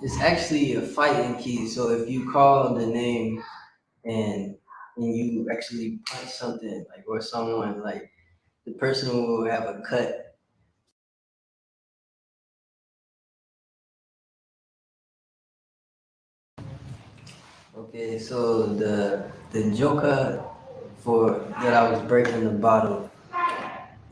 It's actually a fighting key. So if you call the name and you actually punch something like or someone like the person will have a cut. Okay, so the joker for that I was breaking the bottle,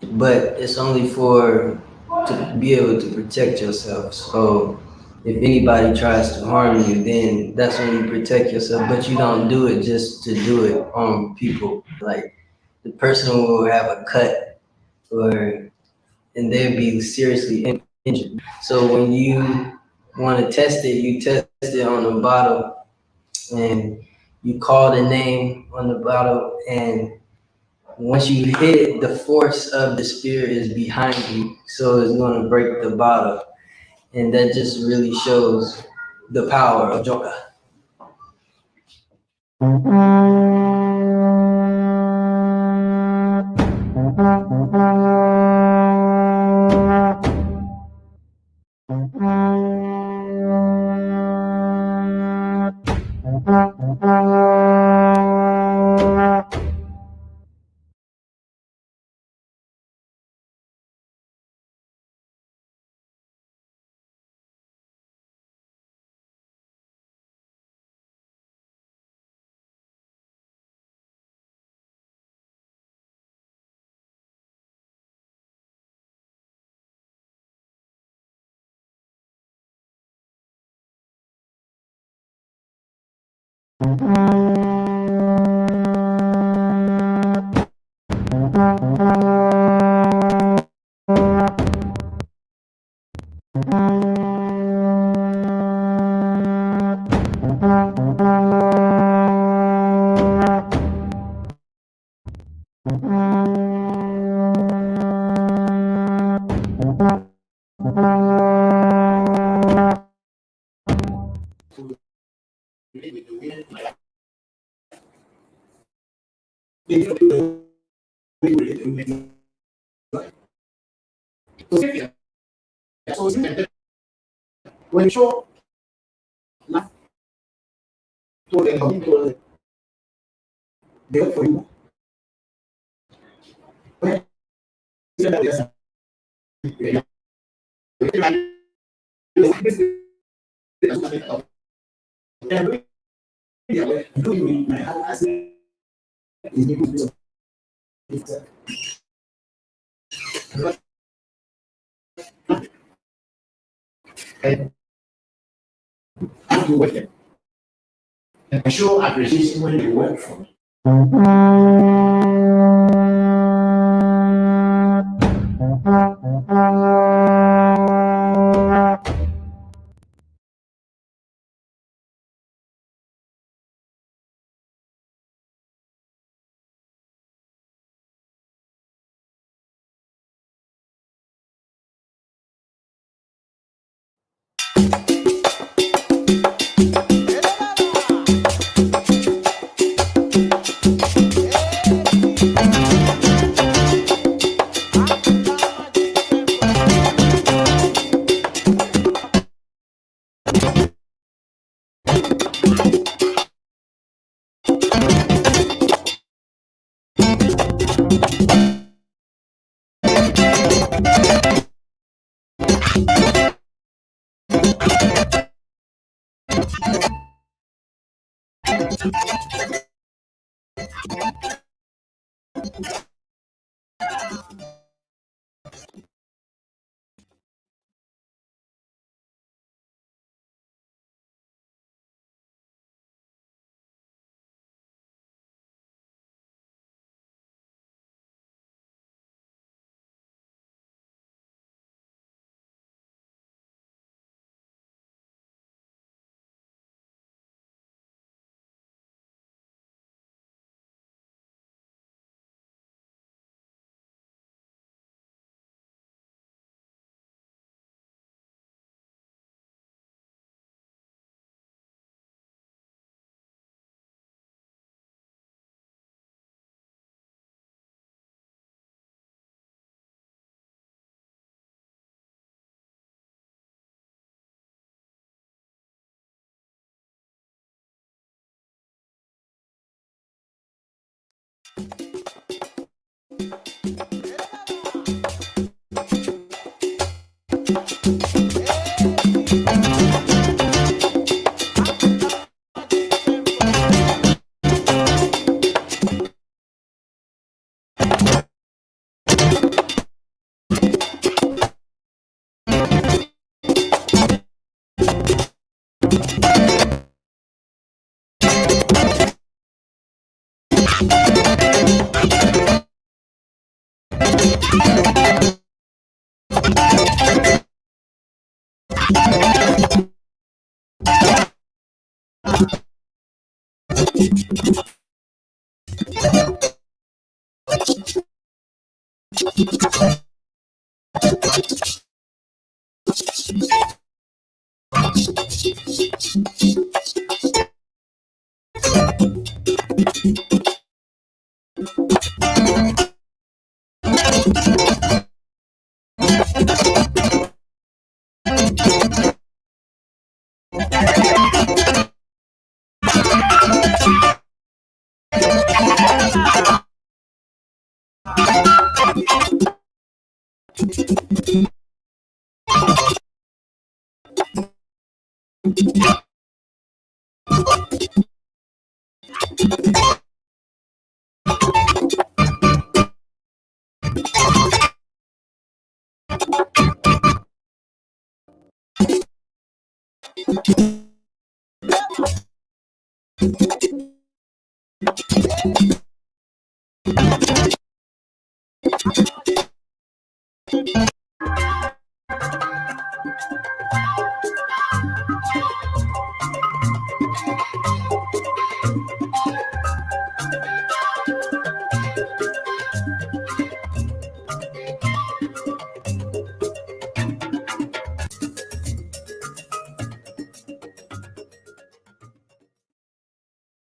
but it's only for to be able to protect yourself. So if anybody tries to harm you, then that's when you protect yourself. But you don't do it just to do it on people. Like the person will have a cut or and they'll be seriously injured. So when you want to test it, you test it on the bottle, and you call the name on the bottle, and once you hit it, the force of the spirit is behind you, so it's going to break the bottle, and that just really shows the power of Joka. When show life to the for you. And show appreciation when you work for me.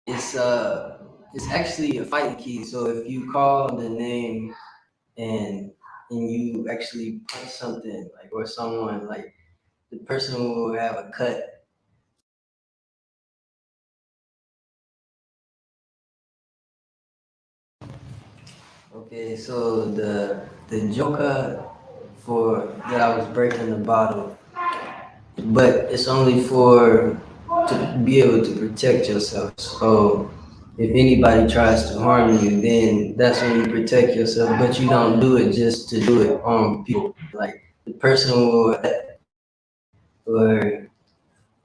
It's it's actually a fighting key. So if you call the name and you actually punch something like or someone like the person will have a cut. Okay, so the joker for that I was breaking the bottle, but it's only for to be able to protect yourself. So if anybody tries to harm you, then that's when you protect yourself. But you don't do it just to do it on people. Like the person will or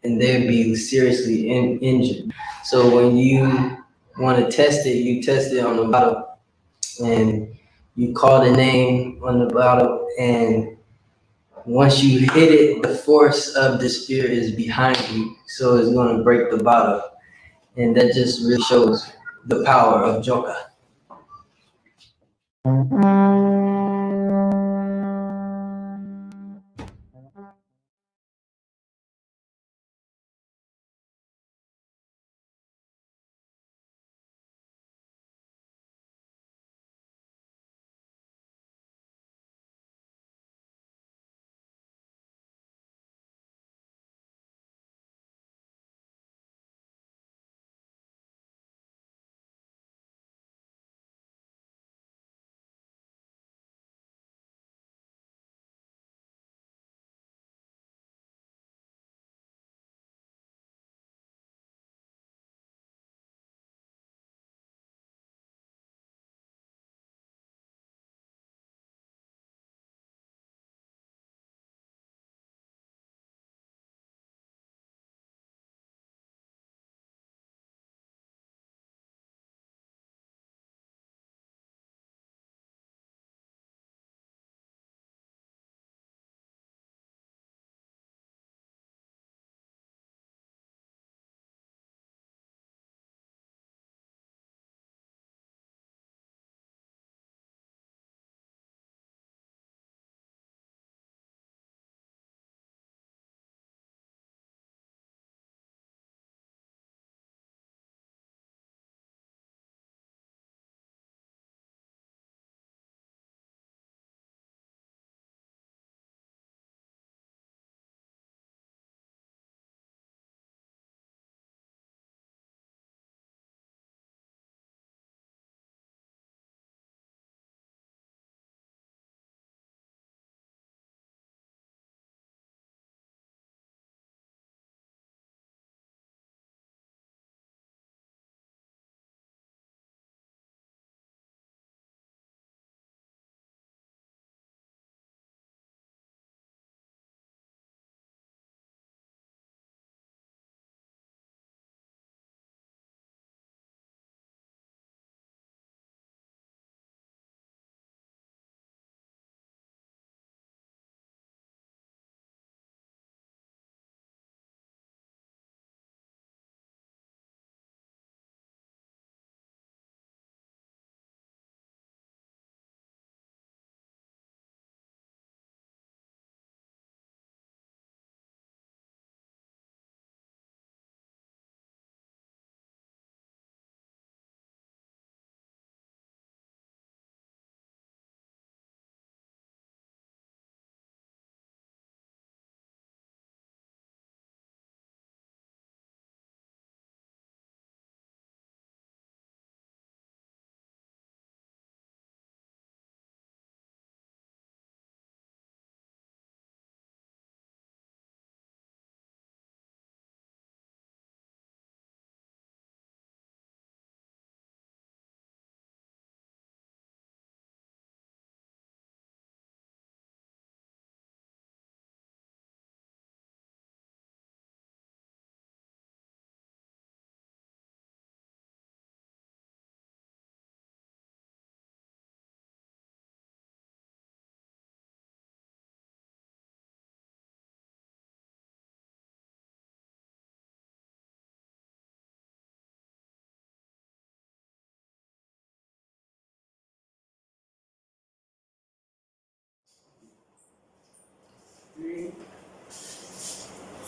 and they'd be seriously injured. So when you want to test it, you test it on the bottle and you call the name on the bottle and once you hit it, the force of the spirit is behind you, so it's going to break the bottle, and that just really shows the power of Joker.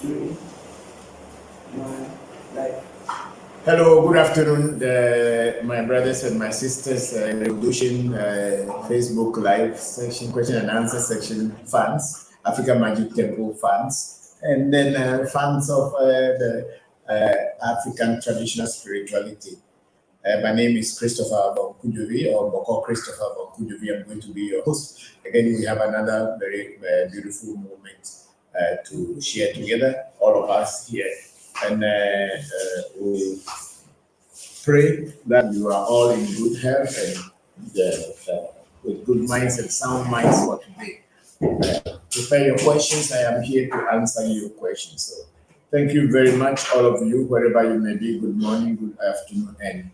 2, 1, like. Hello, good afternoon, my brothers and my sisters, Revolution Facebook Live section, question and answer section fans, African Magic Temple fans, and then fans of the African traditional spirituality. My name is Christopher Voncujovi, or Bokor Christopher Voncujovi. I'm going to be your host. Again, we have another very beautiful moment to share together, all of us here. And we pray that you are all in good health and with good minds and sound minds for today. Prepare your questions. I am here to answer your questions. So thank you very much, all of you, wherever you may be. Good morning, good afternoon, and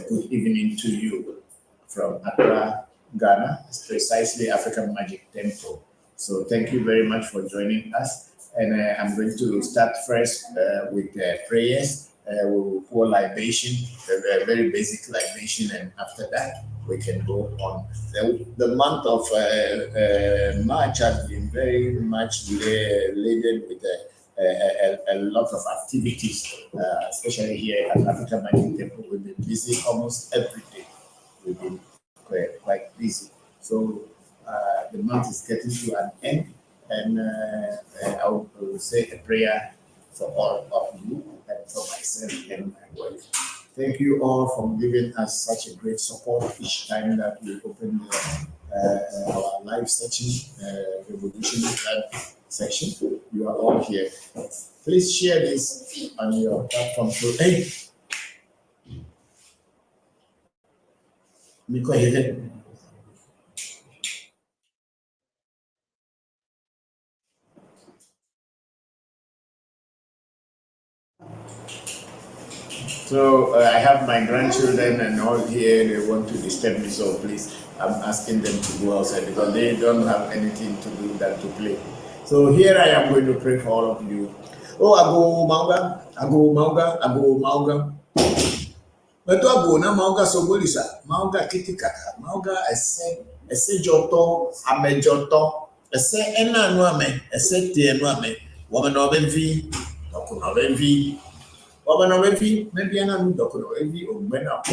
good evening to you from Accra, Ghana, precisely African Magic Temple. So thank you very much for joining us. And I'm going to start first with prayers. We will pour libation, a very basic libation, and after that we can go on. The month of March has been very much laden with a lot of activities, especially here at African Magic Temple. We've been busy almost every day. We've been quite busy. So the month is getting to an end, and I will say a prayer for all of you and for myself and my wife. Thank you all for giving us such a great support each time that we open our live section, Revolutionary Live section. You are all here. Please share this on your platform. So, hey, because so I have my grandchildren and all here. They want to disturb me, so please, I'm asking them to go outside because they don't have anything to do than to play. So here I am going to pray for all of you. Oh, ago mauga, ago mauga, ago mauga. But ago na mauga sogolisa, mauga kitikaka, mauga ese joto, ame joto, ese ena nuame, ese tie nuame, woman of envy, Woman of every, maybe an undocumented or every or men up.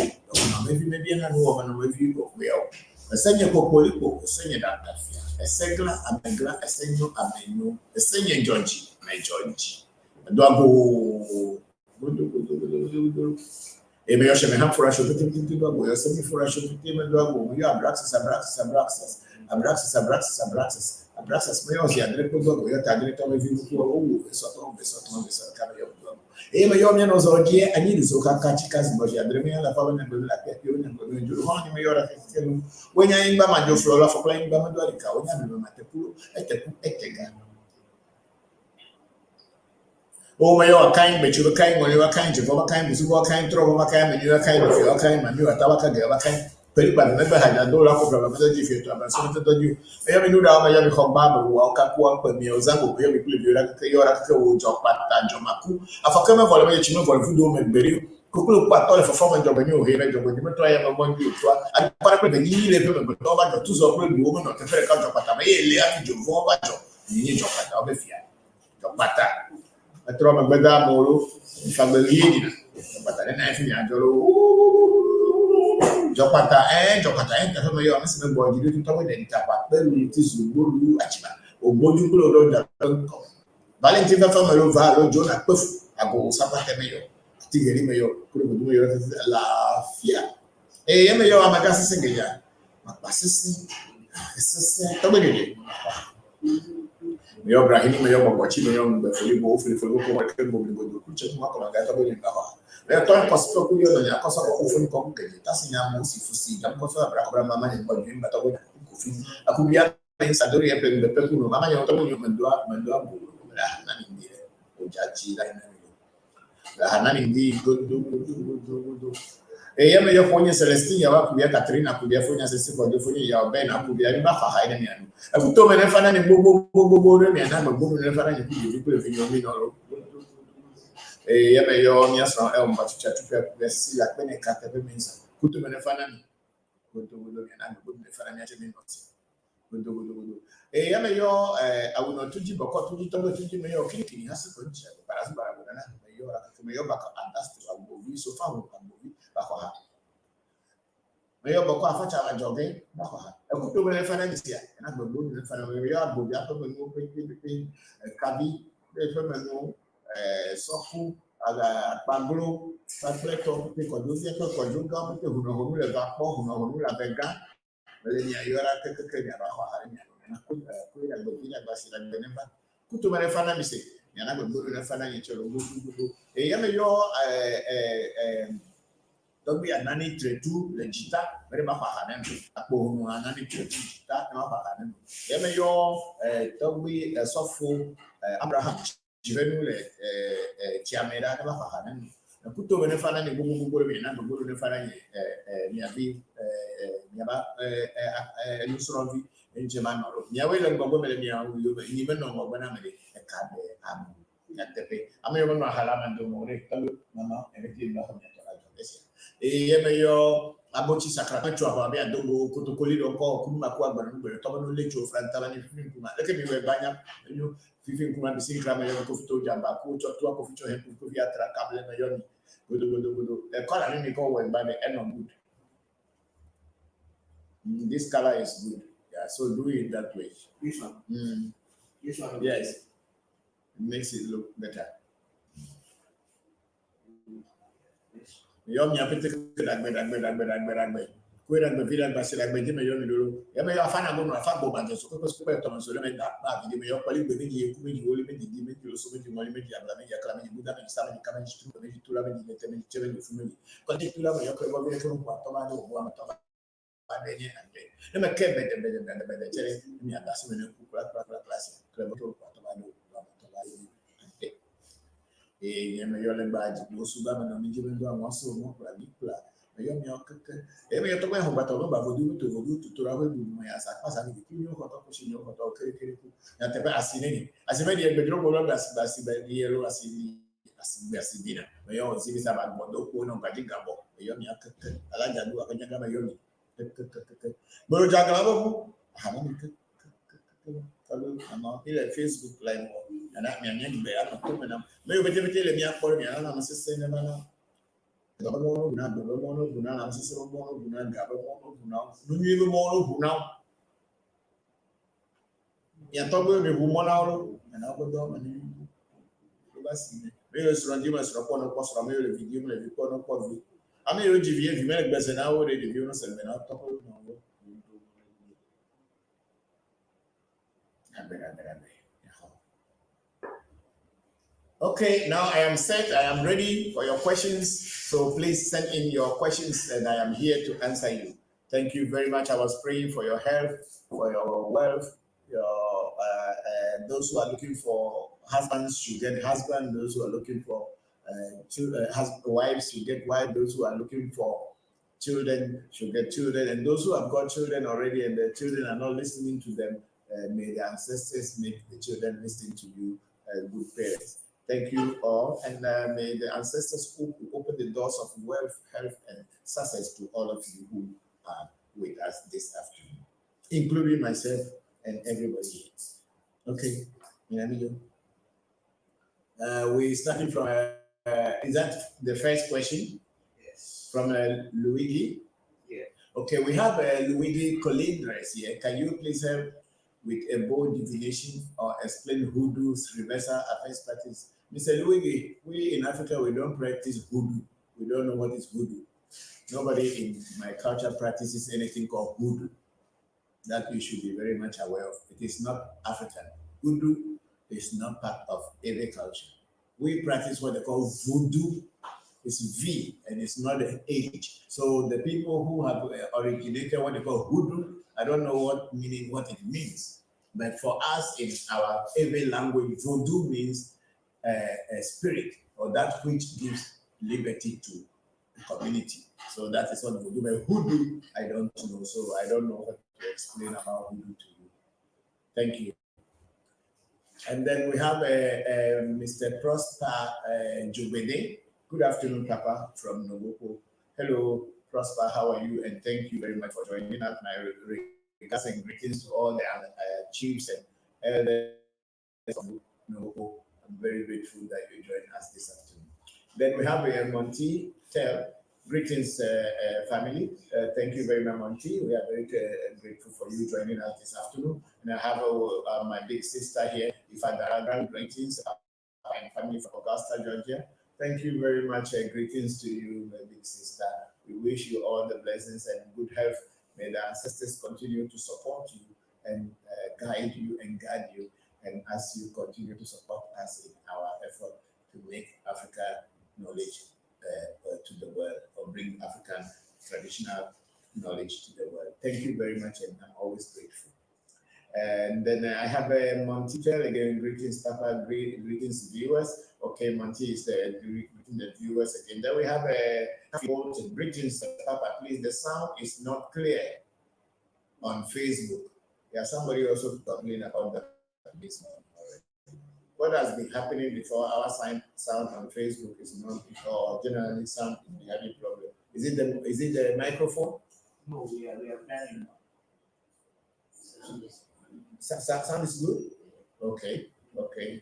Maybe an woman of every or well. A senior popolipo, a senior dafia, a segla, a megla, a senior, a menu, a senior Georgie, my Georgie. A dog. Maybe I should have for a show to take to dog, or semi for a show to take a dog. We are braxes, Abraças maiores e André Pogo, eu também estou vendo que o pessoal caminhão. E maior menos hoje é ani do Katicas, mas André me ela fala na bela que eu não vou me juro, onde maior a questão. When I am Bama Flora for playing Bama Dorica, when I am Matepu, etega. O maior kind, but you kind, when you are kind, you are kind, you are kind, throw a kind, and you are kind of your kind, and you are Tawaka, kind. Pẹ̀lú ìgbà mẹ́fà àjà tó lọ́kọ̀ bàbá mẹ́fà ti fi ètò àbàṣọ́ tó tọ́jú ẹ̀yọ́ mi núdà ọmọ ẹ̀yọ́ mi kan bá mi wà ọ̀ká kú wọn pẹ̀mí ọ̀zángò ẹ̀yọ́ mi pílẹ̀ bí ọ̀rá kékeré wo jọ pàtà jọ máa kú afọ̀kẹ́ mẹ́fà lọ́mọ yẹn tìǹbù fọ̀rọ̀ fúdù ọmọ ẹgbẹ̀rẹ̀ kókó ló pàtọ́ lẹ̀ fọ́fọ́ mẹ́jọ bẹ̀ ní òhè rẹ̀ jọ bẹ̀ mẹ́tọ́ ayé mẹ́gbọ́n ní òtúwa àdìpárẹ́ pẹ̀lú yíyí lè fẹ́ mẹ́gbẹ̀tọ́ ọba jọ tó sọ pé lu omi náà tẹ́fẹ́rẹ́ ká jọ pàtà mẹ́yẹ ilé àfijọ́ fún ọba jọ yíyí jọ pàtà ọbẹ̀ fìyà jọ pàtà ẹtọ́ mẹ́gbẹ́dá mọ́rọ́ ìfagbẹ̀lì yé dìnnà pàtà lẹ́nà ẹ̀fìn àjọ lọ́wọ́ Jopata kata me yo amese me bo jide tu tawo den tapa pelu ti zugbo achiba ogboju kulo do da ko Valentin fa me lo va lo jona pef ago sapate me yo ti geri me yo kulo mo yo la fia e ye me yo amaga sese ngeja ma sese tawo de me yo brahini me yo bo chi me yo be foli bo ko ke bo bo ku che ma ko ma ga tawo de ba eu estou impossível com o olhar, com só o fone como que ele está sem a mão se fosse, já posso abrir a mamãe de banho, mas estou com fim. A cobrir pensador e a pergunta para o mamãe eu estou muito mandou lá na minha, o já tira lá na minha do e eu me eu fone Celestine eu cobrir a Catrina cobrir fone assistir quando fone eu bem na cobrir ele vai falar ainda minha eu estou me levando nem bobo minha não bobo me levando nem cobrir por vir me não e ya me yo mi asra e un bachucha tu pe si la pene kata pe mensa kutu me fana ni kutu budo mi na budo me fana mi ache mi noti Good. Ya me yo I will not tuji boko tuji tomo tuji me yo kini hasi ko nche para su bara bona me yo ra me yo baka understand agbovi so fa wo agbovi bako ha me yo boko afacha ajoge bako ha e ku to me fa na nsia na gbogbo me fa na me yo agbovi ato me no pe kabi e fe me no sofu aga paglo paglo to pe ko do se ko jo ga pe huno le ba po huno la vega le ni ayora ke ni abajo ha ni kuya gbogbo basi la benemba kuto mare fana mi se ni na gbogbo na fana ni choro gbogbo e ya me yo dogbi anani tretu le jita mere ma fa hanen apo hunu anani tretu jita na fa hanen ya me yo dogbi sofo Abraham jivenu le chiamera na fa hanen kuto mare fana ni gbogbo mi na gbogbo ne fana ni mi abi mi aba nusrovi njema noro nyawe le ngombo mele nya uyo ni meno ngombo na mele ekabe amu nyatepe ame yo no hala mando more kalu mama eleki ba ho nyato la jodesi yeme yo abochi sakramento aba abi adongo kotokoli donko kuma kwa gbanu gbe to no lecho franta la ni fifin kuma leke mi we banya yo fifin kuma bi sikra me yo ko fito jamba ko to ko fito he ko fi atra kable me yo ni godo e kola ni ko we ba me enon good. This color is good. Yeah, so do it that way. This one. This one. Yes. It makes it look better. Yo mi apete dagbe. Kwera gbe vida gba sira gbe me yo mi lolo. Ya me yo afana go no afa go banje so ko ko to so le me da ba bi me yo pali gbe meji eku meji wole meji di meji so meji mo meji abla meji akla meji buda meji sa meji kama meji tu meji tula meji mete meji chere meji fu meji. Ko ti tula me yo ko bo bi ko ko to ma do bo ma to ma adenye ande ne me ke be chere mi ada se me ne ku class club to to ma do to ma ande ye me yo le ba ji do su ba me no mi je me do awon so mo pra mi pla me yo mi o keke me yo to ba ho ba to ba vodu to ra we bu mo ya sa pa sa ni ki yo ko to ko shi yo ko to kere ku ya te ba asine ni e be dro ko lo ba si ba ni yelo asidina me yo si bi sa ba gbodo ko no ba ji gabo me yo mi akeke alaja du akanya ga me yo mi baru jangan apa bu hanya ni kalau nama ini Facebook lain mo anak mianya di bayar atau mana mau betul-betul le miak por miak nama sesen mana kalau mau guna nama sesen mau guna gak mau guna dunia mau guna yang tahu be humor lalu mana aku doa mana itu basi mau restoran di mana restoran no pos ramai le video le video no pos vi ame yo jivie vi mele gbese na wo de video no se me na to ko no wo Okay, now I am set. I am ready for your questions. So please send in your questions and I am here to answer you. Thank you very much. I was praying for your health, for your wealth, your those who are looking for husbands should get husband, those who are looking for wives should get wives, those who are looking for children should get children, and those who have got children already and their children are not listening to them, may the ancestors make the children listen to you, good parents. Thank you all, and may the ancestors open the doors of wealth, health, and success to all of you who are with us this afternoon, including myself and everybody else. Okay, we starting from, is that the first question? Yes. From Luigi? Yeah. Okay, we have Luigi Colindres here. Can you please help with a bold divination or explain hoodoo's reversal affairs practice? Mr. Luigi, we in Africa, we don't practice hoodoo. We don't know what is hoodoo. Nobody in my culture practices anything called hoodoo. That we should be very much aware of. It is not African. Hoodoo is not part of Ewe culture. We practice what they call voodoo. It's V and it's not an H. So the people who have originated what they call hoodoo, I don't know what it means. But for us in our Ewe language, voodoo means a spirit or that which gives liberty to the community. So that is what voodoo. But hoodoo, I don't know. So I don't know what to explain about hoodoo to you. Thank you. And then we have Mr. Prosper Jubede. Good afternoon, Papa, from Noboko. Hello, Prosper, how are you? And thank you very much for joining us. My regards and greetings to all the chiefs and elders of Noko. I'm very grateful that you joined us this afternoon. Then we have Monty Tell. Greetings, family. Thank you very much, Monty. We are very grateful for you joining us this afternoon. And I have my big sister here, Ifadara. Greetings, and family from Augusta, Georgia. Thank you very much. Greetings to you, my big sister. We wish you all the blessings and good health. May the ancestors continue to support you and guide you and guide you. And as you continue to support us in our effort to make Africa knowledge to the world or bring African traditional knowledge to the world. Thank you very much, and I'm always grateful. And then I have a Montiel again. Greetings, Papa. Greetings, viewers. Okay, Monty is greeting the viewers again. Then we have a greetings, Papa. Please, the sound is not clear on Facebook. Yeah, somebody also complained about that this morning already. What has been happening before our sound on Facebook is not or generally sound is having problem. Is it the microphone? No, we are planning. Sound is good? Okay, okay.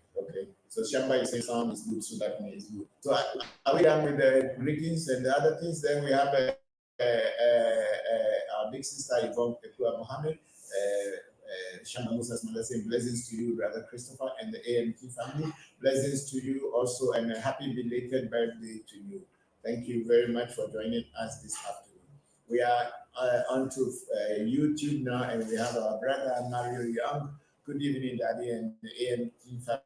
So Shamba is saying sound is good, so that means good. So are we done with the greetings and the other things? Then we have our big sister Yvonne Ekua Mohammed. Shamba Musa's mother saying blessings to you, Brother Christopher, and the AMT family. Blessings to you also, and a happy belated birthday to you. Thank you very much for joining us this afternoon. We are onto YouTube now, and we have our brother Mario Young. Good evening, Daddy, and the AMT family.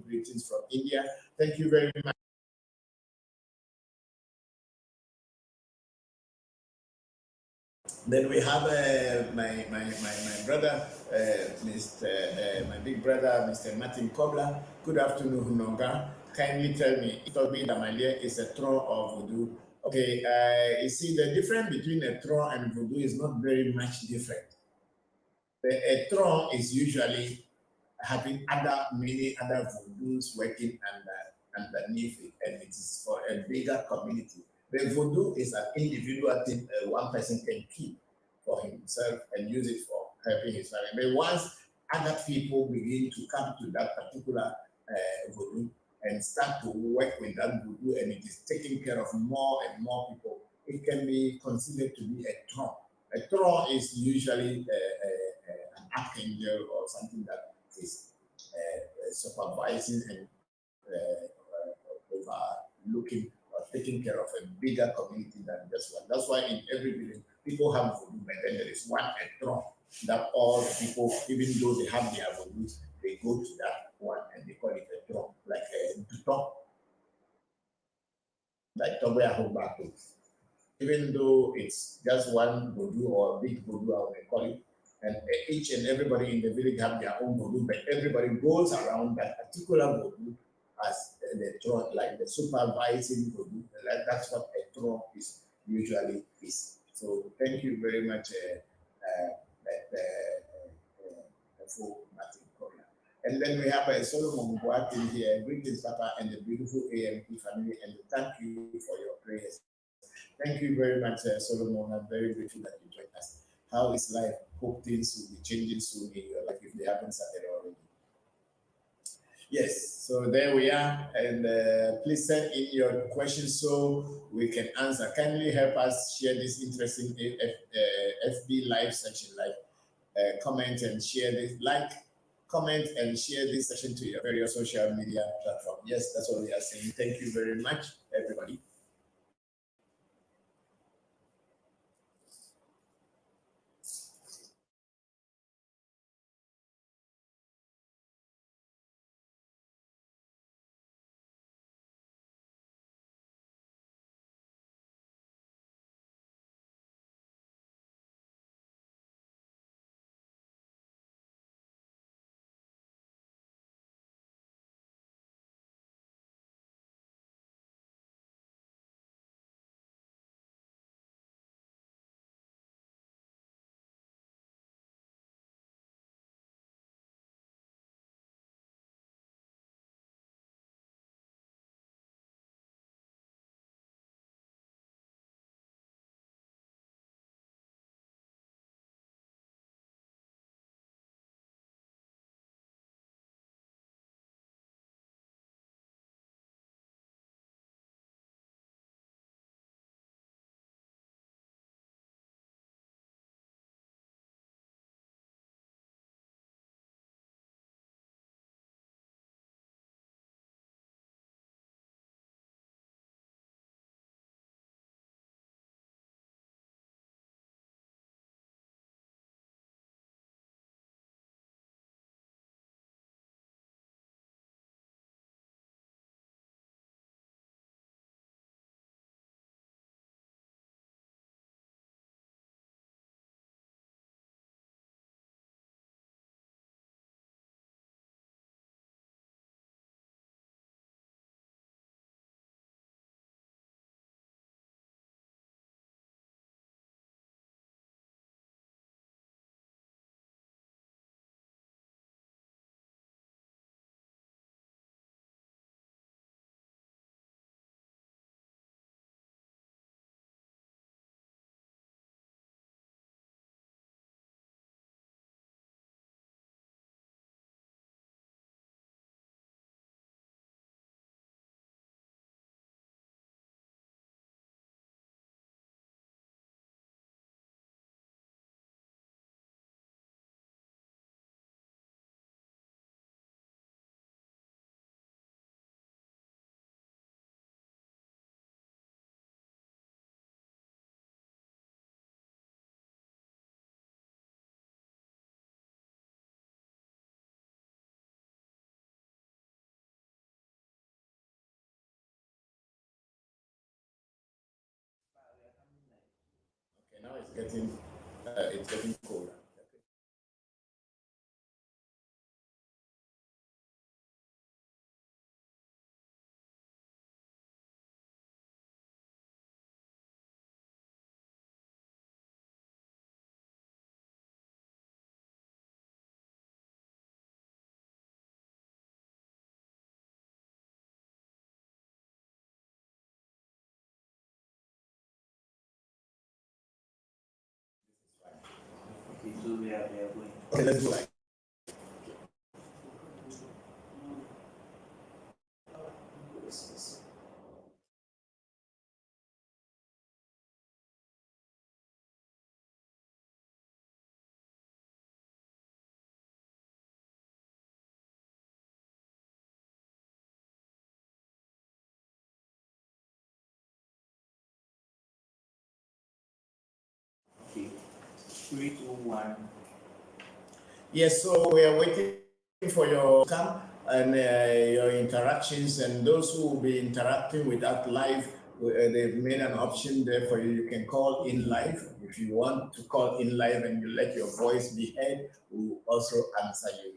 Greetings from India. Thank you very much. Then we have my brother, my big brother, Mr. Martin Kobler. Good afternoon, Nonga. Kindly tell me, it told me that my dear is a throne of voodoo. Okay, you see, the difference between a throne and voodoo is not very much different. A throne is usually having many other voodoos working underneath it, and it is for a bigger community. The voodoo is an individual thing one person can keep for himself and use it for helping his family. But once other people begin to come to that particular voodoo and start to work with that voodoo, and it is taking care of more and more people, it can be considered to be a throne. A throne is usually an archangel or something that is supervising and overlooking or taking care of a bigger community than just one. That's why in every village, people have voodoo, but then there is one throne that all the people, even though they have their voodoos, they go to that one and they call it a throne, like a top, like Tobe Ahobako. Even though it's just one voodoo or big voodoo, I may call it, and each and everybody in the village have their own voodoo, but everybody goes around that particular voodoo as the throne, like the supervising voodoo. That's what a throne is usually is. So thank you very much, for Martin Corner. And then we have Solomon Boatin here. Greetings, Papa, and the beautiful AMP family, and thank you for your prayers. Thank you very much, Solomon. I'm very grateful that you joined us. How is life? Hope things will be changing soon in your life if they haven't started already. Yes, so there we are. And please send in your questions so we can answer. Kindly help us share this interesting FB live section. Comment and share this. Comment and share this session to your various social media platform. Yes, that's what we are saying. Thank you very much, everybody. Now it's getting colder. Okay, so we are going. Okay, let's do like. Okay, 3, 2, 1. Yes, so we are waiting for your come and your interactions, and those who will be interacting with us live. They've made an option there for you. You can call in live if you want to call in live, and you let your voice be heard. We'll also answer you.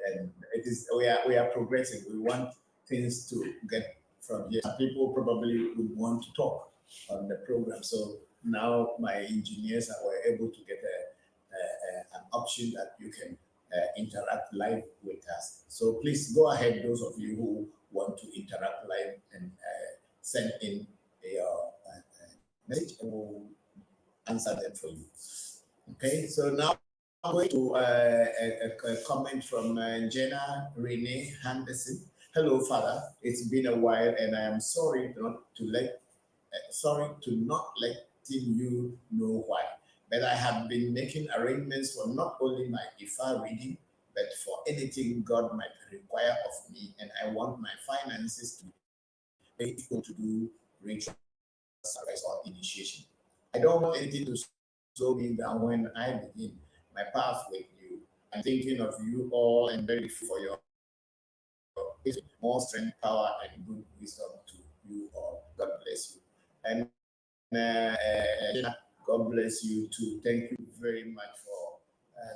And it is we are progressing. We want things to get from here. Some people probably would want to talk on the program. So now my engineers were able to get an option that you can interact live with us. So please go ahead, those of you who want to interact live, and send in your message, and we'll answer them for you. Okay, so now I'm going to a comment from Jenna Renee Henderson. Hello, Father. It's been a while, and I am sorry to not letting you know why. But I have been making arrangements for not only my IFA reading, but for anything God might require of me. And I want my finances to be able to do ritual sacrifice or initiation. I don't want anything to slow me down when I begin my path with you. I'm thinking of you all and very grateful for your more strength, power, and good wisdom to you all. God bless you. And God bless you too. Thank you very much for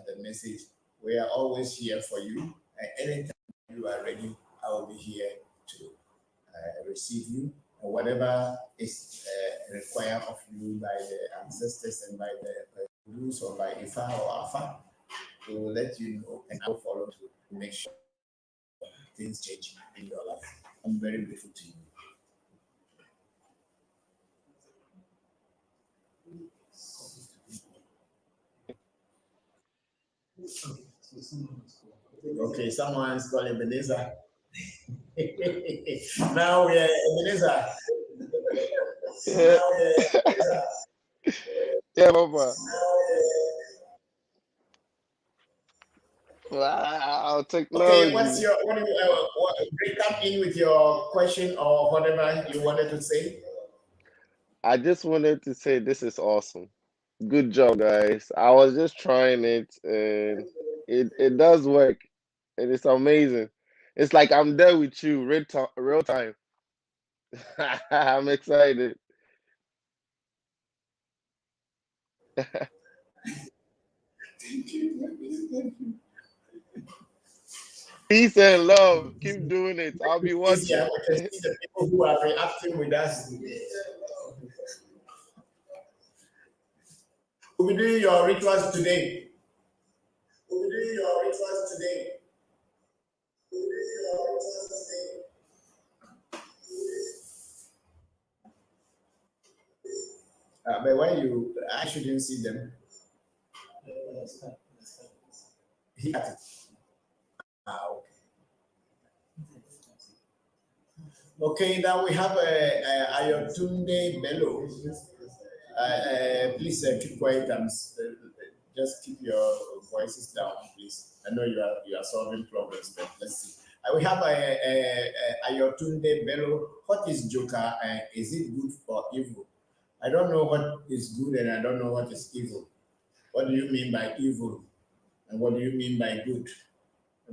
the message. We are always here for you. Anytime you are ready, I will be here to receive you. And whatever is required of you by the ancestors and by the rules or by Ifa or Afa, we will let you know, and I will follow to make sure things change in your life. I'm very grateful to you. Okay, someone's calling Ebenezer. Now we are Ebenezer. Yeah, Now we are Ebenezer. yeah, Papa. Wow, Okay, what's technology. your what do you come in with your question or whatever you wanted to say? I just wanted to say this is awesome. Good job, guys. I was just trying it, and it does work, and it's amazing. It's like I'm there with you, real time. I'm excited. Thank you. Peace and love. Keep doing it. I'll be Easier, watching. we can see the people who are reacting with us. We'll be doing your rituals today. We'll be doing your rituals today. We'll be doing your rituals today. But why I shouldn't see them. He had it. Okay. Okay, now we have Ayotunde Bello. Please keep quiet and just keep your voices down, please. I know you are solving problems, but let's see. We have Ayotunde Bello. What is Joker? Is it good or evil? I don't know what is good and I don't know what is evil. What do you mean by evil? And what do you mean by good?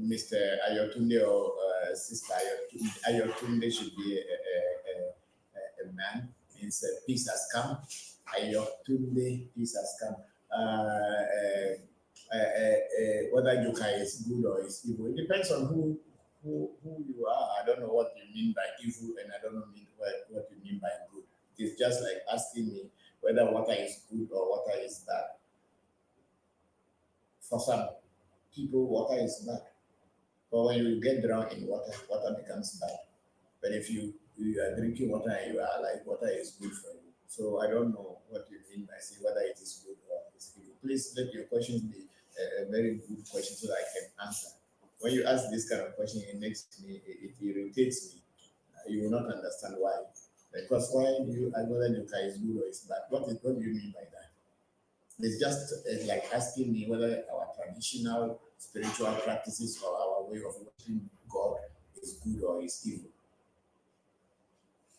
Mr. Ayotunde or Sister Ayotunde should be a man. means peace has come. Ayotunde, peace has come. Whether Yoka is good or is evil, it depends on who you are. I don't know what you mean by evil, and I don't know what you mean by good. It's just like asking me whether water is good or water is bad. For some people, water is bad. But when you get drowned in water, water becomes bad. But if you are drinking water and you are like, water is good for you. So I don't know what you mean by saying whether it is good or it's evil. Please let your questions be a very good question so that I can answer. When you ask this kind of question, it irritates me. You will not understand why. Because why do you ask whether the car is good or is bad? What do you mean by that? It's just like asking me whether our traditional spiritual practices or our way of worshiping God is good or is evil.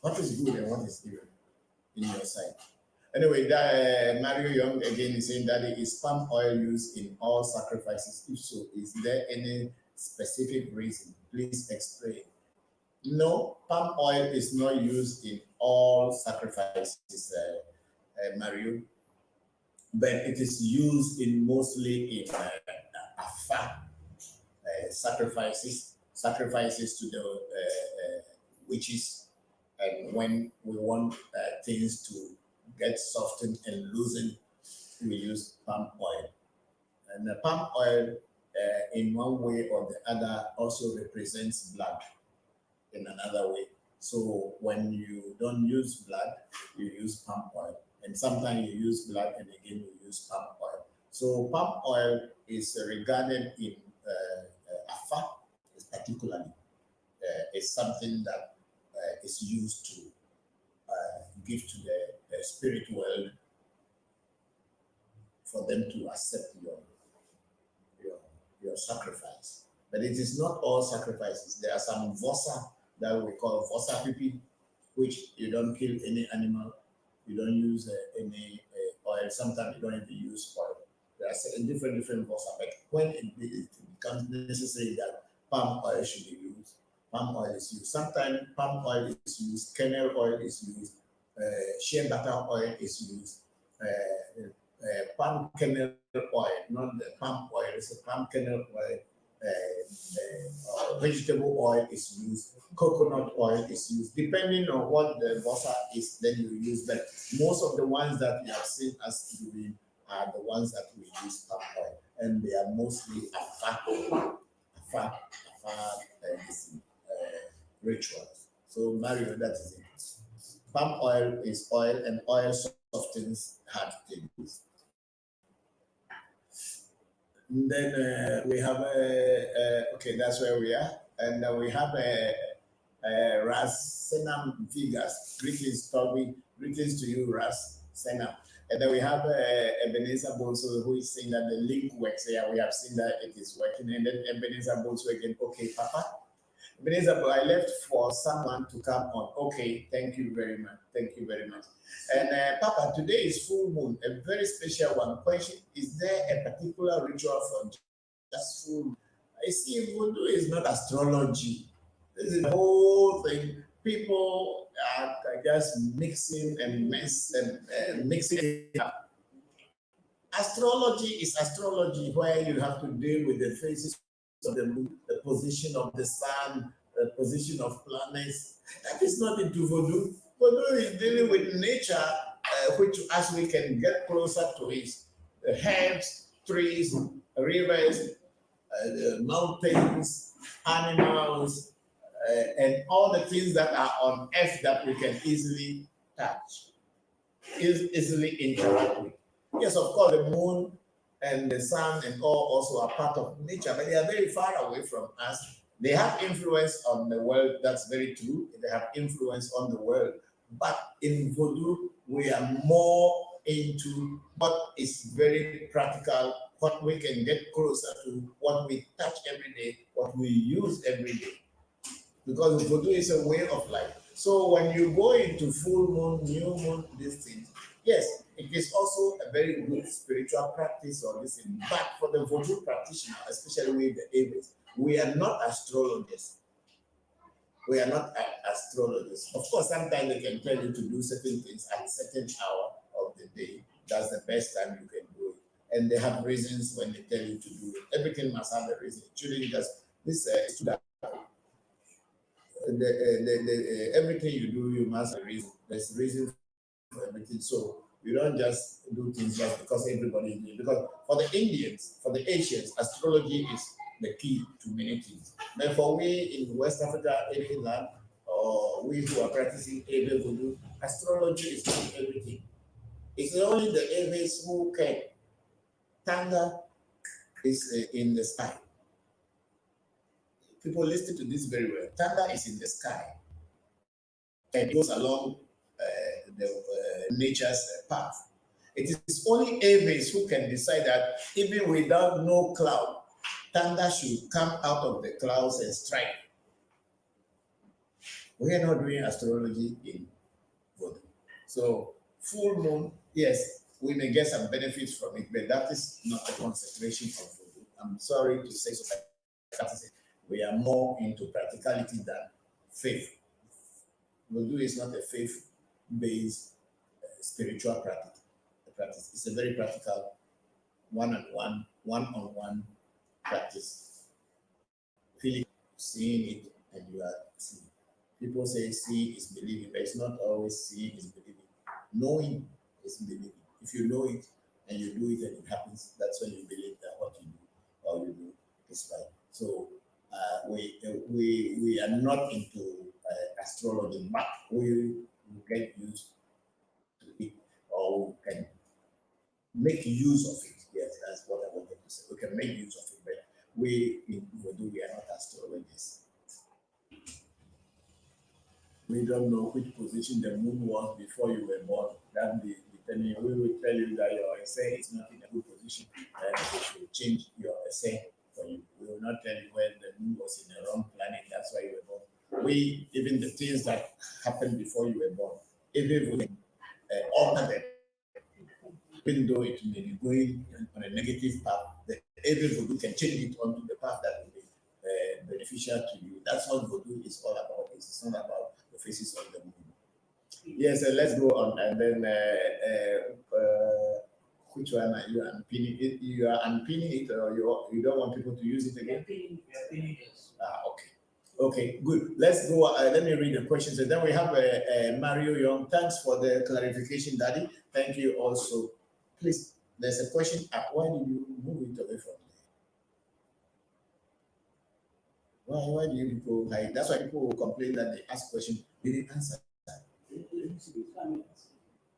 What is good and what is evil in your sight? Anyway, that, Mario Young again is saying that is palm oil used in all sacrifices? If so, is there any specific reason? Please explain. No, palm oil is not used in all sacrifices, Mario, but it is used in mostly in Afa sacrifices to the witches, and when we want things to get softened and loosened, we use palm oil. And the palm oil, in one way or the other, also represents blood in another way. So when you don't use blood, you use palm oil. And sometimes you use blood and again you use palm oil. So palm oil is regarded in Afa, particularly, is something that is used to give to the spirit world for them to accept your sacrifice. But it is not all sacrifices. There are some vosa that we call vosa pipi, which you don't kill any animal, you don't use any oil. Sometimes you don't even use oil. There are different vosa. But when it becomes necessary that palm oil should be used, palm oil is used. Sometimes palm oil is used, kernel oil is used, shea butter oil is used, palm kernel oil, not the palm oil, it's a palm kernel oil. Vegetable oil is used, coconut oil is used, depending on what the vosa is, then you use. But most of the ones that you have seen us doing are the ones that we use palm oil, and they are mostly Afa rituals. So Mario, that is it. Palm oil is oil, and oil softens hard things. And then we have okay, that's where we are. And we have Ras Senam Vigas. Greetings, Toby. Greetings to you, Ras Senam. And then we have Ebenezer Bonso, who is saying that the link works. Yeah, we have seen that it is working. And then Ebenezer Bonso again. Okay, Papa. Ebenezer, I left for someone to come on. Okay, thank you very much. Thank you very much. And Papa, today is full moon, a very special one. Question: is there a particular ritual for just full moon? I see Voodoo is not astrology. This is the whole thing. People are just mixing and mixing it up. Astrology is astrology, where you have to deal with the phases of the moon, the position of the sun, the position of planets. That is not into Voodoo. Voodoo is dealing with nature, which as we can get closer to it, the herbs, trees, rivers, mountains, animals, and all the things that are on earth that we can easily touch, easily interact with. Yes, of course, the moon and the sun and all also are part of nature, but they are very far away from us. They have influence on the world, that's very true. They have influence on the world. But in Voodoo, we are more into what is very practical, what we can get closer to, what we touch every day, what we use every day. Because Voodoo is a way of life. So when you go into full moon, new moon, these things, yes, it is also a very good spiritual practice or this thing. But for the Voodoo practitioner, especially with the Ewes, we are not astrologers. We are not astrologers. Of course, sometimes they can tell you to do certain things at a certain hour of the day. That's the best time you can do it. And they have reasons when they tell you to do it. Everything must have a reason. Children just this student, everything you do, you must have a reason. There's a reason for everything. So you don't just do things just because everybody is doing. Because for the Indians, for the Asians, astrology is the key to many things. But for we in West Africa, any land, or we who are practicing Ewe Vodu, astrology is not everything. It's only the Ewes who can. Tanga is in the sky. People listen to this very well. Tanga is in the sky and goes along the nature's path. It is only Ewes who can decide that even without no cloud, thunder should come out of the clouds and strike. We are not doing astrology in Vodu. So full moon, yes, we may get some benefits from it, but that is not a concentration of Vodu. I'm sorry to say so. We are more into practicality than faith. Vodu is not a faith-based spiritual practice. It's a very practical one-on-one practice. Feeling, seeing it, and you are seeing. People say see is believing, but it's not always seeing is believing. Knowing is believing. If you know it and you do it and it happens, that's when you believe that what you do or you do is right. So we are not into astrology, but we get used to it or we can make use of it. Yes, that's what I wanted to say. We can make use of it, but we are not astrologers. We don't know which position the moon was before you were born. That be depending. We will tell you that your essay is not in a good position, and we should change your essay for you. We will not tell you when the moon was in the wrong planet. That's why you were born. We even the things that happened before you were born, even we alter them, even though it may be going on a negative path, the every Voodoo can change it onto the path that will be beneficial to you. That's what Voodoo is all about. It's not about the faces of the moon. Yes, let's go on. And then, which one are you unpinning it? You are unpinning it, or you don't want people to use it again? Pinning it. Okay. Okay, good. Let's go. Let me read the questions. And then we have Mario Young. Thanks for the clarification, Daddy. Thank you also. Please, there's a question. Why did you move it away from there? Why do you people hide? That's why people will complain that they ask questions, they didn't answer.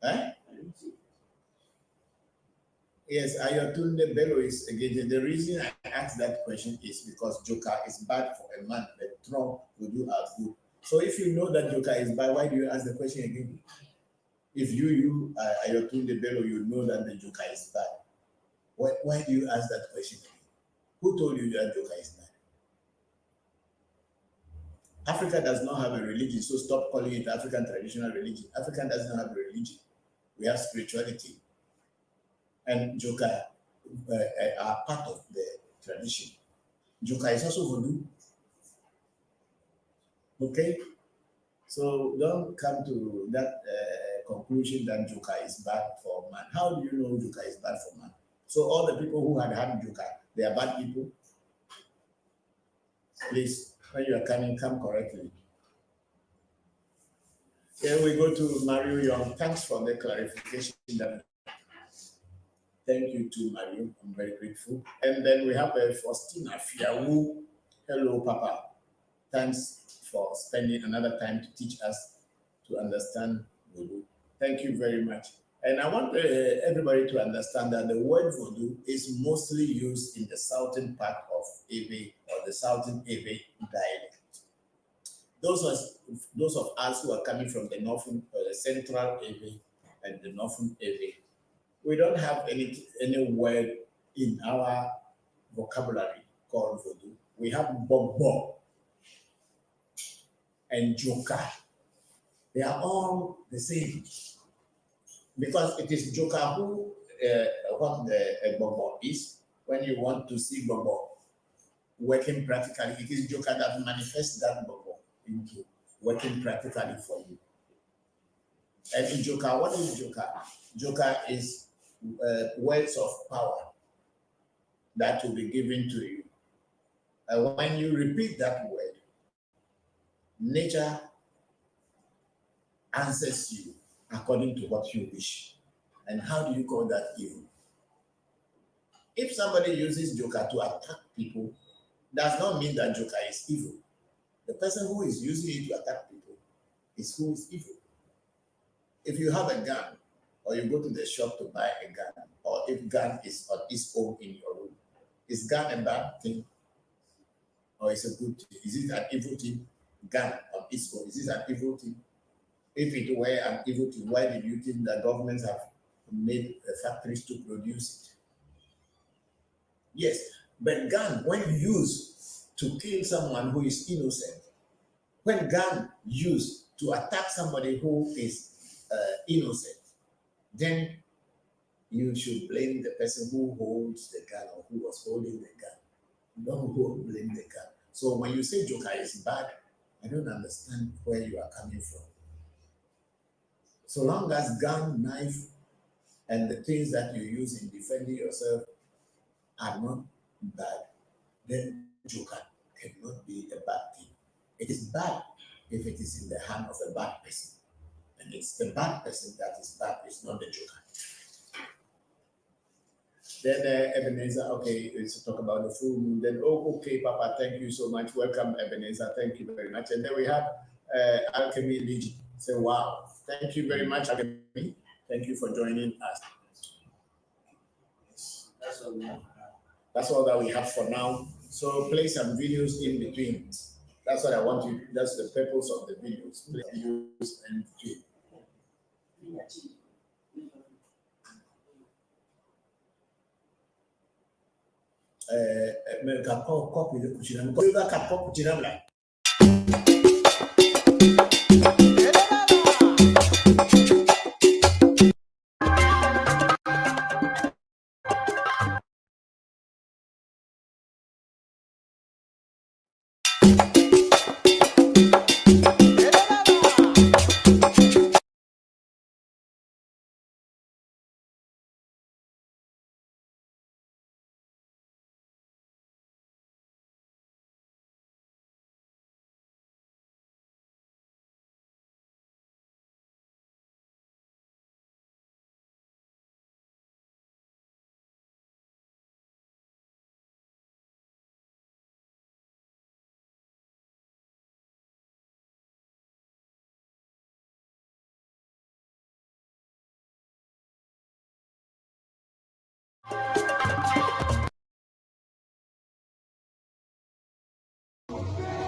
Huh? Yes, Ayotunde Bello is again. The reason I asked that question is because Joker is bad for a man, but Trump will do as good. So if you know that Joker is bad, why do you ask the question again? If you Ayotunde Bello, you know that the Joker is bad. Why do you ask that question again? Who told you that Joker is bad? Africa does not have a religion, so stop calling it African traditional religion. Africa does not have a religion. We have spirituality. And Joka are part of the tradition. Joka is also Voodoo. Okay? So don't come to that conclusion that Joka is bad for man. How do you know Joka is bad for man? So all the people who had Joka, they are bad people? Please, when you are coming, come correctly. Here we go to Mario Young. Thanks for the clarification. Thank you to Mario. I'm very grateful. And then we have Faustina Fiawu. Hello, Papa. Thanks for spending another time to teach us to understand Voodoo. Thank you very much. And I want everybody to understand that the word Voodoo is mostly used in the southern part of Ewe or the southern Ewe dialect. Those of us who are coming from the northern, the central Ewe and the northern Ewe, we don't have any word in our vocabulary called Voodoo. We have Bobo and Joka. They are all the same. Because it is Joka who, what the Bobo is. When you want to see Bobo working practically, it is Joka that manifests that Bobo. into working practically for you. And in Joker, what is Joker? Joker is words of power that will be given to you. And when you repeat that word, nature answers you according to what you wish. And how do you call that evil? If somebody uses Joker to attack people, does not mean that Joker is evil. The person who is using it to attack people is who is evil. If you have a gun, or you go to the shop to buy a gun, or if gun is on its own in your room, is gun a bad thing? Or is a good thing? Is it an evil thing? Gun on its own, is it an evil thing? If it were an evil thing, why did you think that governments have made factories to produce it? Yes, but gun, when used to kill someone who is innocent, when gun used to attack somebody who is innocent, then you should blame the person who holds the gun or who was holding the gun. Don't blame the gun. So when you say Joker is bad, I don't understand where you are coming from. So long as gun, knife, and the things that you use in defending yourself are not bad, then Joker cannot be a bad thing. It is bad if it is in the hand of a bad person. And it's the bad person that is bad, it's not the Joker. Then Ebenezer, okay, let's talk about the full moon. Then, oh, okay, Papa, thank you so much. Welcome, Ebenezer. Thank you very much. And then we have Alchemy Legion. Say, wow, thank you very much, Alchemy. Thank you for joining us. That's all we have. That's all that we have for now. So play some videos in between. That's what I want you. That's the purpose of the videos. Play videos in between.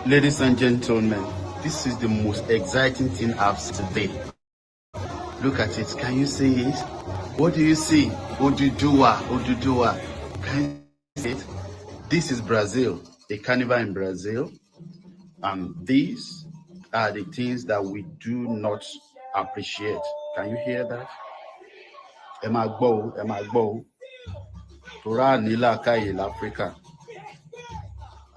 Ladies and gentlemen, this is the most exciting thing I've seen today. Look at it. Can you see it? What do you see? Oduduwa, Oduduwa. Can you see it? This is Brazil, a carnival in Brazil. And these are the things that we do not appreciate. Can you hear that? Emagbo, Torah Nila Kail Africa.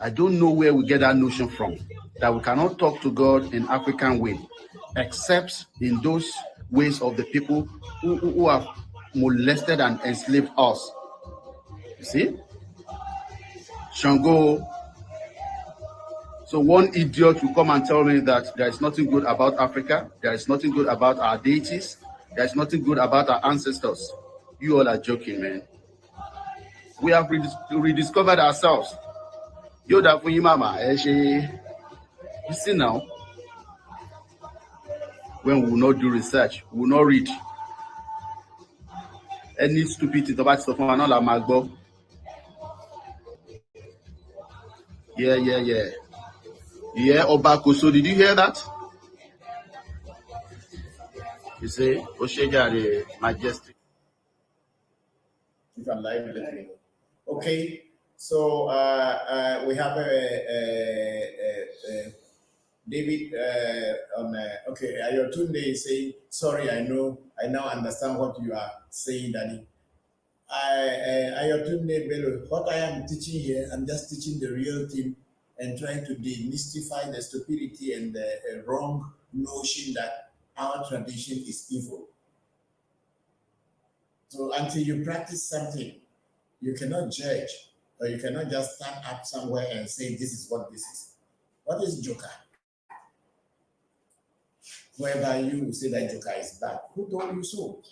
I don't know where we get that notion from, that we cannot talk to God in African way, except in those ways of the people who have molested and enslaved us. You see? Shango. So one idiot will come and tell me that there is nothing good about Africa, there is nothing good about our deities, there is nothing good about our ancestors. You all are joking, man. We have rediscovered ourselves. Yoda Mama, you see now, when we will not do research, we will not read any stupid thing about stuff and all Magbo. Yeah. Yeah, Obako. So did you hear that? You say, Osheja the Majestic. If I'm live, let me know. Okay, so we have David on. Okay, Ayotunde is saying, sorry, I now understand what you are saying, Danny. Ayotunde Bello, what I am teaching here, I'm just teaching the real thing and trying to demystify the stupidity and the wrong notion that our tradition is evil. So until you practice something, you cannot judge, or you cannot just stand up somewhere and say this is what this is. What is joker? Whereby you say that joker is bad. Who told you so?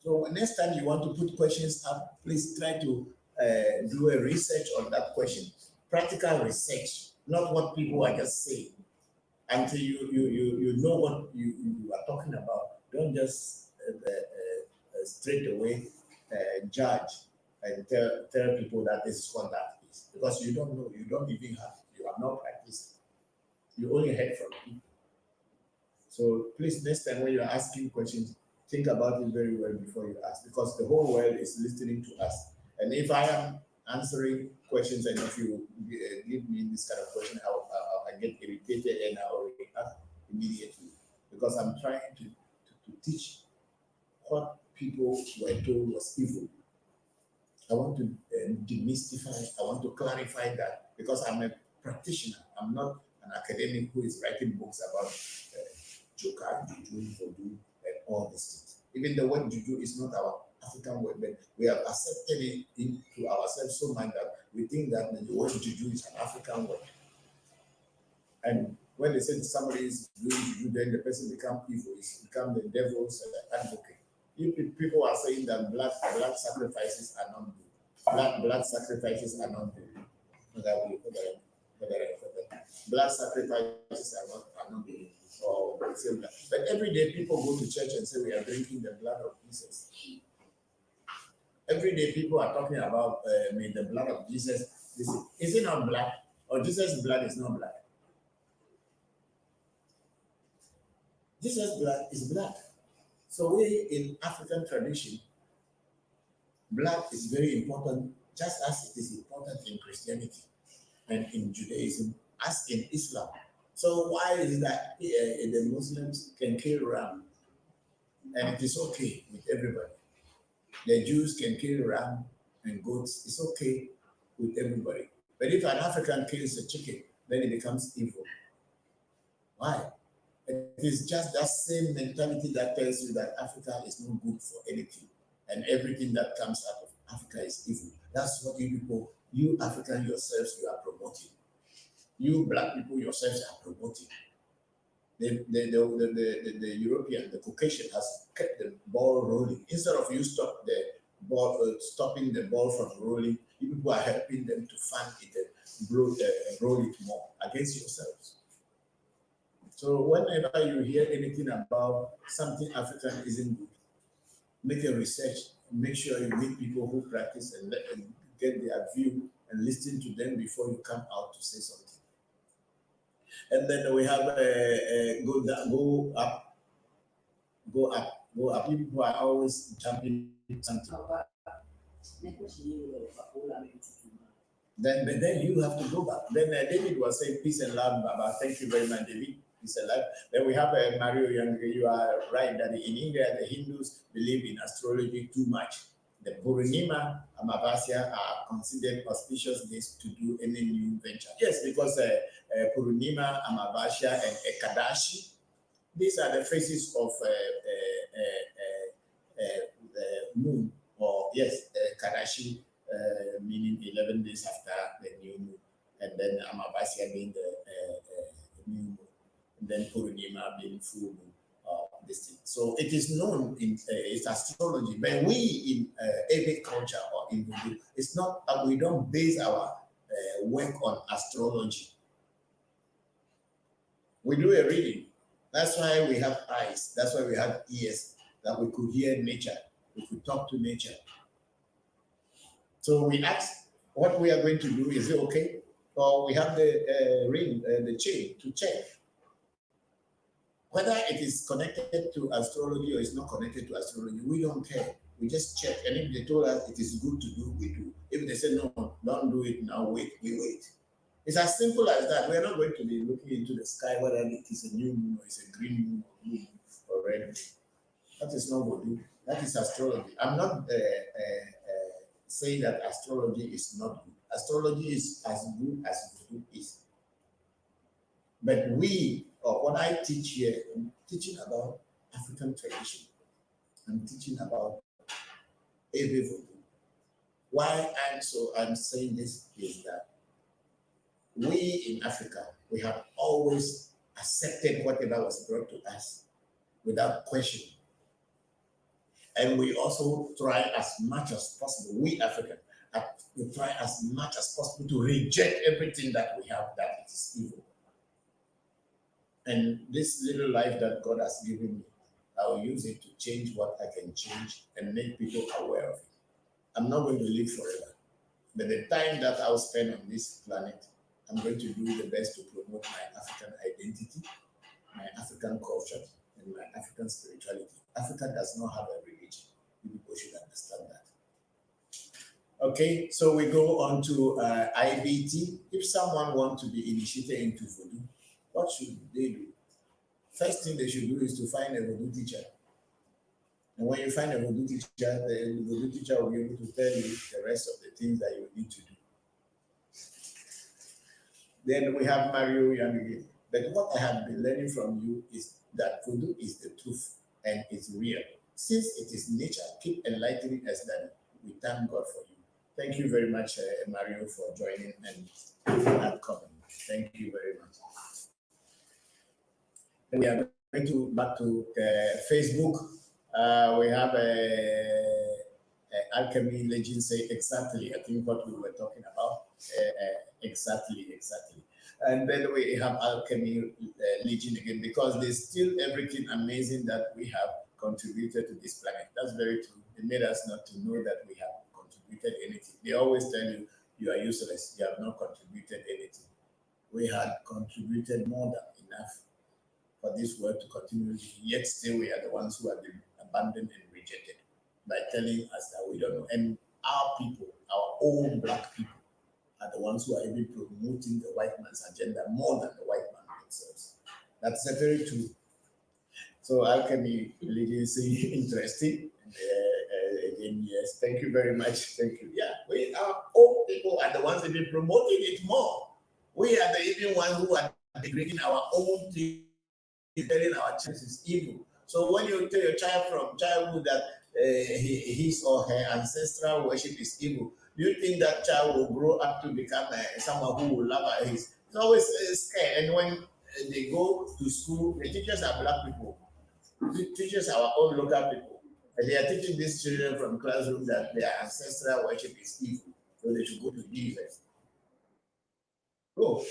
So next time you want to put questions up, please try to do a research on that question. Practical research, not what people are just saying. Until you know what you are talking about, don't just straight away judge and tell people that this is what that is. Because you don't know, you don't even have, you have not practiced. You only heard from people. So please, next time when you're asking questions, think about it very well before you ask, because the whole world is listening to us. And if I am answering questions and if you give me this kind of question, I get irritated and I'll react immediately, because I'm trying to teach what people were told was evil. I want to demystify, I want to clarify that, because I'm a practitioner. I'm not an academic who is writing books about Joker, Juju, Vodu, and all these things. Even the word Juju is not our African word, but we have accepted it into ourselves so much that we think that the word Juju is an African word. And when they say that somebody is doing Juju, then the person becomes evil, it's become the devil's advocate. If people are saying that blood sacrifices are not good, blood sacrifices are not good. Blood sacrifices are not good. But every day people go to church and say we are drinking the blood of Jesus. Every day people are talking about may the blood of Jesus. Is it not blood? Or Jesus' blood is not blood? Jesus' blood is blood. So we in African tradition, blood is very important, just as it is important in Christianity and in Judaism, as in Islam. So why is it that the Muslims can kill ram and it is okay with everybody? The Jews can kill ram and goats, it's okay with everybody. But if an African kills a chicken, then it becomes evil. Why? It is just that same mentality that tells you that Africa is not good for anything, and everything that comes out of Africa is evil. That's what you people, you African yourselves, you are promoting. You black people yourselves are promoting. The European, the Caucasian has kept the ball rolling. Instead of you stopping the ball from rolling, you people are helping them to fund it and roll it more against yourselves. So whenever you hear anything about something African isn't good, make a research, make sure you meet people who practice and get their view and listen to them before you come out to say something. And then we have go up. People are always jumping something. Then you have to go back. Then David was saying peace and love, Baba. Thank you very much, David. Peace and love. Then we have Mario Young. You are right that in India the Hindus believe in astrology too much. The Purnima Amavasya are considered auspicious days to do any new venture. Yes, because Purnima, Amavasya, and Ekadashi, these are the phases of the moon, or yes, Kadashi, meaning 11 days after the new moon, and then Amavasya being the new moon, and then Purnima being full moon. This thing. So it is known in it's astrology, but we in Ewe culture or in Vodu, it's not. We don't base our work on astrology. We do a reading. That's why we have eyes. That's why we have ears, that we could hear nature. We could talk to nature. So we ask what we are going to do. Is it okay? Or we have the ring, the chain to check. Whether it is connected to astrology or it's not connected to astrology, we don't care. We just check. And if they told us it is good to do, we do. If they say, no, don't do it now, wait, we wait. It's as simple as that. We're not going to be looking into the sky whether it is a new moon or it's a green moon or blue moon or red moon. That is not what we do. That is astrology. I'm not saying that astrology is not good. Astrology is as good as voodoo is. But we, or what I teach here, I'm teaching about African tradition. I'm teaching about Ewe Vodu. Why I'm saying this is that we in Africa, we have always accepted whatever was brought to us without question. And we also try as much as possible, we Africans, we try as much as possible to reject everything that we have that it is evil. And this little life that God has given me, I will use it to change what I can change and make people aware of it. I'm not going to live forever. But the time that I'll spend on this planet, I'm going to do the best to promote my African identity, my African culture, and my African spirituality. Africa does not have a religion. You people should understand that. Okay, so we go on to IBT. If someone wants to be initiated into Voodoo, what should they do? First thing they should do is to find a Voodoo teacher. And when you find a Voodoo teacher, the Voodoo teacher will be able to tell you the rest of the things that you need to do. Then we have Mario Yamigi. But what I have been learning from you is that Voodoo is the truth and it's real. Since it is nature, keep enlightening us, Daddy. We thank God for you. Thank you very much, Mario, for joining and for that comment. Thank you very much. And we are going to back to Facebook. We have Alchemy Legend say exactly. I think what we were talking about. Exactly. And then we have Alchemy Legion again because there's still everything amazing that we have contributed to this planet. That's very true. They made us not to know that we have contributed anything. They always tell you you are useless. You have not contributed anything. We had contributed more than enough for this world to continue. Yet still we are the ones who have been abandoned and rejected by telling us that we don't know. And our people, our own black people, are the ones who are even promoting the white man's agenda more than the white man themselves. That's very true. So Alchemy really see interesting. Again, yes, thank you very much. Thank you. Yeah, we our own people are the ones even promoting it more. We are the even ones who are degrading our own thing, telling our child is evil. So when you tell your child from childhood that his or her ancestral worship is evil, do you think that child will grow up to become someone who will love his? It's always scared. And when they go to school, the teachers are black people. The teachers are our own local people. And they are teaching these children from classrooms that their ancestral worship is evil. So they should go to Jesus. Go.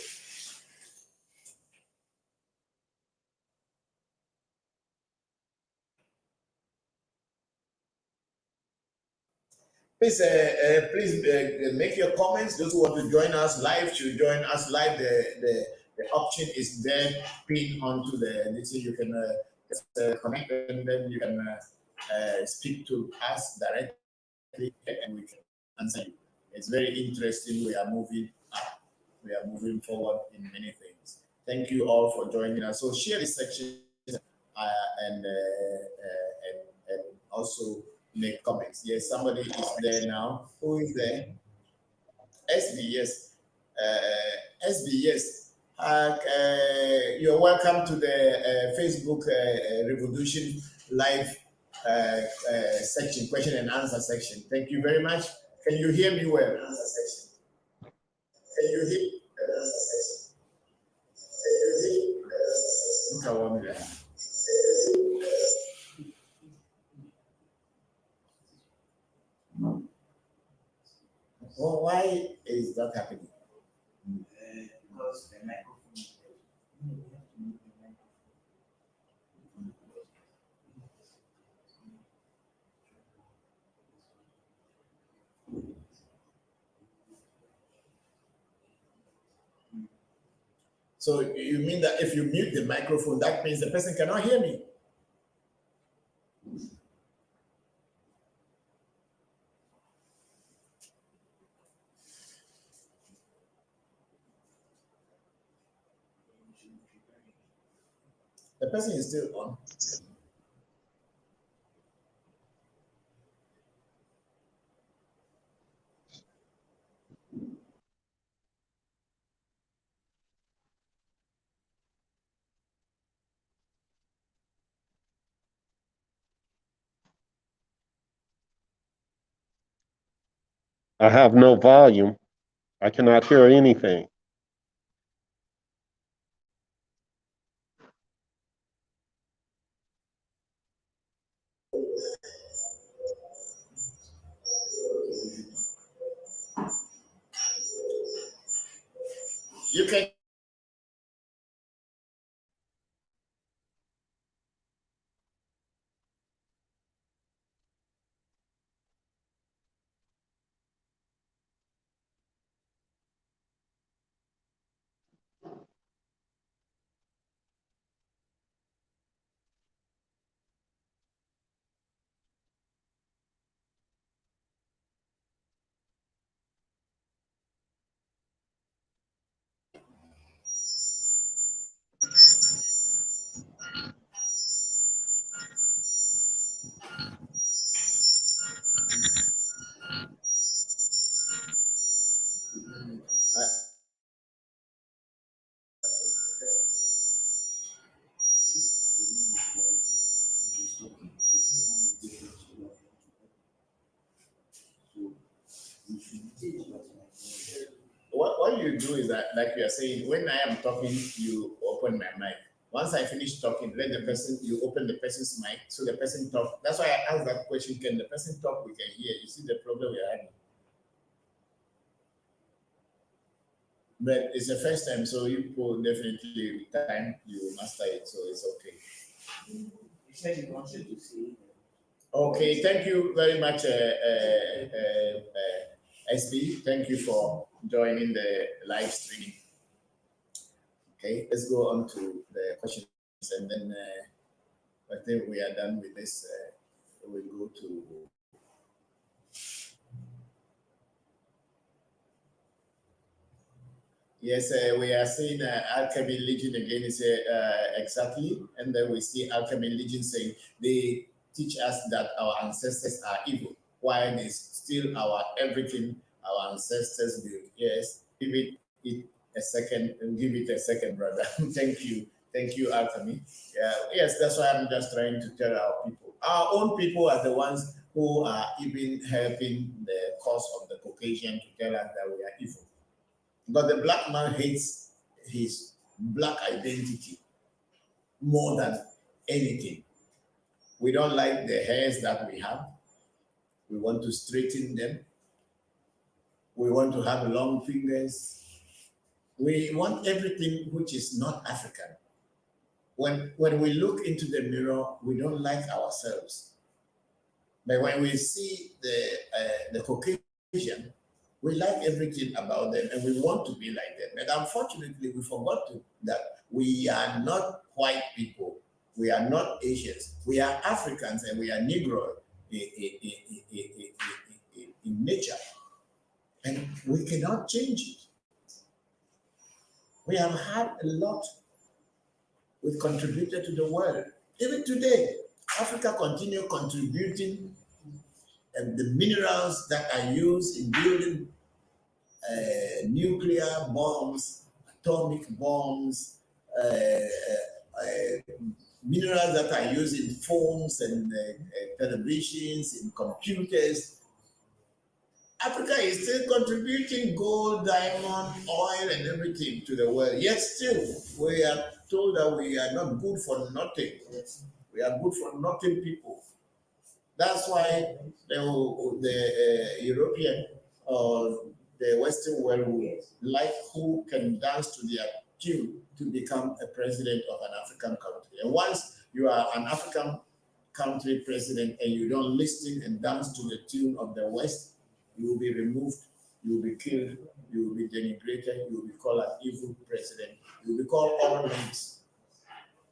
Please make your comments. Those who want to join us live should join us live. The option is there pinned onto the. Let's say you can connect and then you can speak to us directly and we can answer you. It's very interesting. We are moving up. We are moving forward in many things. Thank you all for joining us. So share this section and also make comments. Yes, somebody is there now. Who is there? SB, yes. SB, yes. You're welcome to the Facebook Revolution Live section, question and answer section. Thank you very much. Can you hear me well? Answer section. Can you hear me? Answer section. Can you hear me? Look at one there. Well, why is that happening? Because the microphone. So you mean that if you mute the microphone, that means the person cannot hear me? The person is still on. I have no volume. I cannot hear anything. You can. What you do is that, like you are saying, when I am talking, you open my mic. Once I finish talking, let the person, you open the person's mic so the person talk. That's why I asked that question. Can the person talk? We can hear. You see the problem we are having. But it's the first time, so you will definitely with time you master it, so it's okay. You said you wanted to see. Okay, thank you very much, SB. Thank you for joining the live streaming. Okay, let's go on to the questions, and then I think we are done with this. We'll go to. Yes, we are seeing Alchemy Legion again. Is exactly, and then we see Alchemy Legion saying they teach us that our ancestors are evil. Why they steal our everything our ancestors built? Yes, it a second, give it a second, brother. Thank you, Alchemy. Yeah, yes, that's why I'm just trying to tell our people. Our own people are the ones who are even helping the cause of the Caucasian to tell us that we are evil. But the black man hates his black identity more than anything. We don't like the hairs that we have. We want to straighten them. We want to have long fingers. We want everything which is not African. When we look into the mirror, we don't like ourselves. But when we see the Caucasian, we like everything about them and we want to be like them. But unfortunately, we forgot that we are not white people. We are not Asians. We are Africans and we are Negro in nature. And we cannot change it. We have had a lot. We've contributed to the world. Even today, Africa continue contributing the minerals that are used in building nuclear bombs, atomic bombs, minerals that are used in phones and televisions, in computers. Africa is still contributing gold, diamond, oil, and everything to the world. Yet still, we are told that we are not good for nothing. We are good for nothing people. That's why the European or the Western world will like who can dance to their tune to become a president of an African country. And once you are an African country president and you don't listen and dance to the tune of the West, you will be removed, you will be killed, you will be denigrated, you will be called an evil president, you will be called all names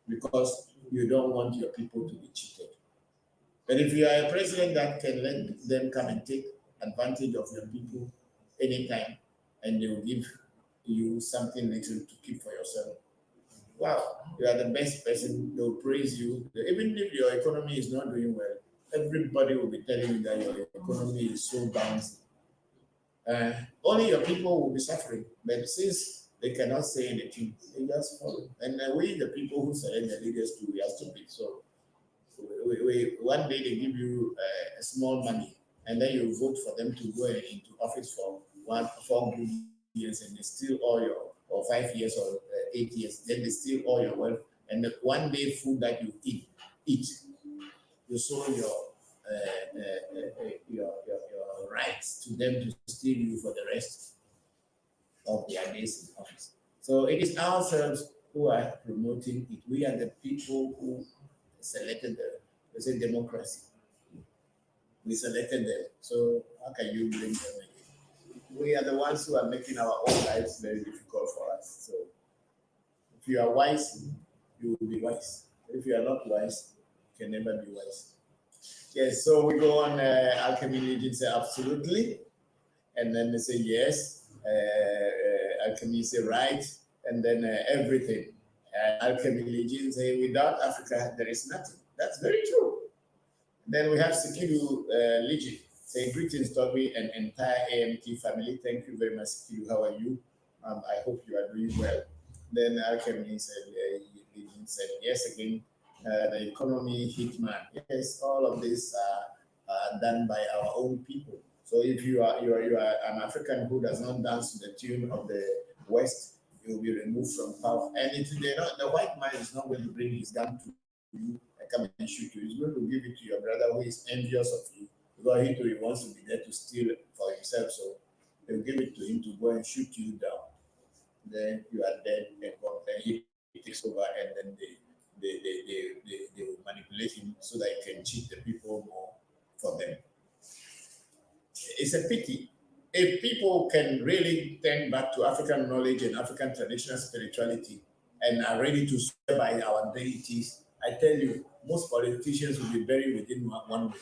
because you don't want your people to be cheated. But if you are a president that can let them come and take advantage of your people anytime, and they will give you something little to keep for yourself, wow, you are the best person. They will praise you. Even if your economy is not doing well, everybody will be telling you that your economy is so bouncy. Only your people will be suffering. But since they cannot say anything, they just follow. And we, the people who select the leaders, we are stupid. So one day they give you a small money and then you vote for them to go into office for 4 good years, and they steal all your, or 5 years or 8 years, then they steal all your wealth, and the one day food that you eat, you sold your rights to them to steal you for the rest of their days in office. So it is ourselves who are promoting it. We are the people who selected the democracy. We selected them. So how can you blame them again? We are the ones who are making our own lives very difficult for us. So if you are wise, you will be wise. If you are not wise, you can never be wise. Yes, so we go on. Alchemy Legion say absolutely, and then they say yes. Alchemy say right, and then everything. Alchemy Legion say without Africa there is nothing. That's very true. Then we have Sikiru Legion say greetings, Toby, and entire AMT family. Thank you very much, Sikiru. How are you? I hope you are doing well. Then Alchemy said, Legion said yes again. The economy hitman. Yes, all of this are done by our own people. So if you are an African who does not dance to the tune of the West, you will be removed from power. And the white man is not going to bring his gun to you and come and shoot you. He's going to give it to your brother who is envious of you, because he wants to be there to steal it for himself. So they'll give it to him to go and shoot you down. Then you are dead, and then he takes over, and then they will manipulate him so that he can cheat the people more for them. It's a pity. If people can really turn back to African knowledge and African traditional spirituality and are ready to swear by our deities, I tell you, most politicians will be buried within 1 week.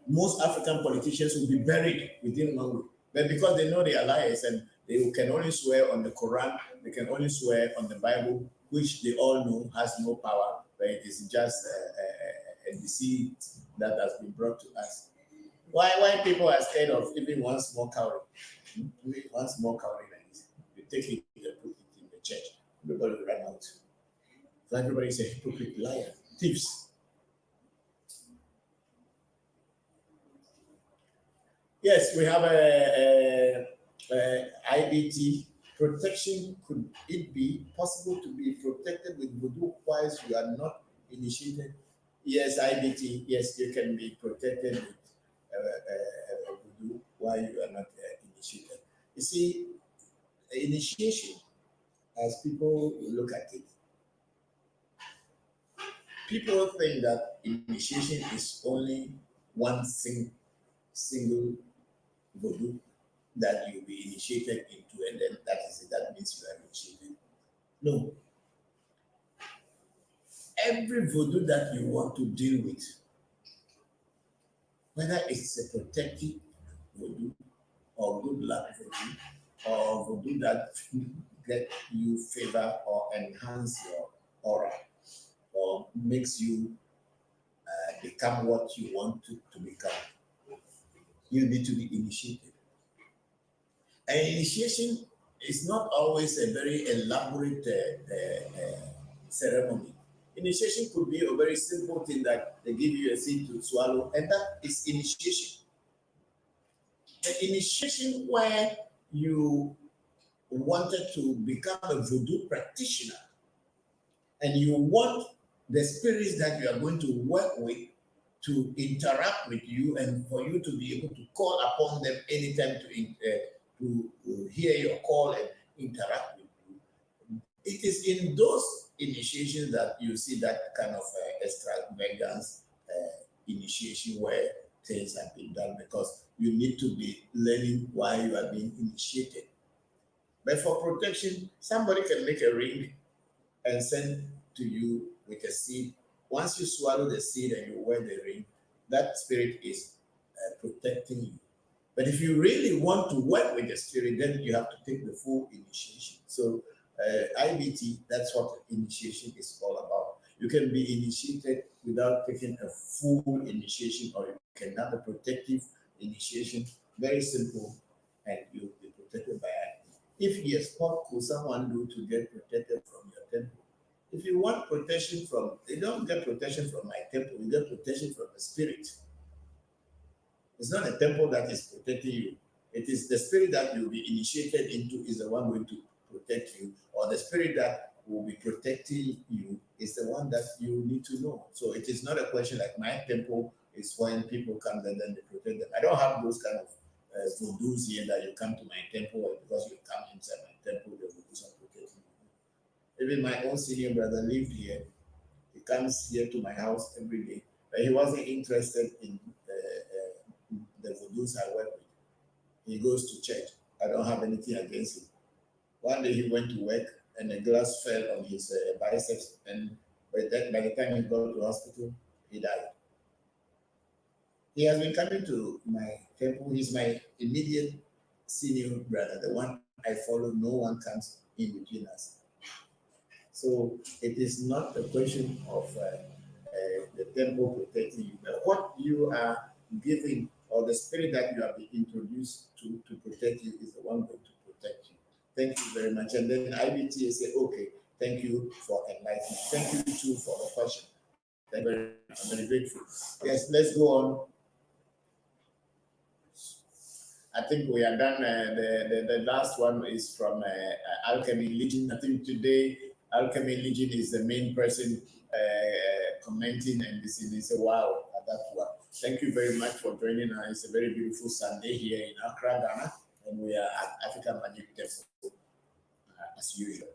Most African politicians will be buried within 1 week. But because they know they are liars and they can only swear on the Quran, they can only swear on the Bible, which they all know has no power, but it is just a deceit that has been brought to us. Why people are scared of even one small cowrie? One small cowrie like this. You take it and put it in the church. Everybody will run out. So everybody is a hypocrite, liar, thieves. Yes, we have a IBT protection. Could it be possible to be protected with voodoo whilst you are not initiated? Yes, IBT. Yes, you can be protected with voodoo while you are not initiated. You see, initiation, as people look at it, people think that initiation is only one single voodoo that you'll be initiated into, and then that is it. That means you are initiated. No. Every voodoo that you want to deal with, whether it's a protective voodoo or good luck voodoo or voodoo that get you favor or enhance your aura or makes you become what you want to become, you need to be initiated. And initiation is not always a very elaborate ceremony. Initiation could be a very simple thing that they give you a seed to swallow, and that is initiation. The initiation where you wanted to become a voodoo practitioner and you want the spirits that you are going to work with to interact with you and for you to be able to call upon them anytime to hear your call and interact with you. It is in those initiations that you see that kind of extravagance initiation where things have been done, because you need to be learning why you are being initiated. But for protection, somebody can make a ring and send to you with a seed. Once you swallow the seed and you wear the ring, that spirit is protecting you. But if you really want to work with the spirit, then you have to take the full initiation. So IBT, that's what initiation is all about. You can be initiated without taking a full initiation, or you can have a protective initiation, very simple, and you'll be protected by it. If yes, what could someone do to get protected from your temple? If you want protection from, you don't get protection from my temple, you get protection from the spirit. It's not a temple that is protecting you. It is the spirit that you'll be initiated into is the one going to protect you, or the spirit that will be protecting you is the one that you need to know. So it is not a question like my temple is when people come and then they protect them. I don't have those kind of voodoos here that you come to my temple and because you come inside my temple, the voodoos are protecting you. Even my own senior brother lived here. He comes here to my house every day, but he wasn't interested in the voodoos I work with. He goes to church. I don't have anything against him. One day he went to work and a glass fell on his biceps, and by the time he got to hospital, he died. He has been coming to my temple. He's my immediate senior brother, the one I follow. No one comes in between us. So it is not a question of the temple protecting you, but what you are giving or the spirit that you have been introduced to protect you is the one going to protect you. Thank you very much. And then IBTA say, okay, thank you for enlightenment. Thank you too for the question. Thank you very much. I'm very grateful. Yes, let's go on. I think we are done. The last one is from Alchemy Legion. I think today Alchemy Legion is the main person commenting and this is a wow at that one. Thank you very much for joining us. It's a very beautiful Sunday here in Accra, Ghana, and we are at African Magic Temple as usual.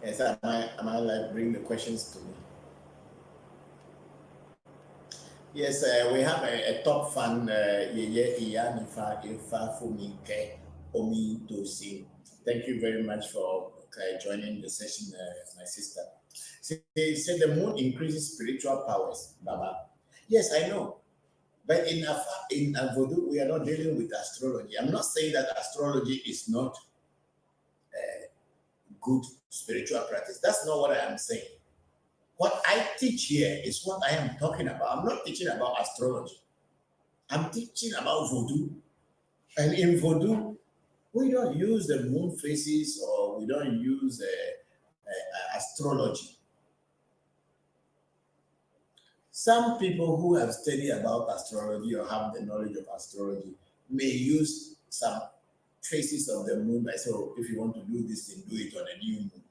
Yes, am I like bring the questions to me? Yes, we have a top fan, Yeye Iyanifa Ifa Fuminke Omi Tosi. Thank you very much for joining the session, my sister. She said the moon increases spiritual powers, Baba. Yes, I know. But in Voodoo, we are not dealing with astrology. I'm not saying that astrology is not good spiritual practice. That's not what I am saying. What I teach here is what I am talking about. I'm not teaching about astrology. I'm teaching about Voodoo. And in Voodoo, we don't use the moon phases or we don't use astrology. Some people who have studied about astrology or have the knowledge of astrology may use some phases of the moon by saying, oh, if you want to do this thing, do it on a new moon.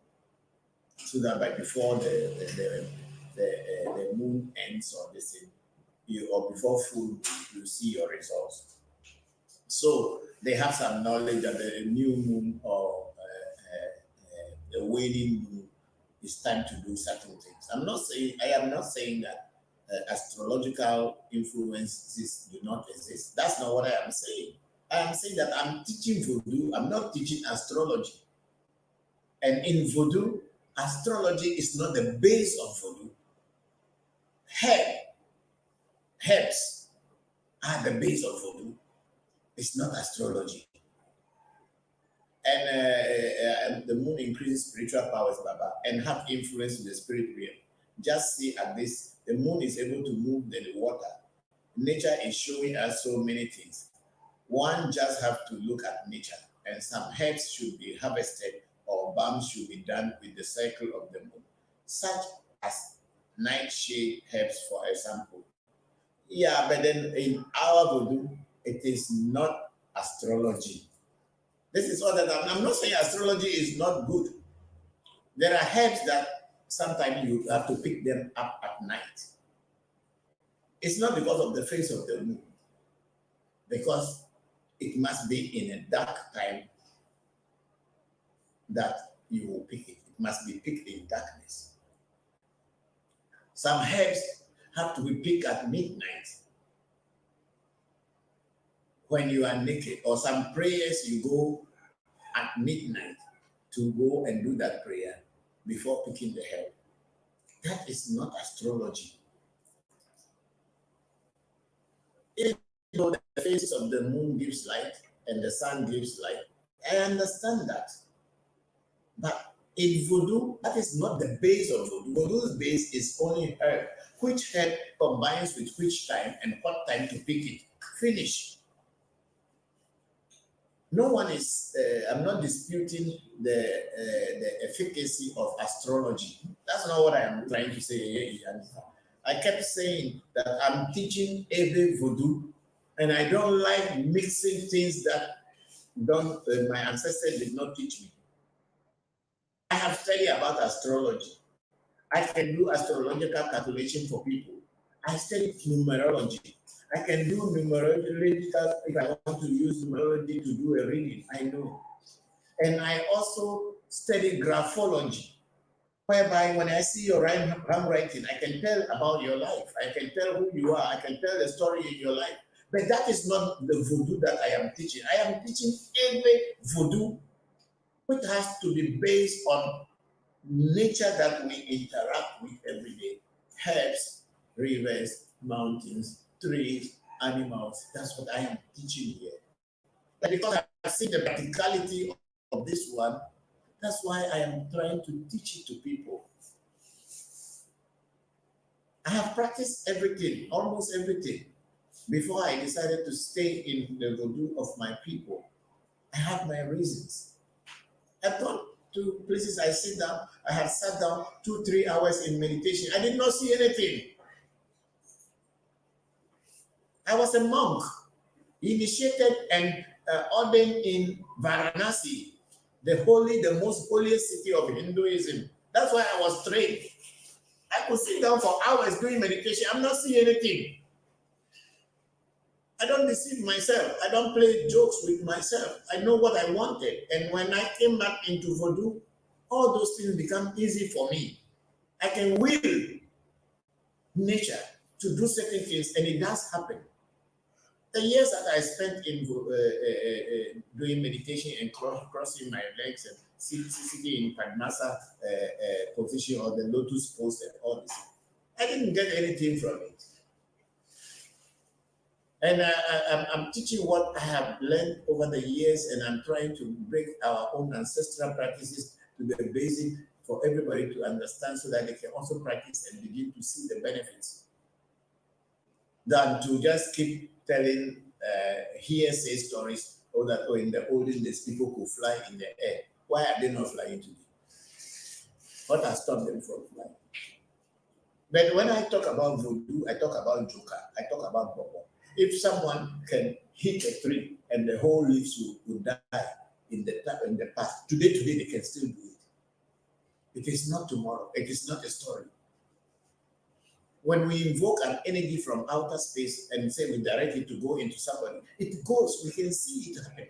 So that by before the moon ends or this thing, or before full, you see your results. So they have some knowledge that the new moon or the waning moon is time to do certain things. I am not saying that astrological influences do not exist. That's not what I am saying. I am saying that I'm teaching Voodoo. I'm not teaching astrology. And in Voodoo, astrology is not the base of Voodoo. Herbs are the base of Voodoo. It's not astrology. And the moon increases spiritual powers, Baba, and have influence in the spirit realm. Just see at this, the moon is able to move the water. Nature is showing us so many things. One just have to look at nature, and some herbs should be harvested or balms should be done with the cycle of the moon, such as nightshade herbs, for example. Yeah, but then in our Voodoo, it is not astrology. This is all that I'm not saying astrology is not good. There are herbs that sometimes you have to pick them up at night. It's not because of the face of the moon, because it must be in a dark time that you will pick it. It must be picked in darkness. Some herbs have to be picked at midnight when you are naked, or some prayers you go at midnight to go and do that prayer before picking the herb. That is not astrology. Even though the phases of the moon gives light and the sun gives light, I understand that. But in Voodoo, that is not the base of Voodoo. Voodoo's base is only herb. Which herb combines with which time and what time to pick it. Finish. No one is, I'm not disputing the efficacy of astrology. That's not what I am trying to say. I kept saying that I'm teaching Ewe Vodu, and I don't like mixing things that my ancestors did not teach me. I have studied about astrology. I can do astrological calculation for people. I studied numerology. I can do numerological, if I want to use numerology to do a reading, I know. And I also study graphology, whereby when I see your handwriting, I can tell about your life. I can tell who you are. I can tell the story in your life. But that is not the Voodoo that I am teaching. I am teaching every Voodoo, which has to be based on nature that we interact with every day. Herbs, rivers, mountains, trees, animals. That's what I am teaching here. But because I've seen the practicality of this one, that's why I am trying to teach it to people. I have practiced everything, almost everything, before I decided to stay in the Voodoo of my people. I have my reasons. I've gone to places I sit down. I have sat down 2-3 hours in meditation. I did not see anything. I was a monk, initiated and ordained in Varanasi, the most holiest city of Hinduism. That's why I was trained. I could sit down for hours doing meditation. I'm not seeing anything. I don't deceive myself. I don't play jokes with myself. I know what I wanted. And when I came back into Voodoo, all those things become easy for me. I can will nature to do certain things, and it does happen. The years that I spent in doing meditation and crossing my legs and sitting in Padmasa position or the lotus pose and all this, I didn't get anything from it. And I'm teaching what I have learned over the years, and I'm trying to break our own ancestral practices to the basic for everybody to understand so that they can also practice and begin to see the benefits, than to just keep telling hearsay stories or that in the olden days people could fly in the air. Why are they not flying today? What has stopped them from flying? But when I talk about Voodoo, I talk about Joker, I talk about Bokor. If someone can hit a tree and the whole leaves will die in the past, today they can still do it. It is not tomorrow. It is not a story. When we invoke an energy from outer space and say we direct it to go into somebody, it goes. We can see it happen.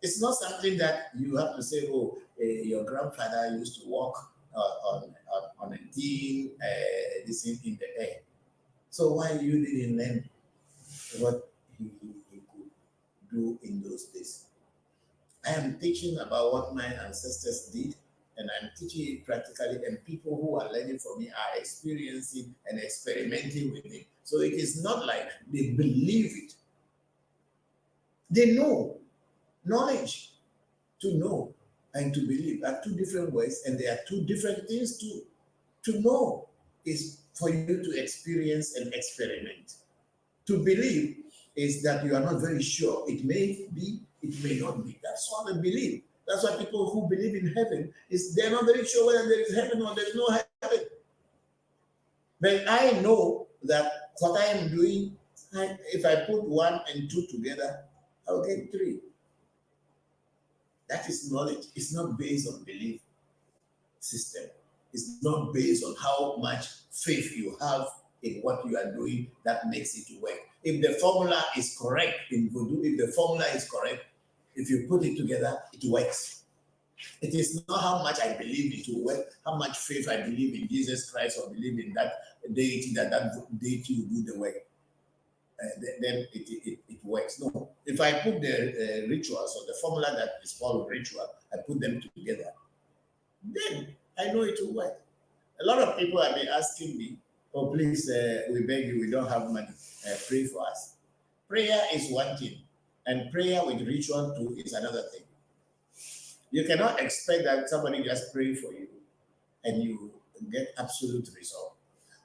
It's not something that you have to say, oh, your grandfather used to walk on a thing, this thing in the air. So why you didn't learn what he could do in those days? I am teaching about what my ancestors did, and I'm teaching it practically, and people who are learning from me are experiencing and experimenting with it. So it is not like they believe it. They know. Knowledge, to know and to believe are two different words, and they are two different things too. To know is for you to experience and experiment. To believe is that you are not very sure. It may be, it may not be. That's what I believe. That's why people who believe in heaven is they're not very sure whether there is heaven or there is no heaven. But I know that what I am doing, if I put 1 and 2 together, I'll get 3. That is knowledge. It's not based on belief system. It's not based on how much faith you have in what you are doing that makes it work. If the formula is correct in Voodoo, if the formula is correct, if you put it together, it works. It is not how much I believe it will work, how much faith I believe in Jesus Christ or believe in that deity, that deity will do the work. Then it works. No. If I put the rituals or the formula that is called ritual, I put them together, then I know it will work. A lot of people have been asking me, oh, please, we beg you, we don't have money. Pray for us. Prayer is one thing, and prayer with ritual too is another thing. You cannot expect that somebody just pray for you and you get absolute result.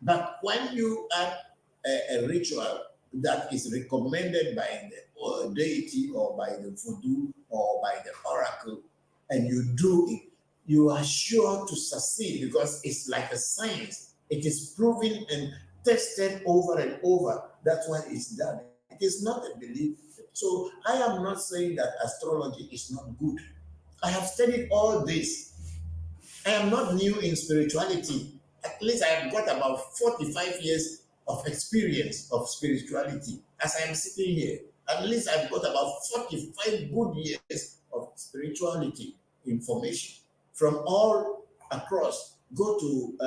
But when you add a ritual that is recommended by the deity or by the voodoo or by the oracle, and you do it, you are sure to succeed because it's like a science. It is proven and tested over and over. That's why it's done. It is not a belief. So I am not saying that astrology is not good. I have studied all this. I am not new in spirituality. At least I have got about 45 years of experience of spirituality. As I am sitting here, at least I've got about 45 good years of spirituality information from all across. Go to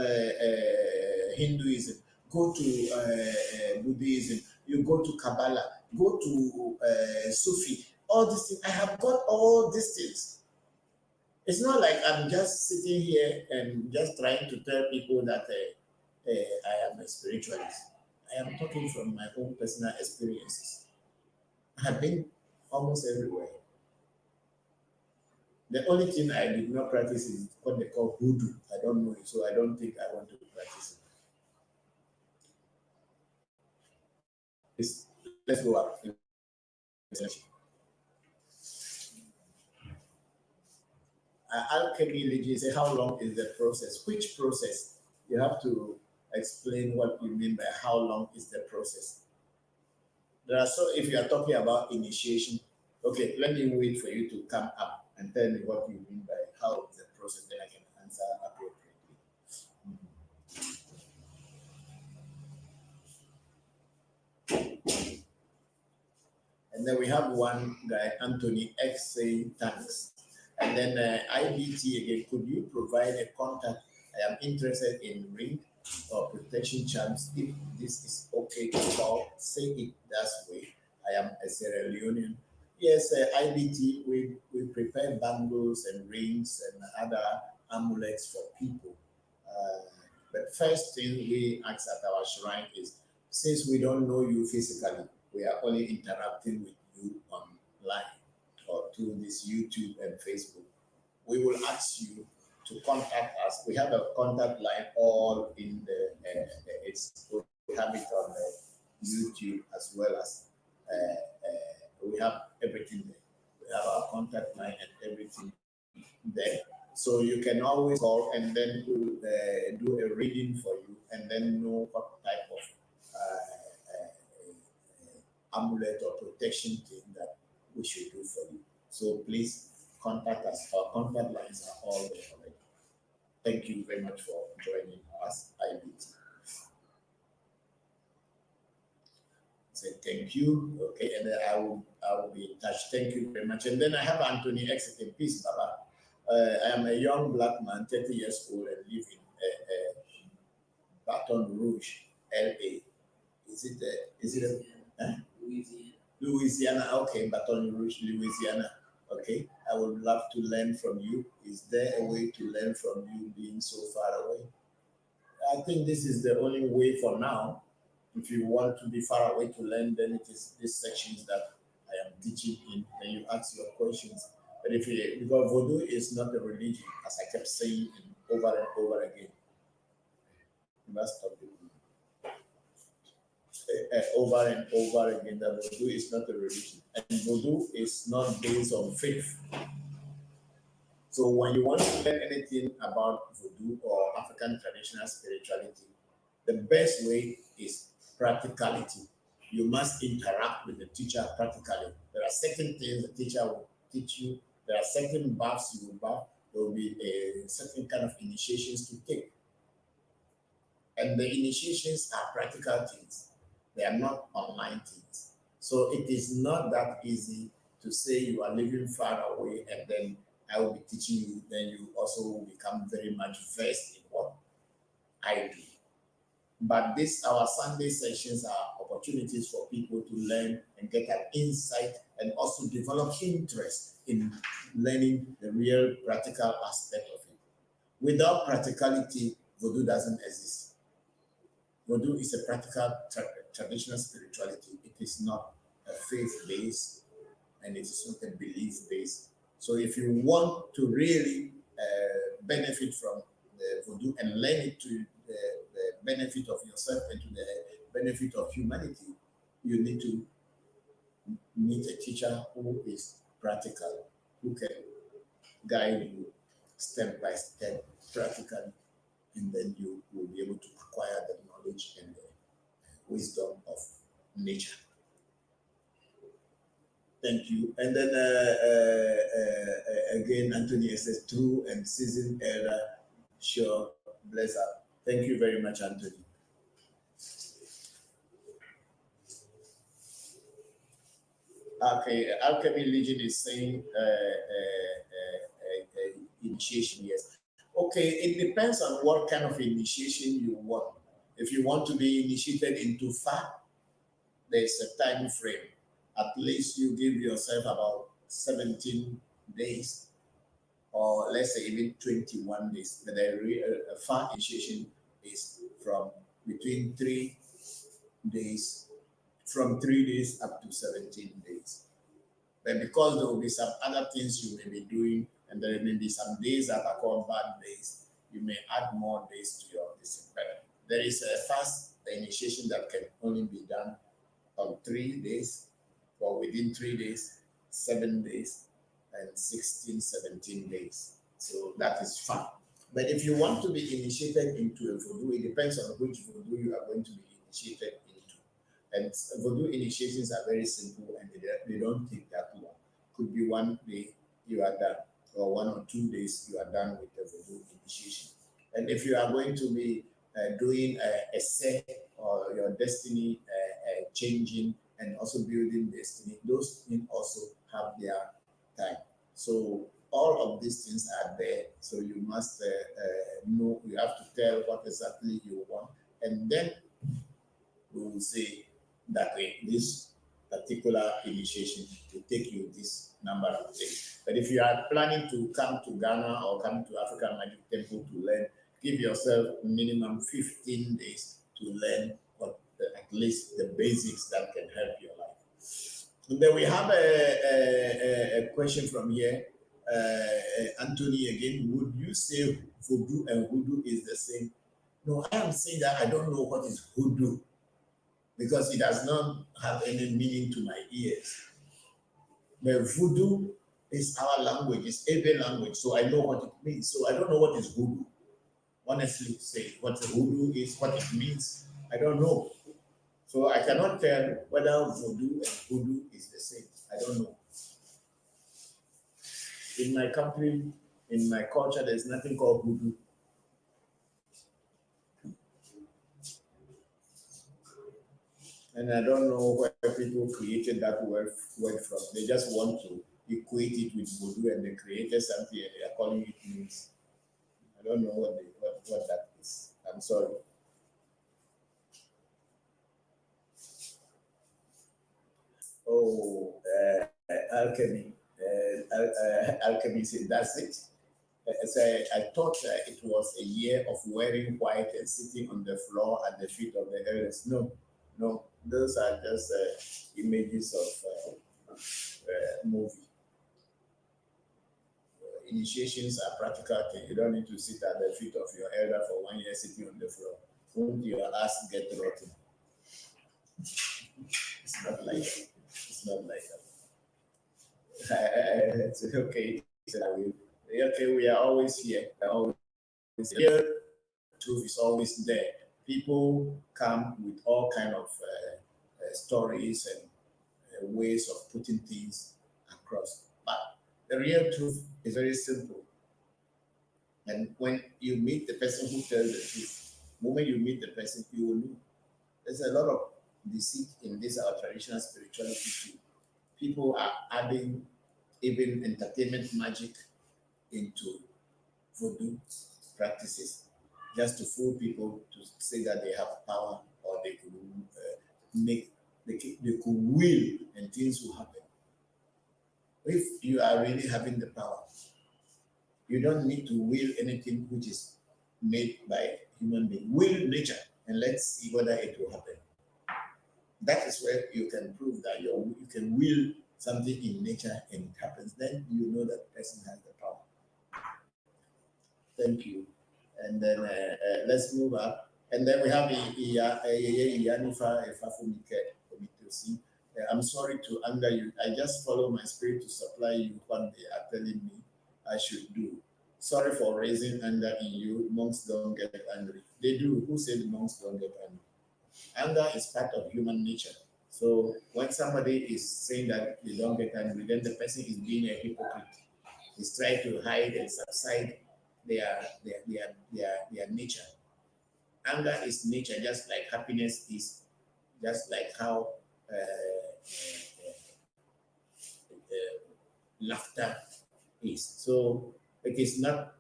Hinduism, go to Buddhism, you go to Kabbalah, go to Sufi, all these things. I have got all these things. It's not like I'm just sitting here and just trying to tell people that I am a spiritualist. I am talking from my own personal experiences. I have been almost everywhere. The only thing I did not practice is what they call voodoo. I don't know it, so I don't think I want to practice it. Let's go up. Alchemy Ligi say, how long is the process? Which process? You have to explain what you mean by how long is the process. So if you are talking about initiation, okay, let me wait for you to come up and tell me what you mean by how is the process, then I can answer appropriately. And then we have one guy, Anthony X, saying thanks. And then IBT again, could you provide a contact? I am interested in ring or protection charms. If this is okay to call, say it that way. I am a Sierra Leonean. Yes, IBT, we prepare bangles and rings and other amulets for people. But first thing we ask at our shrine is, since we don't know you physically, we are only interacting with you online or through this YouTube and Facebook. We will ask you to contact us. We have a contact line all in the, we have it on the YouTube as well as we have everything there. We have our contact line and everything there. So you can always call and then we'll do a reading for you and then know what type of amulet or protection thing that we should do for you. So please contact us. Our contact lines are all there already. Thank you very much for joining us, IBT. Say thank you. Okay, and then I will be in touch. Thank you very much. And then I have Anthony Exeter. Peace, Baba. I am a young black man, 30 years old, and live in Baton Rouge, LA. Is it Louisiana? Louisiana, okay, Baton Rouge, Louisiana. Okay, I would love to learn from you. Is there a way to learn from you being so far away? I think this is the only way for now. If you want to be far away to learn, then it is these sections that I am teaching in, and you ask your questions. But because Voodoo is not a religion, as I kept saying over and over again. You must stop the voodoo. Over and over again that voodoo is not a religion. And voodoo is not based on faith. So when you want to learn anything about voodoo or African traditional spirituality, the best way is practicality. You must interact with the teacher practically. There are certain things the teacher will teach you. There are certain baths you will bath. There will be a certain kind of initiations to take. And the initiations are practical things. They are not online things. So it is not that easy to say you are living far away and then I will be teaching you, then you also will become very much versed in what I do. But this, our Sunday sessions are opportunities for people to learn and get an insight and also develop interest in learning the real practical aspect of it. Without practicality, Voodoo doesn't exist. Voodoo is a practical traditional spirituality. It is not a faith-based and it is not a belief-based. So if you want to really benefit from the Voodoo and learn it to the benefit of yourself and to the benefit of humanity, you need to meet a teacher who is practical, who can guide you step by step practically, and then you will be able to acquire the knowledge and the wisdom of nature. Thank you. And then again, Anthony says, true and seasoned elder, sure, bless up. Thank you very much, Anthony. Okay, Alchemy Legion is saying initiation, yes. Okay, it depends on what kind of initiation you want. If you want to be initiated into fire, there's a time frame. At least you give yourself about 17 days, or let's say even 21 days. But a far initiation is from between 3 days, from 3 days up to 17 days. But because there will be some other things you may be doing, and there may be some days that are called bad days, you may add more days to your discipline. There is a fast initiation that can only be done on 3 days, or within 3 days, 7 days, and 16, 17 days. So that is fun. But if you want to be initiated into a Voodoo, it depends on which Voodoo you are going to be initiated into. And Voodoo initiations are very simple and they don't take that long. Could be 1 day you are done, or 1 or 2 days you are done with the Voodoo initiation. And if you are going to be doing a set or your destiny changing and also building destiny, those things also have their time. So all of these things are there. So you must know, you have to tell what exactly you want. And then we will say that this particular initiation will take you this number of days. But if you are planning to come to Ghana or come to African Magic Temple to learn, give yourself minimum 15 days to learn at least the basics that can help your life. And then we have a question from here. Anthony again, would you say Voodoo and Hoodoo is the same? No, I am saying that I don't know what is Hoodoo because it does not have any meaning to my ears. But Voodoo is our language, it's Ewe language, so I know what it means. So I don't know what is Hoodoo. Honestly, say what Voodoo is, what it means, I don't know. So I cannot tell whether Voodoo and Hoodoo is the same. I don't know. In my country, in my culture, there's nothing called Voodoo. And I don't know where people created that word from. They just want to equate it with Voodoo and they created something and they are calling it names. I don't know what that is. I'm sorry. Oh, alchemy. Alchemy said, that's it. So I thought it was a year of wearing white and sitting on the floor at the feet of the elders. No, those are just images of movie. Initiations are practical things. You don't need to sit at the feet of your elder for 1 year sitting on the floor. Won't your ass get rotten? It's not like that. It's not like that. It's okay. Okay, we are always here. We are always here. Truth is always there. People come with all kind of stories and ways of putting things across. But the real truth is very simple. And when you meet the person who tells the truth, the moment you meet the person, you will know. There's a lot of deceit in this our traditional spirituality too. People are adding even entertainment magic into voodoo practices just to fool people to say that they have power or they could make they could will and things will happen. If you are really having the power, you don't need to will anything which is made by human being. Will nature and let's see whether it will happen. That is where you can prove that you can will something in nature and it happens. Then you know that the person has the power. Thank you. And then let's move up. And then we have Yanifa Efafumike Komitosi. I'm sorry to anger you. I just follow my spirit to supply you what they are telling me I should do. Sorry for raising anger in you. Monks don't get angry. They do. Who said monks don't get angry? Anger is part of human nature. So when somebody is saying that they don't get angry, then the person is being a hypocrite. He's trying to hide and subside their nature. Anger is nature, just like happiness is, just like how laughter is. So it is not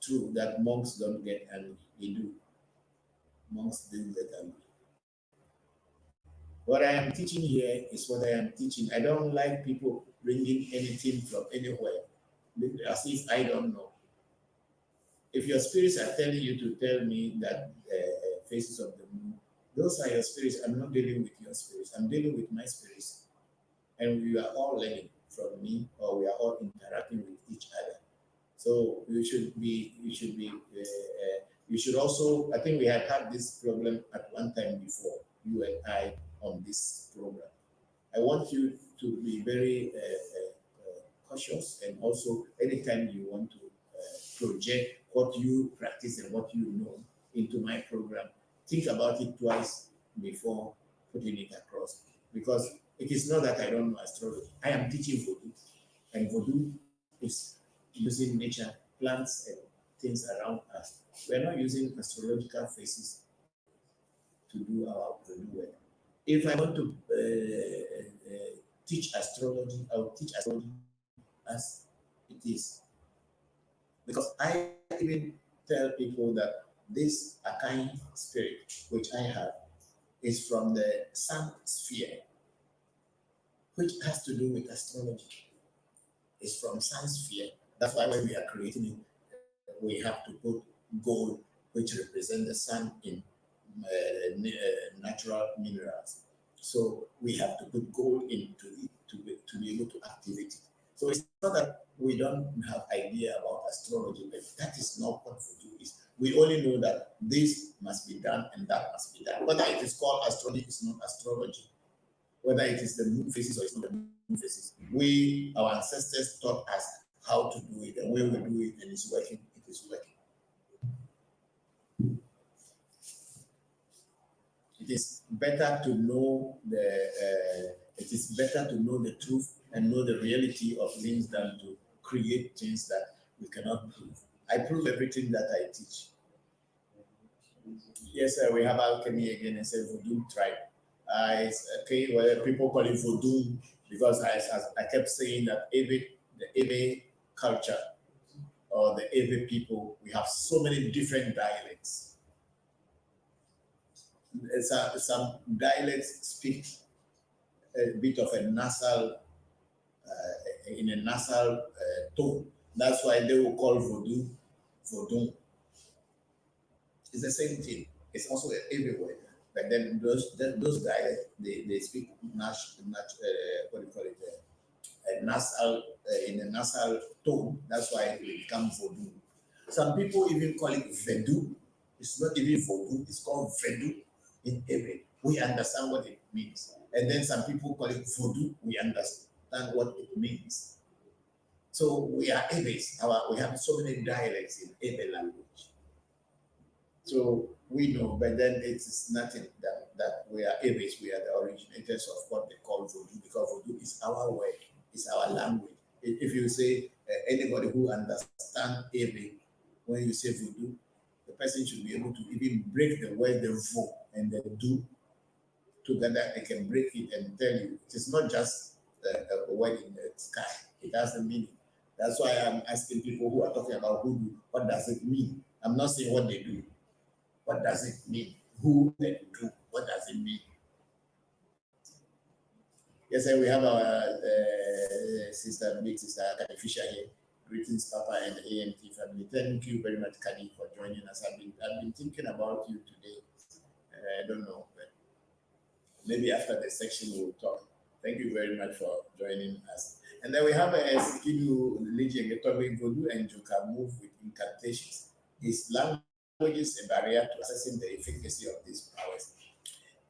true that monks don't get angry. They do. Monks do get angry. What I am teaching here is what I am teaching. I don't like people bringing anything from anywhere as if I don't know. If your spirits are telling you to tell me that faces of the moon, those are your spirits. I'm not dealing with your spirits. I'm dealing with my spirits. And we are all learning from me, or we are all interacting with each other. So you should also, I think we have had this problem at one time before, you and I, on this program. I want you to be very cautious, and also anytime you want to project what you practice and what you know into my program, think about it twice before putting it across. Because it is not that I don't know astrology. I am teaching Voodoo, and Voodoo is using nature, plants, and things around us. We are not using astrological phases to do our Voodoo work. If I want to teach astrology, I will teach astrology as it is. Because I even tell people that this Akai spirit, which I have, is from the sun sphere, which has to do with astrology. It's from sun sphere. That's why when we are creating it, we have to put gold, which represents the sun in natural minerals. So we have to put gold into it to be able to activate it. So it's not that we don't have idea about astrology, but that is not what Voodoo is. We only know that this must be done and that must be done. Whether it is called astrology, it's not astrology. Whether it is the moon phases or it's not the moon phases. Our ancestors taught us how to do it, and when we do it and it's working, it is working. It is better to know the truth and know the reality of things than to create things that we cannot prove. I prove everything that I teach. Yes, sir, we have alchemy again and say Voodoo tribe. Okay, well, people call it Voodoo because I kept saying that the Ewe culture or the Ewe people, we have so many different dialects. Some dialects speak a bit of a nasal, in a nasal tone. That's why they will call Voodoo, Vodun. It's the same thing. It's also everywhere. But then those guys, they speak what do you call it? A nasal, in a nasal tone. That's why it will become Voodoo. Some people even call it Vedu. It's not even Vodu, it's called Vedu in Ewe. We understand what it means. And then some people call it Voodoo, we understand what it means. So we are Ewes. We have so many dialects in Ewe language. So we know, but then it is nothing that we are Ewes, we are the originators of what they call Voodoo, because Voodoo is our word, it's our language. If you say anybody who understands Ewe, when you say Voodoo, the person should be able to even break the word the vo and the do together. They can break it and tell you it is not just a word in the sky, it has a meaning. That's why I'm asking people who are talking about Voodoo, what does it mean? I'm not saying what they do. What does it mean? Who and do? What does it mean? Yes, sir, we have our big sister, Kadi Fisher here. Greetings, Papa and the AMT family. Thank you very much, Kadi, for joining us. I've been thinking about you today. I don't know, but maybe after the section we'll talk. Thank you very much for joining us. And then we have a Skidu religion, Ewe Vodu and Joka move with incantations. His language is a barrier to assessing the efficacy of these powers.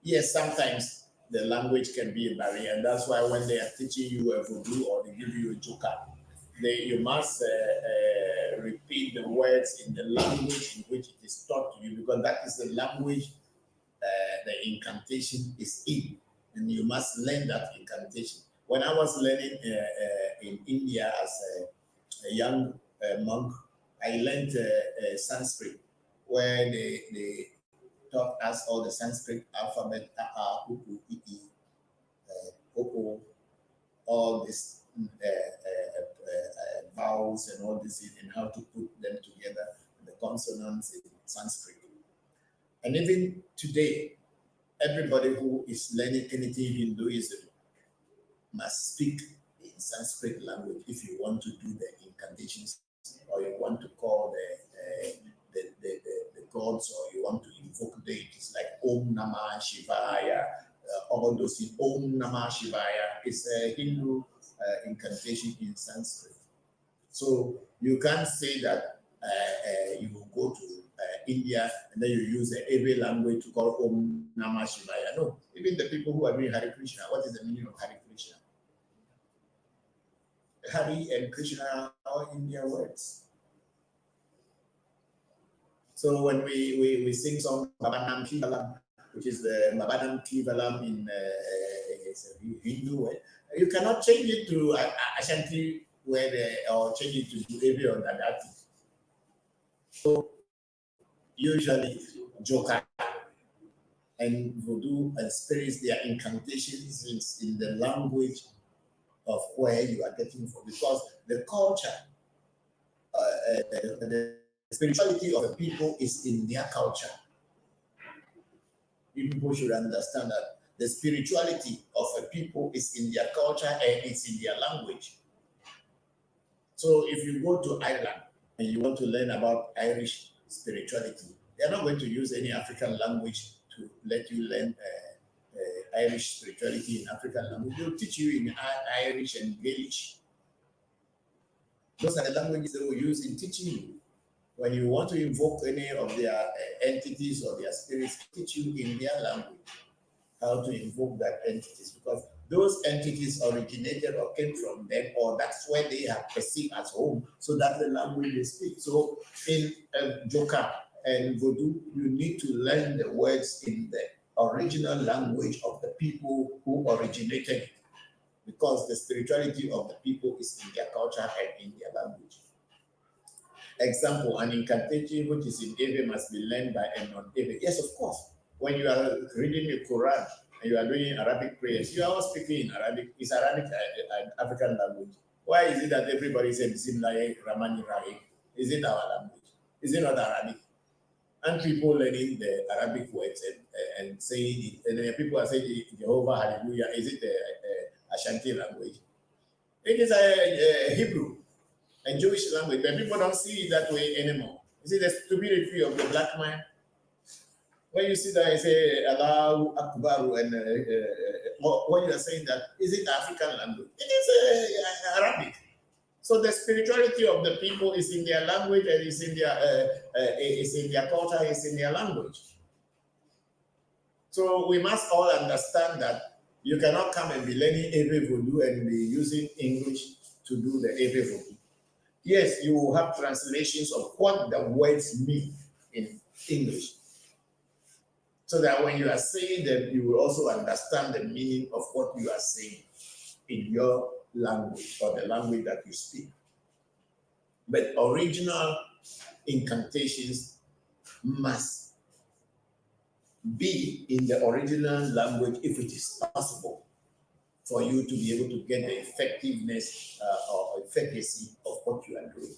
Yes, sometimes the language can be a barrier, and that's why when they are teaching you a Voodoo or they give you a Joka, you must repeat the words in the language in which it is taught to you, because that is the language the incantation is in, and you must learn that incantation. When I was learning in India as a young monk, I learned Sanskrit, where they taught us all the Sanskrit alphabet, Uku, Iti, Oko, all these vowels and all this, and how to put them together, the consonants in Sanskrit. And even today, everybody who is learning anything Hinduism must speak in Sanskrit language if you want to do the incantations, or you want to call the gods, or you want to invoke deities like Om Namah Shivaya, all those in Om Namah Shivaya is a Hindu incantation in Sanskrit. So you can't say that you will go to India and then you use the Ewe language to call Om Namah Shivaya. No, even the people who are doing Hare Krishna, what is the meaning of Hare Krishna? Hari and Krishna are Indian words. So when we sing song Mabanam Kivalam, which is the Mabanam Kivalam in it's a Hindu word, you cannot change it to Ashanti word or change it to Ewe or Dadati. So usually Joka and Voodoo and spirits, their incantations is in the language of where you are getting from, because the culture, the spirituality of the people is in their culture. People should understand that the spirituality of a people is in their culture and it's in their language. So if you go to Ireland and you want to learn about Irish spirituality, they're not going to use any African language to let you learn Irish spirituality in African language. They'll teach you in Irish and Gaelic. Those are the languages they will use in teaching you. When you want to invoke any of their entities or their spirits, teach you in their language how to invoke that entities, because those entities originated or came from them, or that's where they have perceived as home, so that's the language they speak. So in Joka and Voodoo, you need to learn the words in the original language of the people who originated it, because the spirituality of the people is in their culture and in their language. Example, an incantation which is in Ewe must be learned by a non-Ewe. Yes, of course. When you are reading the Quran and you are doing Arabic prayers, you are all speaking in Arabic. Is Arabic an African language? Why is it that everybody says Bismillah Rahman Rahim? Is it our language? Is it not Arabic? And people learning the Arabic words and saying it, and then people are saying Jehovah Hallelujah. Is it Ashanti language? It is a Hebrew and Jewish language, but people don't see it that way anymore. You see the stupidity of the black man. When you see that I say Allahu Akbar, and when you are saying that, is it African language? It is Arabic. So the spirituality of the people is in their language and is in their culture, is in their language. So we must all understand that you cannot come and be learning Ewe Vodu and be using English to do the Ewe Vodu. Yes, you will have translations of what the words mean in English, so that when you are saying them, you will also understand the meaning of what you are saying in your language or the language that you speak. But original incantations must be in the original language if it is possible for you to be able to get the effectiveness or efficacy of what you are doing.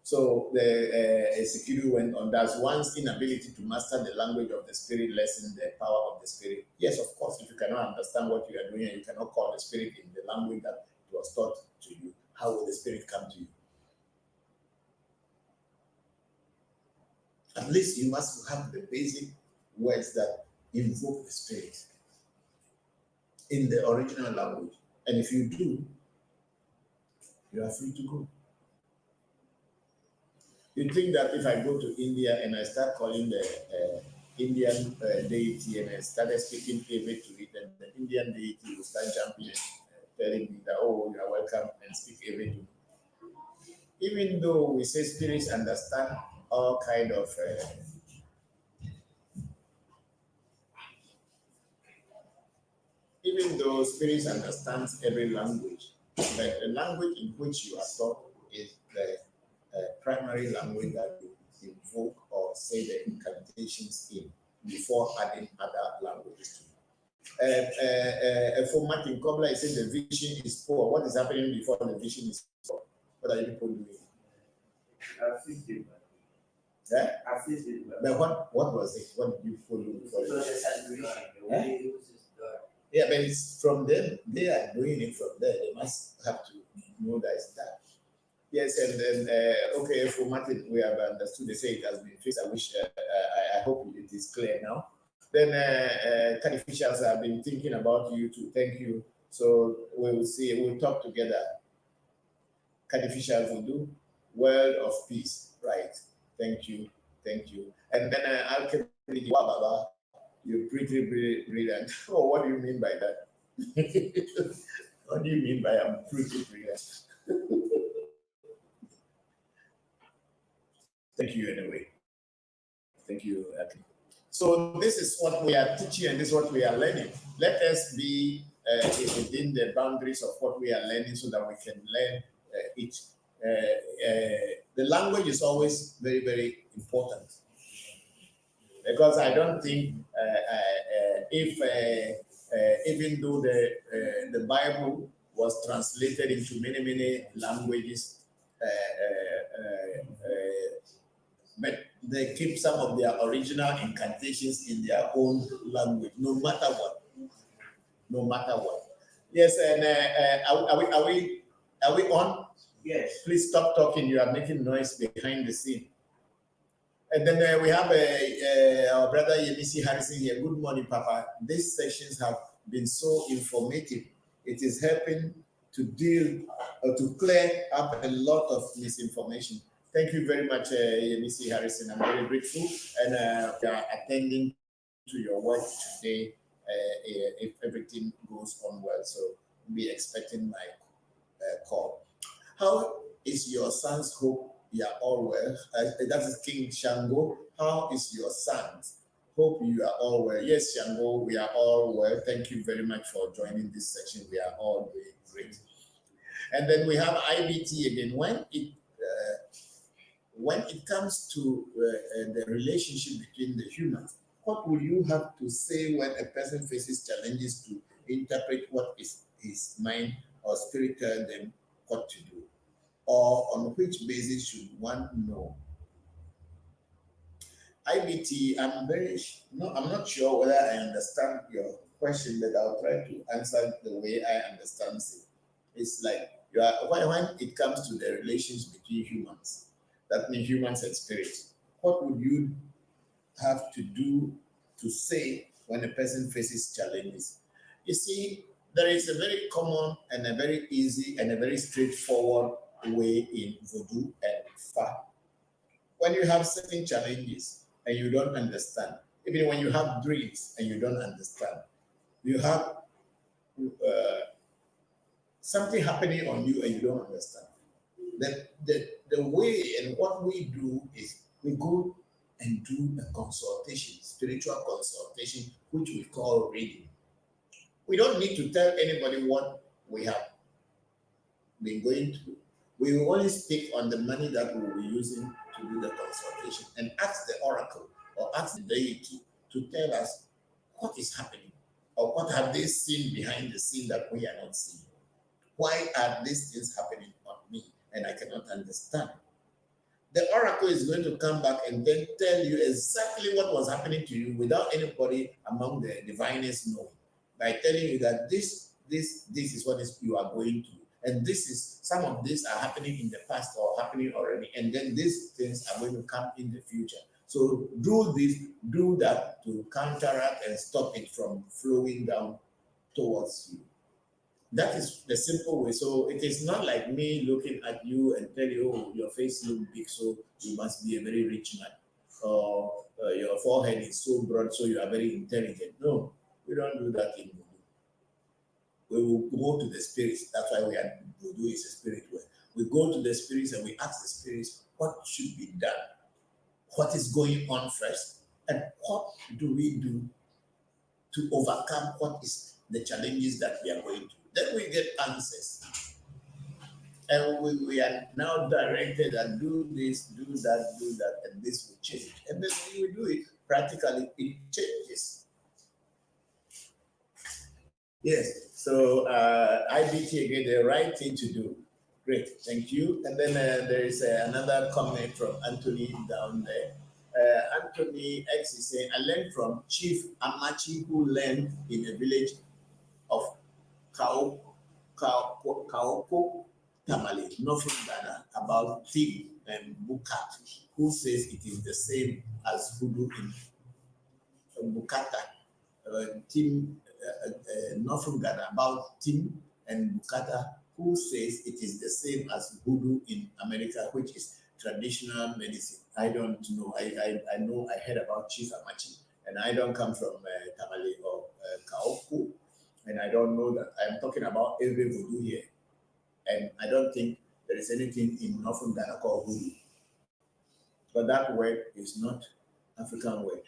So the Security went on, does one's inability to master the language of the spirit lessen the power of the spirit? Yes, of course. If you cannot understand what you are doing and you cannot call the spirit in the language that it was taught to you, how will the spirit come to you? At least you must have the basic words that invoke the spirit in the original language. And if you do, you are free to go. You think that if I go to India and I start calling the Indian deity and I started speaking Ewe to it, and the Indian deity will start jumping and telling me that, oh, you are welcome and speak Ewe to me. Even though we say spirits understand all kind of even though spirits understands every language, but the language in which you are taught is the primary language that you invoke or say the incantations in before adding other languages to it. For Martin Kobler, he said the vision is poor. What is happening before the vision is poor? What are you people doing? Yeah? But what was it? What did you follow? Yeah, but it's from them. They are doing it from there. They must have to know that it's that. Yes, and then, okay, for Martin, we have understood. They say it has been fixed. I hope it is clear now. Then, Kadi officials have been thinking about you too. Thank you. So we'll see, we'll talk together. Kadi officials will do World of Peace, right? Thank you. Thank you. And then, Baba, you're pretty brilliant. Oh, what do you mean by that? What do you mean by I'm pretty brilliant? Thank you anyway. Thank you. So this is what we are teaching and this is what we are learning. Let us be within the boundaries of what we are learning so that we can learn it. The language is always very, very important. Because I don't think if even though the Bible was translated into many, many languages, but they keep some of their original incantations in their own language, no matter what. No matter what. Yes, and are we on? Yes. Please stop talking. You are making noise behind the scene. And then we have our brother Yemisi Harrison here. Good morning, Papa. These sessions have been so informative. It is helping to deal or to clear up a lot of misinformation. Thank you very much, Yemisi Harrison. I'm very grateful, and we are attending to your work today. If everything goes on well, so be expecting my call. How is your son's hope? You are all well. That is King Shango. How is your sons? Hope you are all well. Yes, Shango, we are all well. Thank you very much for joining this session. We are all doing great. And then we have IBT again. When it comes to the relationship between the humans, what will you have to say when a person faces challenges to interpret what is his mind or spirit tell them what to do? Or on which basis should one know? IBT, I'm not sure whether I understand your question, but I'll try to answer the way I understand it. It's like when it comes to the relations between humans, that means humans and spirits, what would you have to do to say when a person faces challenges? You see, There is a very common and a very easy and a very straightforward way in Voodoo and Fa. When you have certain challenges and you don't understand, even when you have dreams and you don't understand, you have something happening on you and you don't understand. The way and what we do is we go and do a consultation, spiritual consultation, which we call reading. We don't need to tell anybody what we have been going through. We will only speak on the money that we will be using to do the consultation and ask the oracle or ask the deity to tell us what is happening or what have they seen behind the scene that we are not seeing. Why are these things happening on me and I cannot understand? The oracle is going to come back and then tell you exactly what was happening to you without anybody among the diviners knowing, by telling you that this is what is you are going through, and this is some of these are happening in the past or happening already, and then these things are going to come in the future. So do this, do that to counteract and stop it from flowing down towards you. That is the simple way. So it is not like me looking at you and tell you, oh, your face looks big, so you must be a very rich man, or your forehead is so broad, so you are very intelligent. No, we don't do that in Voodoo. We will go to the spirits. That's why we are Voodoo is a spirit world. We go to the spirits and we ask the spirits what should be done, what is going on first, and what do we do to overcome what is the challenges that we are going through. Then we get answers. And we are now directed and do this, do that, and this will change. And then when we do it, practically it changes. Yes, so IBT again, the right thing to do. Great, thank you. And then there is another comment from Anthony down there. Anthony X is saying, I learned from Chief Amachi, who learned in a village of Kaoko Tamale, northern Ghana, about Tim and Bukat, who says it is the same as Voodoo in Bukata. Tim, northern Ghana, about Tim and Bukata, who says it is the same as Voodoo in America, which is traditional medicine. I don't know. I know I heard about Chief Amachi, and I don't come from Tamale or Kaoko. And I don't know that I'm talking about Ewe Vodu here. And I don't think there is anything in Northern Ghana called Voodoo. But that word is not African word.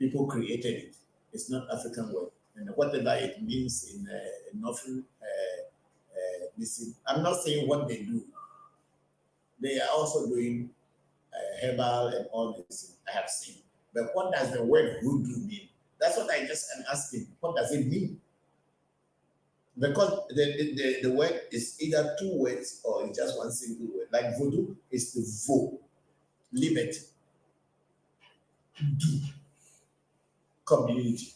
People created it. It's not African word. And whatever it means in Northern, I'm not saying what they do. They are also doing herbal and all this. I have seen. But what does the word Voodoo mean? That's what I just am asking. What does it mean? Because the word is either two words or it's just one single word. Like Voodoo is the vo, liberty, do, community.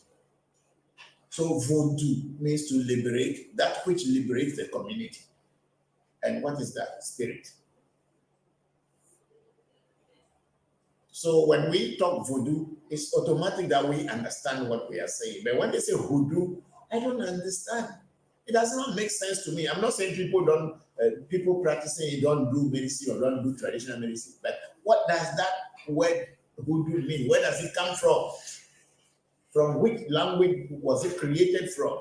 So Voodoo means to liberate, that which liberates the community. And what is that? Spirit. So when we talk Voodoo, it's automatic that we understand what we are saying. But when they say Voodoo, I don't understand. It does not make sense to me. I'm not saying people practicing it don't do medicine or don't do traditional medicine. But what does that word Voodoo mean? Where does it come from? From which language was it created from?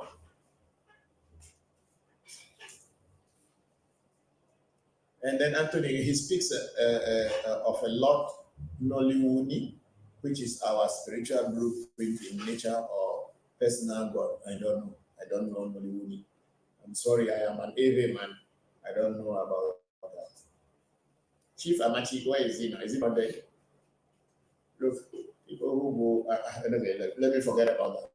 And then Anthony, he speaks of a lot Nollywood, which is our spiritual blueprint in nature or personal God. I don't know Nollywood. I'm sorry, I am an Ewe man. I don't know about that. Chief Amachi, where is he now? Is he not there? Look, people who go, okay, let me forget about that.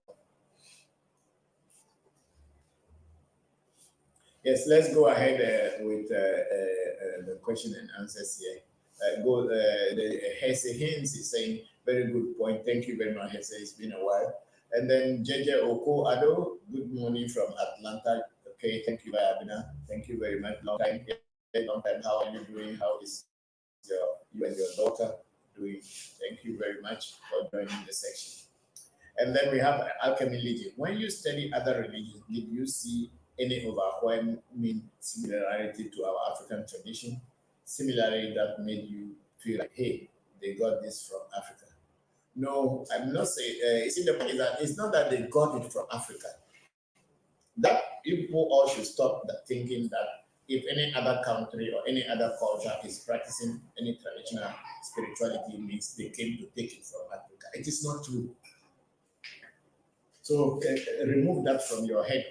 Yes, let's go ahead with the question and answers here. The Hesse Haynes is saying, very good point. Thank you very much, Hesse. It's been a while. And then JJ Oko Ado, good morning from Atlanta. Okay, thank you, Abina. Thank you very much. Long time. How are you doing? How is you and your daughter doing? Thank you very much for joining the section. And then we have alchemy religion. When you study other religions, did you see any overwhelming similarity to our African tradition? Similarity that made you feel like, hey, they got this from Africa. No, I'm not saying. See, the point is that it's not that they got it from Africa. That people all should stop that thinking that if any other country or any other culture is practicing any traditional spirituality, means they came to take it from Africa. It is not true. So remove that from your head.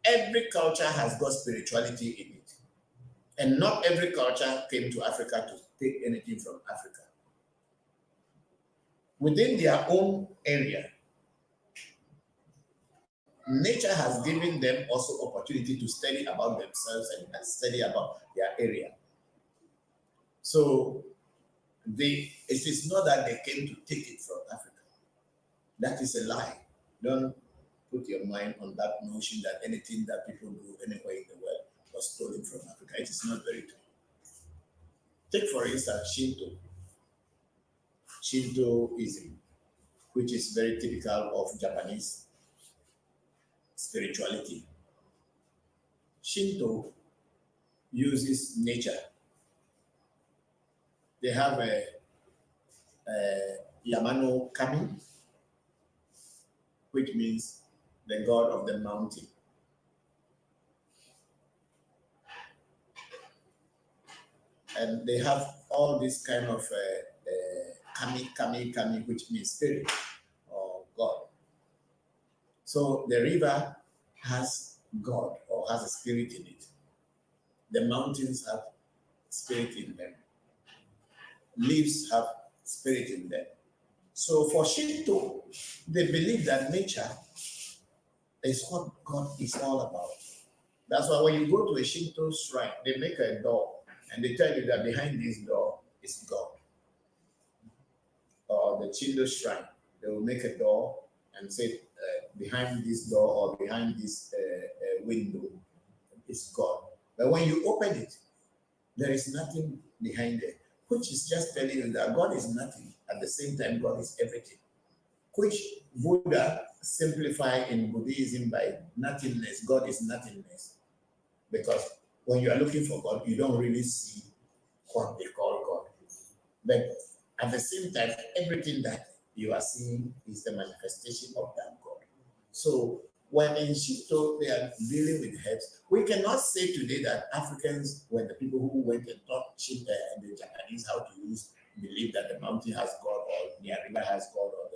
Every culture has got spirituality in it. And not every culture came to Africa to take anything from Africa. Within their own area, nature has given them also opportunity to study about themselves and study about their area. So it is not that they came to take it from Africa. That is a lie. Don't put your mind on that notion that anything that people do anywhere in the world was stolen from Africa. It is not very true. Take, for instance, Shintoism, which is very typical of Japanese spirituality. Shinto uses nature. They have a Yamano Kami, which means the god of the mountain. And they have all this kind of kami, which means spirit or God. So the river has God or has a spirit in it. The mountains have spirit in them. Leaves have spirit in them. So for Shinto, they believe that nature is what God is all about. That's why when you go to a Shinto shrine, they make a door and they tell you that behind this door is God. Or the Shinto shrine, they will make a door and say, behind this door or behind this window is God. But when you open it, there is nothing behind it, which is just telling you that God is nothing. At the same time, God is everything, which Buddha simplified in Buddhism by nothingness. God is nothingness. Because when you are looking for God, you don't really see what they call God. But at the same time, everything that you are seeing is the manifestation of that God. So when in Shinto they are dealing with herbs, we cannot say today that Africans were the people who went and taught Shinto and the Japanese how to believe that the mountain has God or the river has God or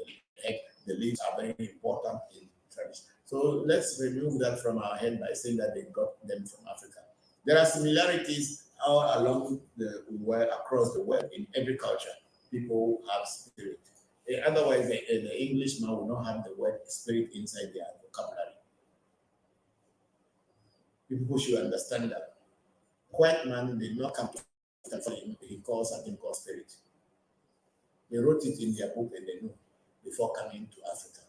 the leaves are very important in tradition. So let's remove that from our head by saying that they got them from Africa. There are similarities all along the world, across the world, in every culture. People have spirit. Otherwise, the Englishman will not have the word spirit inside their vocabulary. People should understand that. White man did not come to Africa, he called something called spirit. They wrote it in their book and they know before coming to Africa.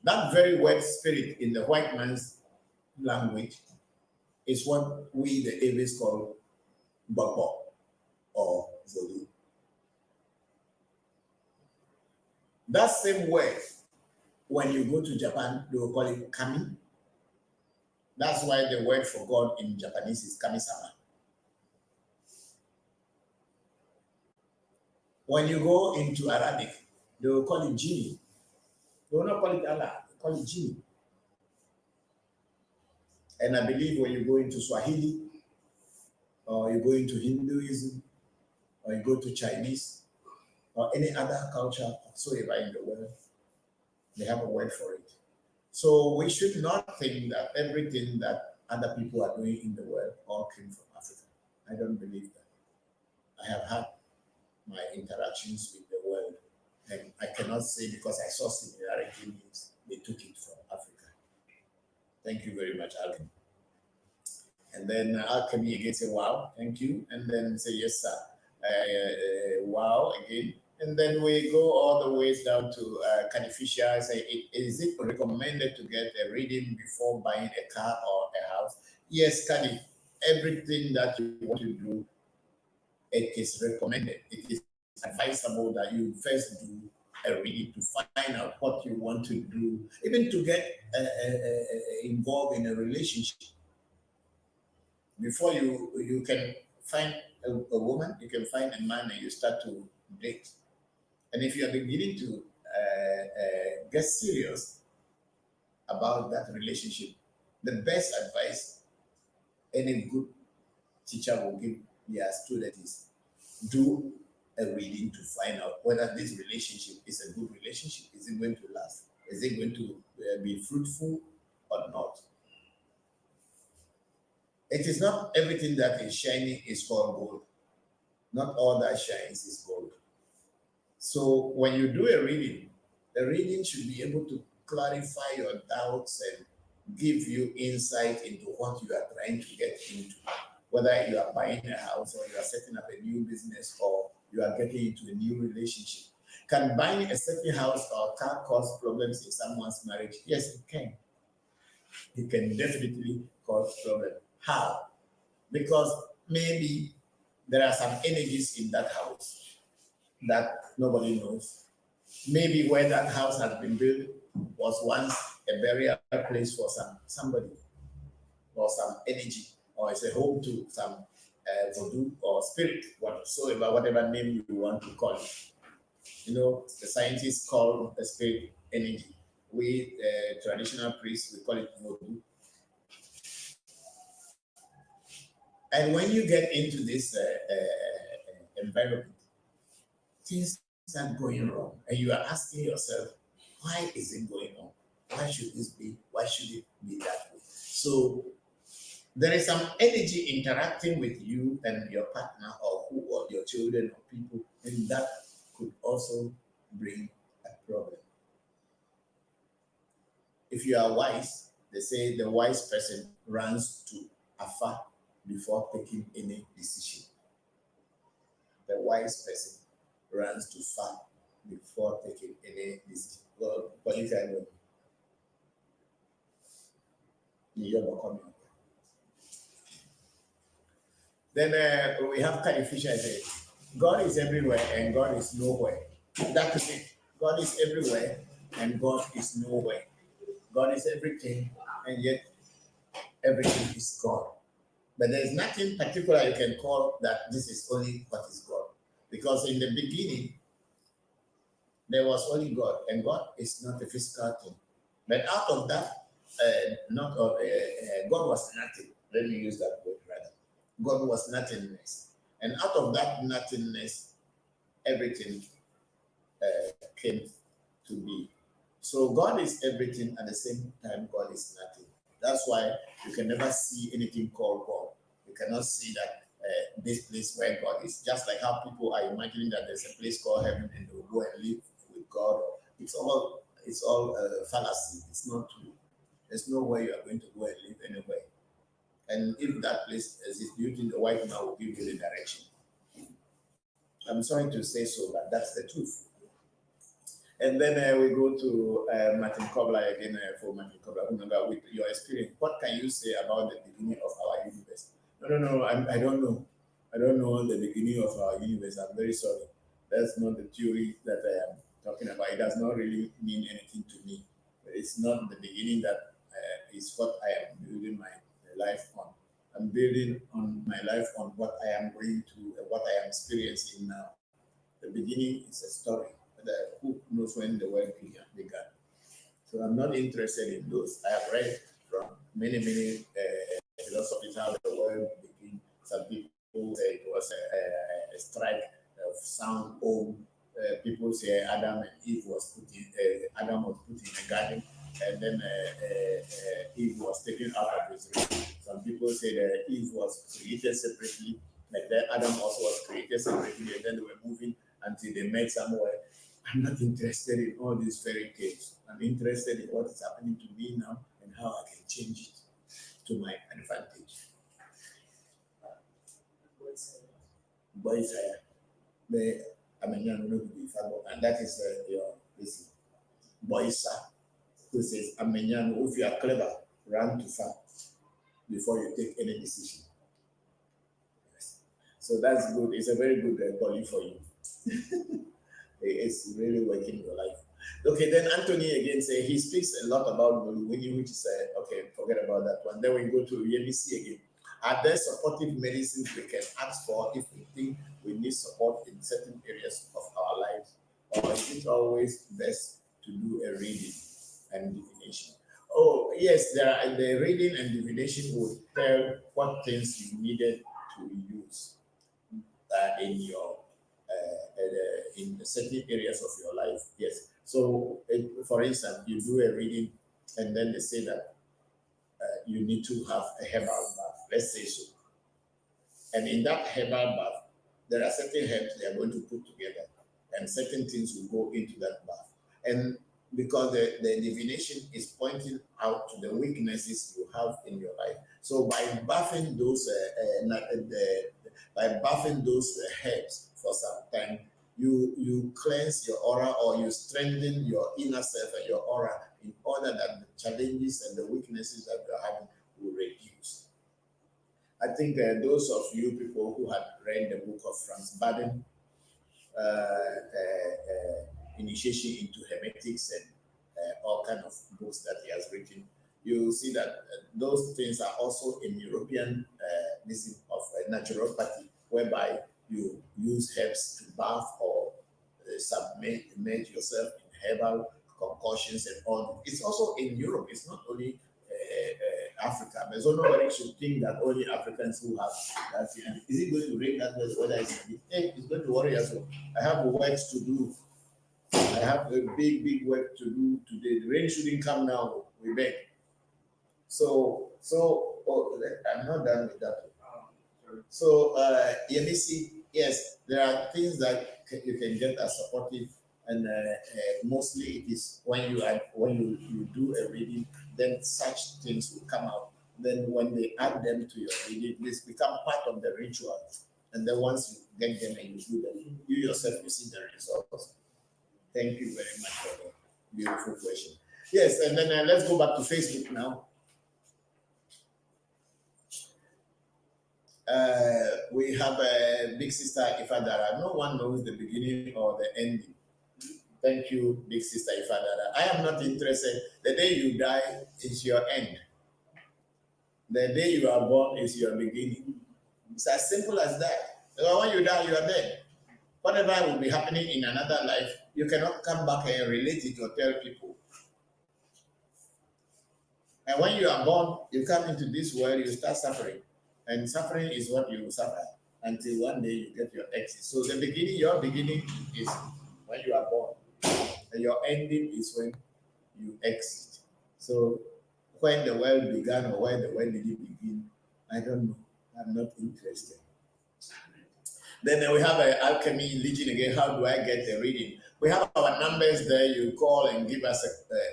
That very word spirit in the white man's language is what we, the Eves, call Bokor or Vodu. That same word, when you go to Japan, they will call it kami. That's why the word for God in Japanese is kami-sama. When you go into Arabic, they will call it genie. They will not call it Allah, they call it genie. And I believe when you go into Swahili, or you go into Hinduism, or you go to Chinese, or any other culture whatsoever in the world, they have a word for it. So we should not think that everything that other people are doing in the world all came from Africa. I don't believe that. I have had my interactions with the world, and I cannot say because I saw similarity means they took it from Africa. Thank you very much, Alvin. And then Alchemy again say, wow, thank you. And then say, yes, sir. Wow, again. And then we go all the way down to Canifisha. Say, is it recommended to get a reading before buying a car or a house? Yes, Canif. Everything that you want to do, it is recommended. It is advisable that you first do a reading to find out what you want to do, even to get involved in a relationship. Before you can find a woman, you can find a man, and you start to date. And if you are beginning to get serious about that relationship, the best advice any good teacher will give their student is do a reading to find out whether this relationship is a good relationship. Is it going to last? Is it going to be fruitful or not? It is not everything that is shining is called gold. Not all that shines is gold. So when you do a reading, the reading should be able to clarify your doubts and give you insight into what you are trying to get into. Whether you are buying a house or you are setting up a new business or you are getting into a new relationship. Can buying a certain house or car cause problems in someone's marriage? Yes, it can. It can definitely cause problems. How? Because maybe there are some energies in that house that nobody knows. Maybe where that house has been built was once a burial place for somebody or some energy, or it's a home to some voodoo or spirit, whatsoever, whatever name you want to call it. You know, the scientists call the spirit energy. We, traditional priests, we call it voodoo. And when you get into this environment, things start going wrong, and you are asking yourself, why is it going on? Why should this be? Why should it be that way? So there is some energy interacting with you and your partner or your children or people, and that could also bring a problem. If you are wise, they say the wise person runs to afar before taking any decision. The wise person runs too far before taking any decision. Well, what you can do? Then we have Carrie Fisher say, God is everywhere and God is nowhere. That is it. God is everywhere and God is nowhere. God is everything and yet everything is God. But there is nothing particular you can call that this is only what is God. Because in the beginning, there was only God, and God is not a physical thing. But out of that, God was nothing. Let me use that word rather. God was nothingness. And out of that nothingness, everything came to be. So God is everything at the same time, God is nothing. That's why you can never see anything called God. You cannot see that this place where God is. Just like how people are imagining that there's a place called heaven and they will go and live with God. It's all fallacy. It's not true. There's nowhere you are going to go and live anywhere. And if that place exists, do you think the white man will give you the direction? I'm sorry to say so, but that's the truth. And then we go to Martin Kobler again for Martin Kobler. With your experience, what can you say about the beginning of our universe? No, I don't know. I don't know the beginning of our universe. I'm very sorry. That's not the theory that I am talking about. It does not really mean anything to me. It's not the beginning that is what I am building my life on. I'm building on my life on what I am going through and what I am experiencing now. The beginning is a story. Who knows when the world began? So I'm not interested in those. I have read from many philosophies how the world began. Some people say it was a strike of sound home. People say Adam and Eve was put in. Adam was put in a garden, and then Eve was taken out of his room. Some people say that Eve was created separately, like that Adam also was created separately, and then they were moving until they met somewhere. I'm not interested in all these fairy tales. I'm interested in what is happening to me now and how I can change it to my advantage. Boys, and that is your listen. Boys, who says, Amenyano, if you are clever, run too far before you take any decision. Yes. So that's good. It's a very good calling for you. it's really working your life. Okay, then Anthony again say he speaks a lot about Boluwini, which is okay, forget about that one. Then we go to UNBC again. Are there supportive medicines we can ask for if we think we need support in certain areas of our lives? Or is it always best to do a reading and divination? Oh, yes, there are the reading and divination would tell what things you needed to use in your in certain areas of your life. Yes. So, for instance, you do a reading, and then they say that you need to have a herbal bath. Let's say so. And in that herbal bath, there are certain herbs they are going to put together, and certain things will go into that bath. And because the divination is pointing out to the weaknesses you have in your life. So by bathing those herbs for some time, you cleanse your aura, or you strengthen your inner self and your aura, in order that the challenges and the weaknesses that you're having will reduce. I think those of you people who had read the book of Franz Baden, Initiation into Hermetics, and all kind of books that he has written, you see that those things are also in European medicine of naturopathy, whereby you use herbs to bath or submerge yourself in herbal concoctions and all. It's also in Europe. It's not only Africa. But so nobody should think that only Africans who have that. Is it going to rain that weather? It's going to worry us all. I have work to do. I have a big work to do today. The rain shouldn't come now. We beg. So I'm not done with that. So Yemisi, yes, there are things that you can get as supportive, and mostly it is when you do a reading, then such things will come out. Then when they add them to your reading, this become part of the ritual. And then once you get them and you do them, you yourself will see the results. Thank you very much for the beautiful question. Yes, and then let's go back to Facebook now. We have a big sister Ifadara. No one knows the beginning or the ending. Thank you, big sister Ifadara. I am not interested. The day you die is your end. The day you are born is your beginning. It's as simple as that. So when you die, you are dead. Whatever will be happening in another life, you cannot come back and relate it or tell people. And when you are born, you come into this world, you start suffering. And suffering is what you suffer until one day you get your exit. So the beginning, your beginning is when you are born. And your ending is when you exit. So when the world began or when the world didn't begin, I don't know. I'm not interested. Then we have an alchemy legion again. How do I get a reading? We have our numbers there. You call and give us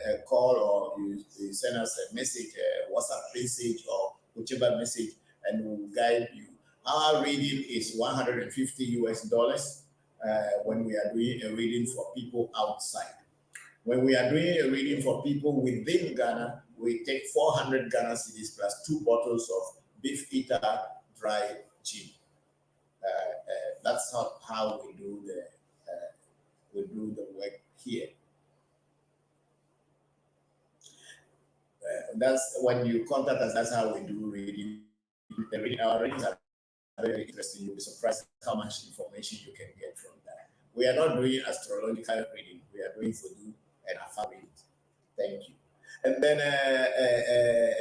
a call, or you send us a message, a WhatsApp message, or whichever message, and we'll guide you. Our reading is $150 when we are doing a reading for people outside. When we are doing a reading for people within Ghana, we take 400 Ghana cedis plus 2 bottles of beef eater dry gin. That's not how we do the work here. That's when you contact us. That's how we do reading. Our readings are very interesting. You'll be surprised how much information you can get from that. We are not doing astrological reading. We are doing Vodu and Afa readings. Thank you. And then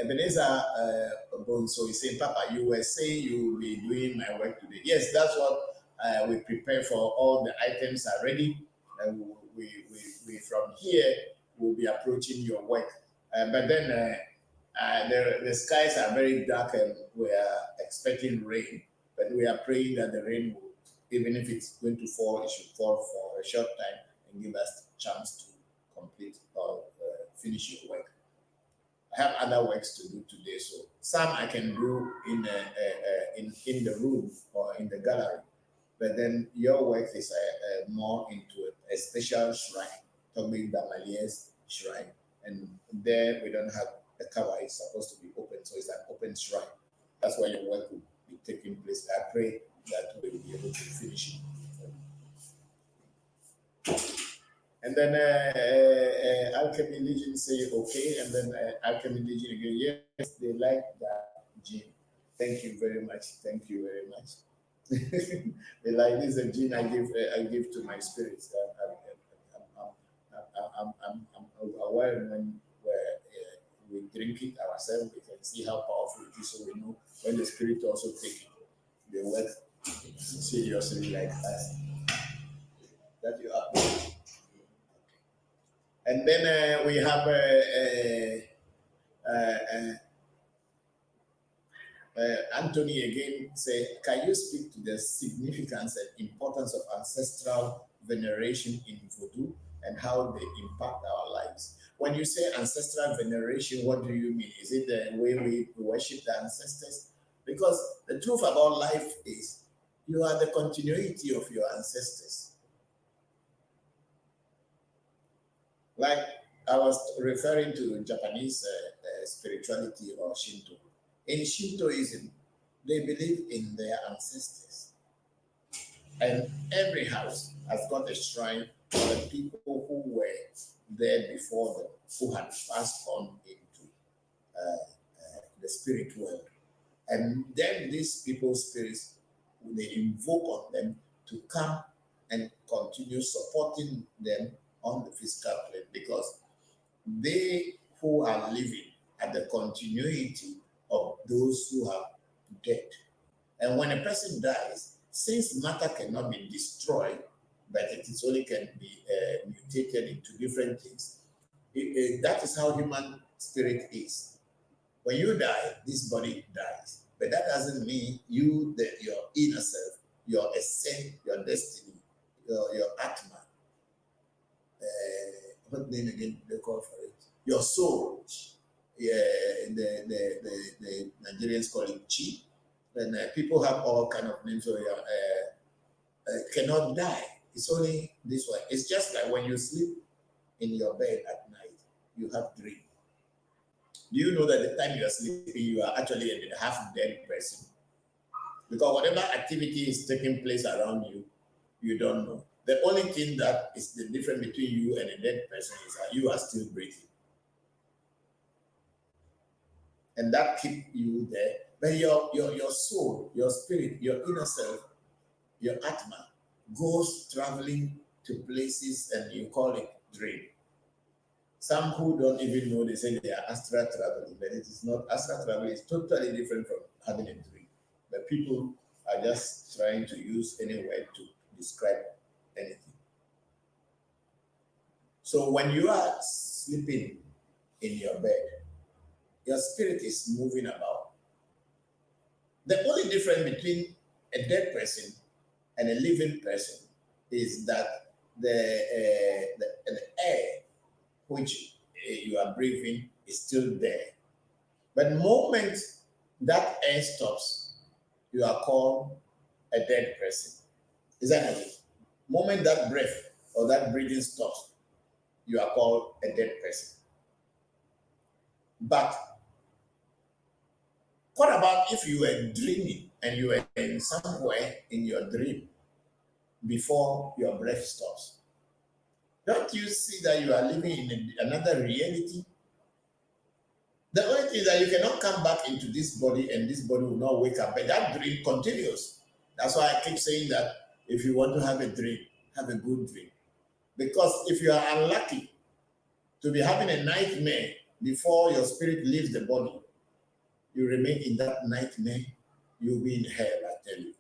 Ebenezer Bonso is saying, Papa, you were saying you will be doing my work today. Yes, that's what we prepare for. All the items are ready. And we from here will be approaching your work. But then the skies are very dark and we are expecting rain. But we are praying that the rain will, even if it's going to fall, it should fall for a short time and give us a chance to complete or finish your work. I have other works to do today, so some I can do in the room or in the gallery, but then your work is more into a special shrine, Togbi Damalier's shrine, and there we don't have the cover; it's supposed to be open, so it's an open shrine. That's why your work will be taking place. I pray that we will be able to finish it. And then Alchemy Legion say okay, and then Alchemy Legion again, yes, they like that gene. Thank you very much. Thank you very much. They like this is a gene I give to my spirits. I'm aware when we drink it ourselves, we can see how powerful it is, so we know when the spirit also take it, they work seriously like us. That you are. And then we have Anthony again say, can you speak to the significance and importance of ancestral veneration in Voodoo and how they impact our lives? When you say ancestral veneration, what do you mean? Is it the way we worship the ancestors? Because the truth about life is you are the continuity of your ancestors. Like I was referring to Japanese spirituality or Shinto. In Shintoism, they believe in their ancestors. And every house has got a shrine for the people who were there before them, who had passed on into the spirit world. And then these people's spirits, they invoke on them to come and continue supporting them on the physical plane because they who are living are the continuity of those who are dead. And when a person dies, since matter cannot be destroyed, but it is only can be mutated into different things, that is how human spirit is. When you die, this body dies. But that doesn't mean you, your inner self, your essence, your destiny, your atma, what name again they call for it? Your soul. Yeah, the Nigerians call it chi. And people have all kind of names. So cannot die. It's only this way. It's just like when you sleep in your bed at night, you have dream. Do you know that the time you are sleeping, you are actually a half dead person? Because whatever activity is taking place around you, you don't know. The only thing that is the difference between you and a dead person is that you are still breathing. And that keeps you there. But your soul, your spirit, your inner self, your atma goes traveling to places and you call it dream. Some who don't even know, they say they are astral traveling, but it is not. Astral traveling is totally different from having a dream. But people are just trying to use any word to describe anything. So when you are sleeping in your bed, your spirit is moving about. The only difference between a dead person and a living person is that the air which you are breathing is still there. But the moment that air stops, you are called a dead person. Is that it? Moment that breath or that breathing stops, you are called a dead person. But what about if you were dreaming and you were in somewhere in your dream before your breath stops? Don't you see that you are living in another reality? The only thing is that you cannot come back into this body and this body will not wake up, but that dream continues. That's why I keep saying that if you want to have a dream, have a good dream. Because if you are unlucky to be having a nightmare before your spirit leaves the body, you remain in that nightmare, you'll be in hell, I tell you.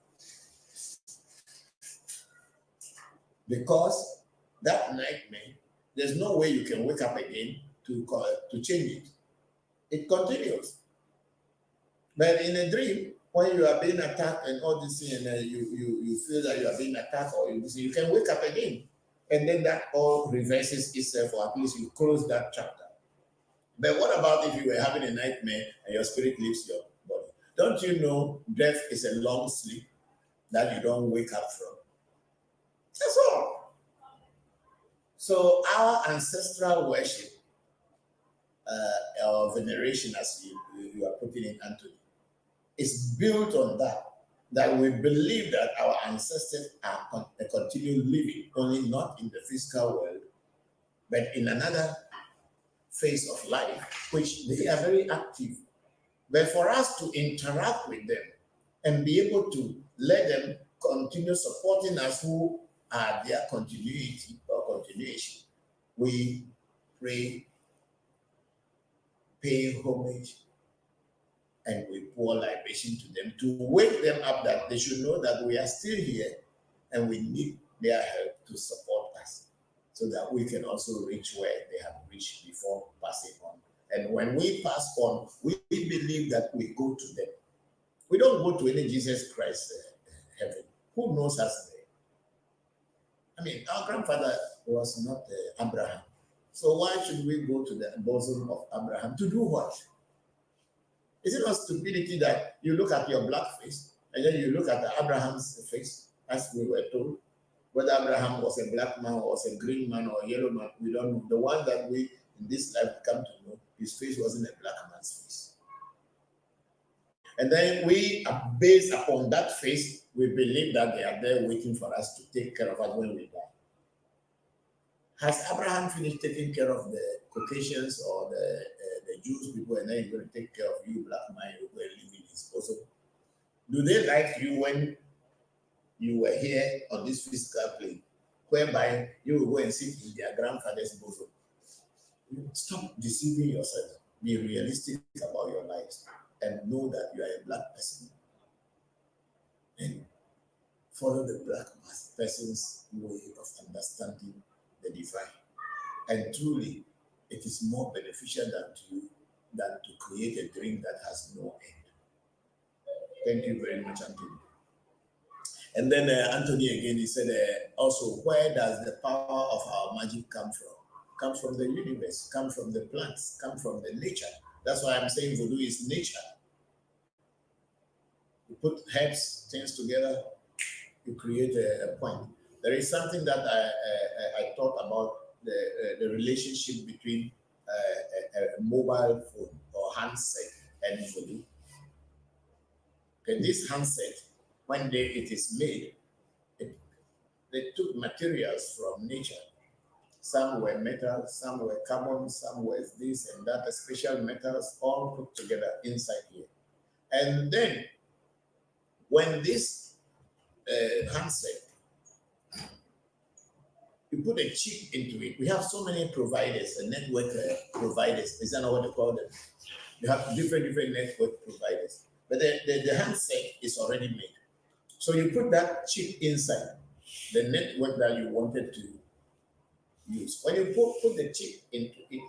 Because that nightmare, there's no way you can wake up again to change it. It continues. But in a dream, when you are being attacked and all this thing, and you feel that you are being attacked, or you can wake up again. And then that all reverses itself, or at least you close that chapter. But what about if you were having a nightmare and your spirit leaves your body? Don't you know death is a long sleep that you don't wake up from? That's all. So our ancestral worship or veneration, as you are putting in, Anthony, is built on that we believe that our ancestors are continue living, only not in the physical world, but in another phase of life, which they are very active. But for us to interact with them and be able to let them continue supporting us who are their continuity or continuation, we pray, pay homage, and we pour libation to them to wake them up that they should know that we are still here and we need their help to support us so that we can also reach where they have reached before passing on. And when we pass on, we believe that we go to them. We don't go to any Jesus Christ heaven. Who knows us there? I mean, our grandfather was not Abraham. So why should we go to the bosom of Abraham? To do what? Is it not stupidity that you look at your black face and then you look at Abraham's face, as we were told? Whether Abraham was a black man or was a green man or a yellow man, we don't know. The one that we in this life come to know, his face wasn't a black man's face. And then we are based upon that face, we believe that they are there waiting for us to take care of us when we die. Has Abraham finished taking care of the Caucasians or the Jewish people, and then he's going to take care of you, black man, who were living in his bosom? Do they like you when you were here on this physical plane, whereby you will go and sit in their grandfather's bosom? Stop deceiving yourself. Be realistic about your lives and know that you are a black person. And follow the black person's way of understanding the divine. And truly, it is more beneficial than to create a dream that has no end. Thank you very much, Anthony. And then Anthony again, he said, also, where does the power of our magic come from? Comes from the universe, comes from the plants, comes from the nature. That's why I'm saying voodoo is nature. You put herbs, things together, you create a point. There is something that I thought about the relationship between a mobile phone or handset and voodoo. Okay, this handset, when it is made, they took materials from nature. Some were metal, some were carbon, some were this and that, special metals all put together inside here. And then when this handset, you put a chip into it. We have so many providers, network providers. Is that not what they call them? You have different network providers. But the handset is already made. So you put that chip inside the network that you wanted to use. When you put the chip into it,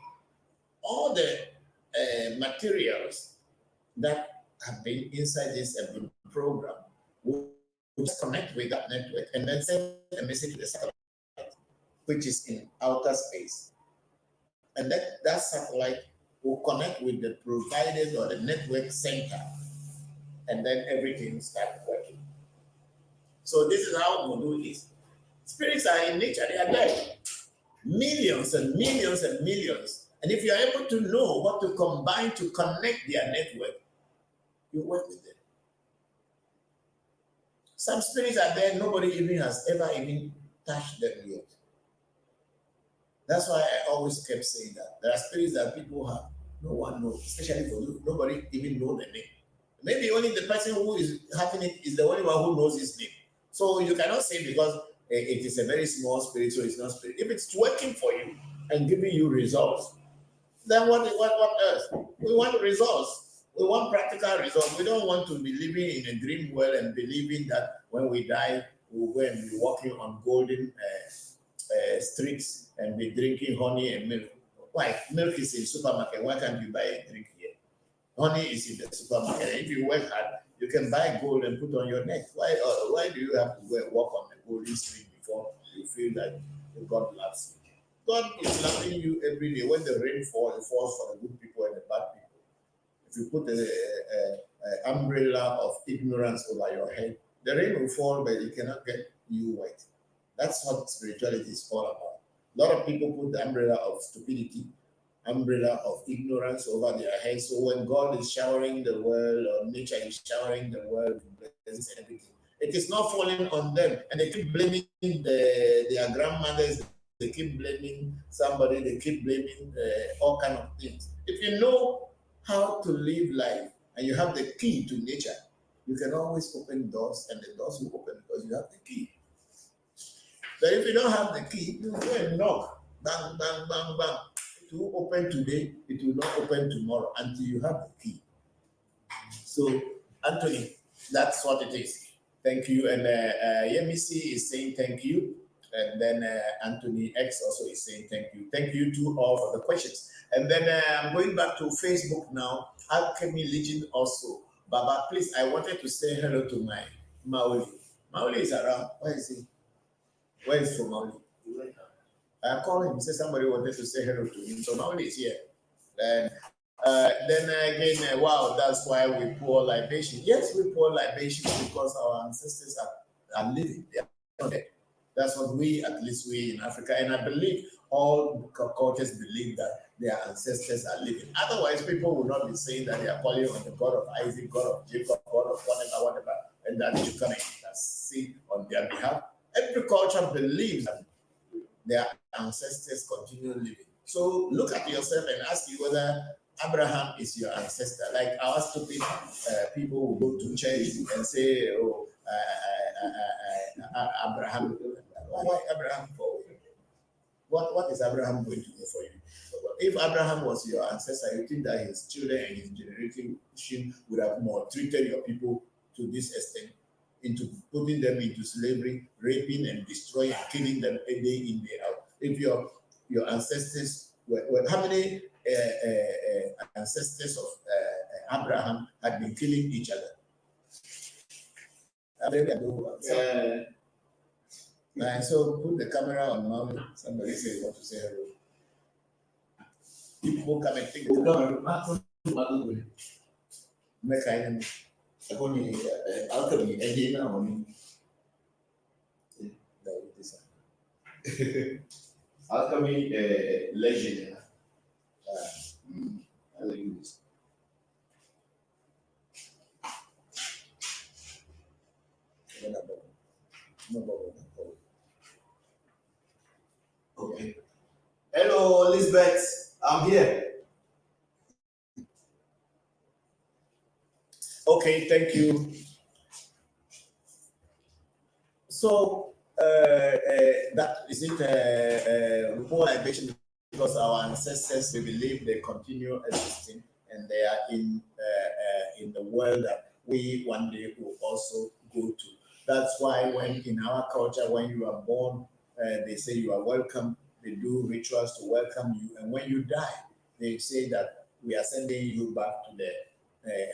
all the materials that have been inside this have been programmed will just connect with that network and then send a message to the satellite, which is in outer space. And that satellite will connect with the providers or the network center, and then everything starts working. So this is how voodoo is. Spirits are in nature, they are there. Millions and millions and millions. And if you are able to know what to combine to connect their network, you work with them. Some spirits are there, nobody even has ever even touched them yet. That's why I always kept saying that. There are spirits that people have, no one knows, especially for you. Nobody even knows the name. Maybe only the person who is having it is the only one who knows his name. So you cannot say because it is a very small spirit, so it's not spirit. If it's working for you and giving you results, then what else? We want results. We want practical results. We don't want to be living in a dream world and believing that when we die, we'll go and be walking on golden streets and be drinking honey and milk. Why? Milk is in supermarket. Why can't you buy a drink here? Honey is in the supermarket. If you work hard, you can buy gold and put on your neck. Why do you have to go and walk on the golden street before you feel that God loves you? God is loving you every day. When the rain falls, it falls for the good people and the bad people. If you put an umbrella of ignorance over your head, the rain will fall, but it cannot get you wet. That's what spirituality is all about. A lot of people put the umbrella of stupidity, umbrella of ignorance over their heads. So when God is showering the world, or nature is showering the world with blessings and everything, it is not falling on them. And they keep blaming their grandmothers, they keep blaming somebody, they keep blaming all kind of things. If you know how to live life and you have the key to nature, you can always open doors and the doors will open because you have the key. But if you don't have the key, you go and knock, bang, bang, bang, bang. It will open today, it will not open tomorrow until you have the key. So, Anthony, that's what it is. Thank you. And Yemisi is saying thank you. And then Anthony X also is saying thank you. Thank you to all for the questions. And then I'm going back to Facebook now. Alchemy Legion also. Baba, please, I wanted to say hello to my Maoli. Maoli is around. Where is he? Where is for Maoli? I called him. Say somebody wanted to say hello to him. So Maoli is here. And then again, wow, that's why we pour libation. Yes, we pour libation because our ancestors are living. They are not dead. That's what we, at least we in Africa, and I believe all cultures believe that their ancestors are living. Otherwise, people will not be saying that they are calling on the God of Isaac, God of Jacob, God of whatever, and that you can intercede on their behalf. Every culture believes that their ancestors continue living. So look at yourself and ask you whether Abraham is your ancestor. Like our stupid people will go to church and say, "Oh, Abraham." Why Abraham for you? What is Abraham going to do for you? If Abraham was your ancestor, you think that his children and his generation would have maltreated your people to this extent, into putting them into slavery, raping and destroying, killing them day in, day out. If your ancestors were how many ancestors of Abraham had been killing each other? So put the camera on Mount. Somebody says want to say hello. People come and take the camera. Make I am. Alchemy, and now. Alchemy legend. I like this. Okay. Hello, Elizabeth. I'm here. Okay, thank you. So that is it. Poor libation because our ancestors, we believe they continue existing and they are in the world that we one day will also go to. That's why when in our culture, when you are born, they say you are welcome. They do rituals to welcome you, and when you die, they say that we are sending you back to the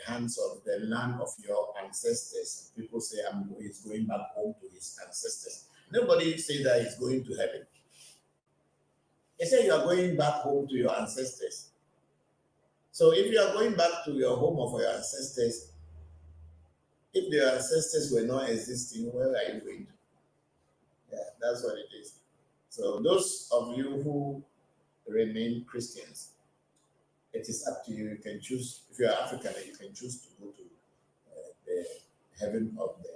hands of the land of your ancestors. People say he's going back home to his ancestors. Nobody say that he's going to heaven. They say you are going back home to your ancestors. So if you are going back to your home of your ancestors, if your ancestors were not existing, where are you going to? Yeah, that's what it is. So those of you who remain Christians, it is up to you. You can choose. If you are African, you can choose to go to the heaven of the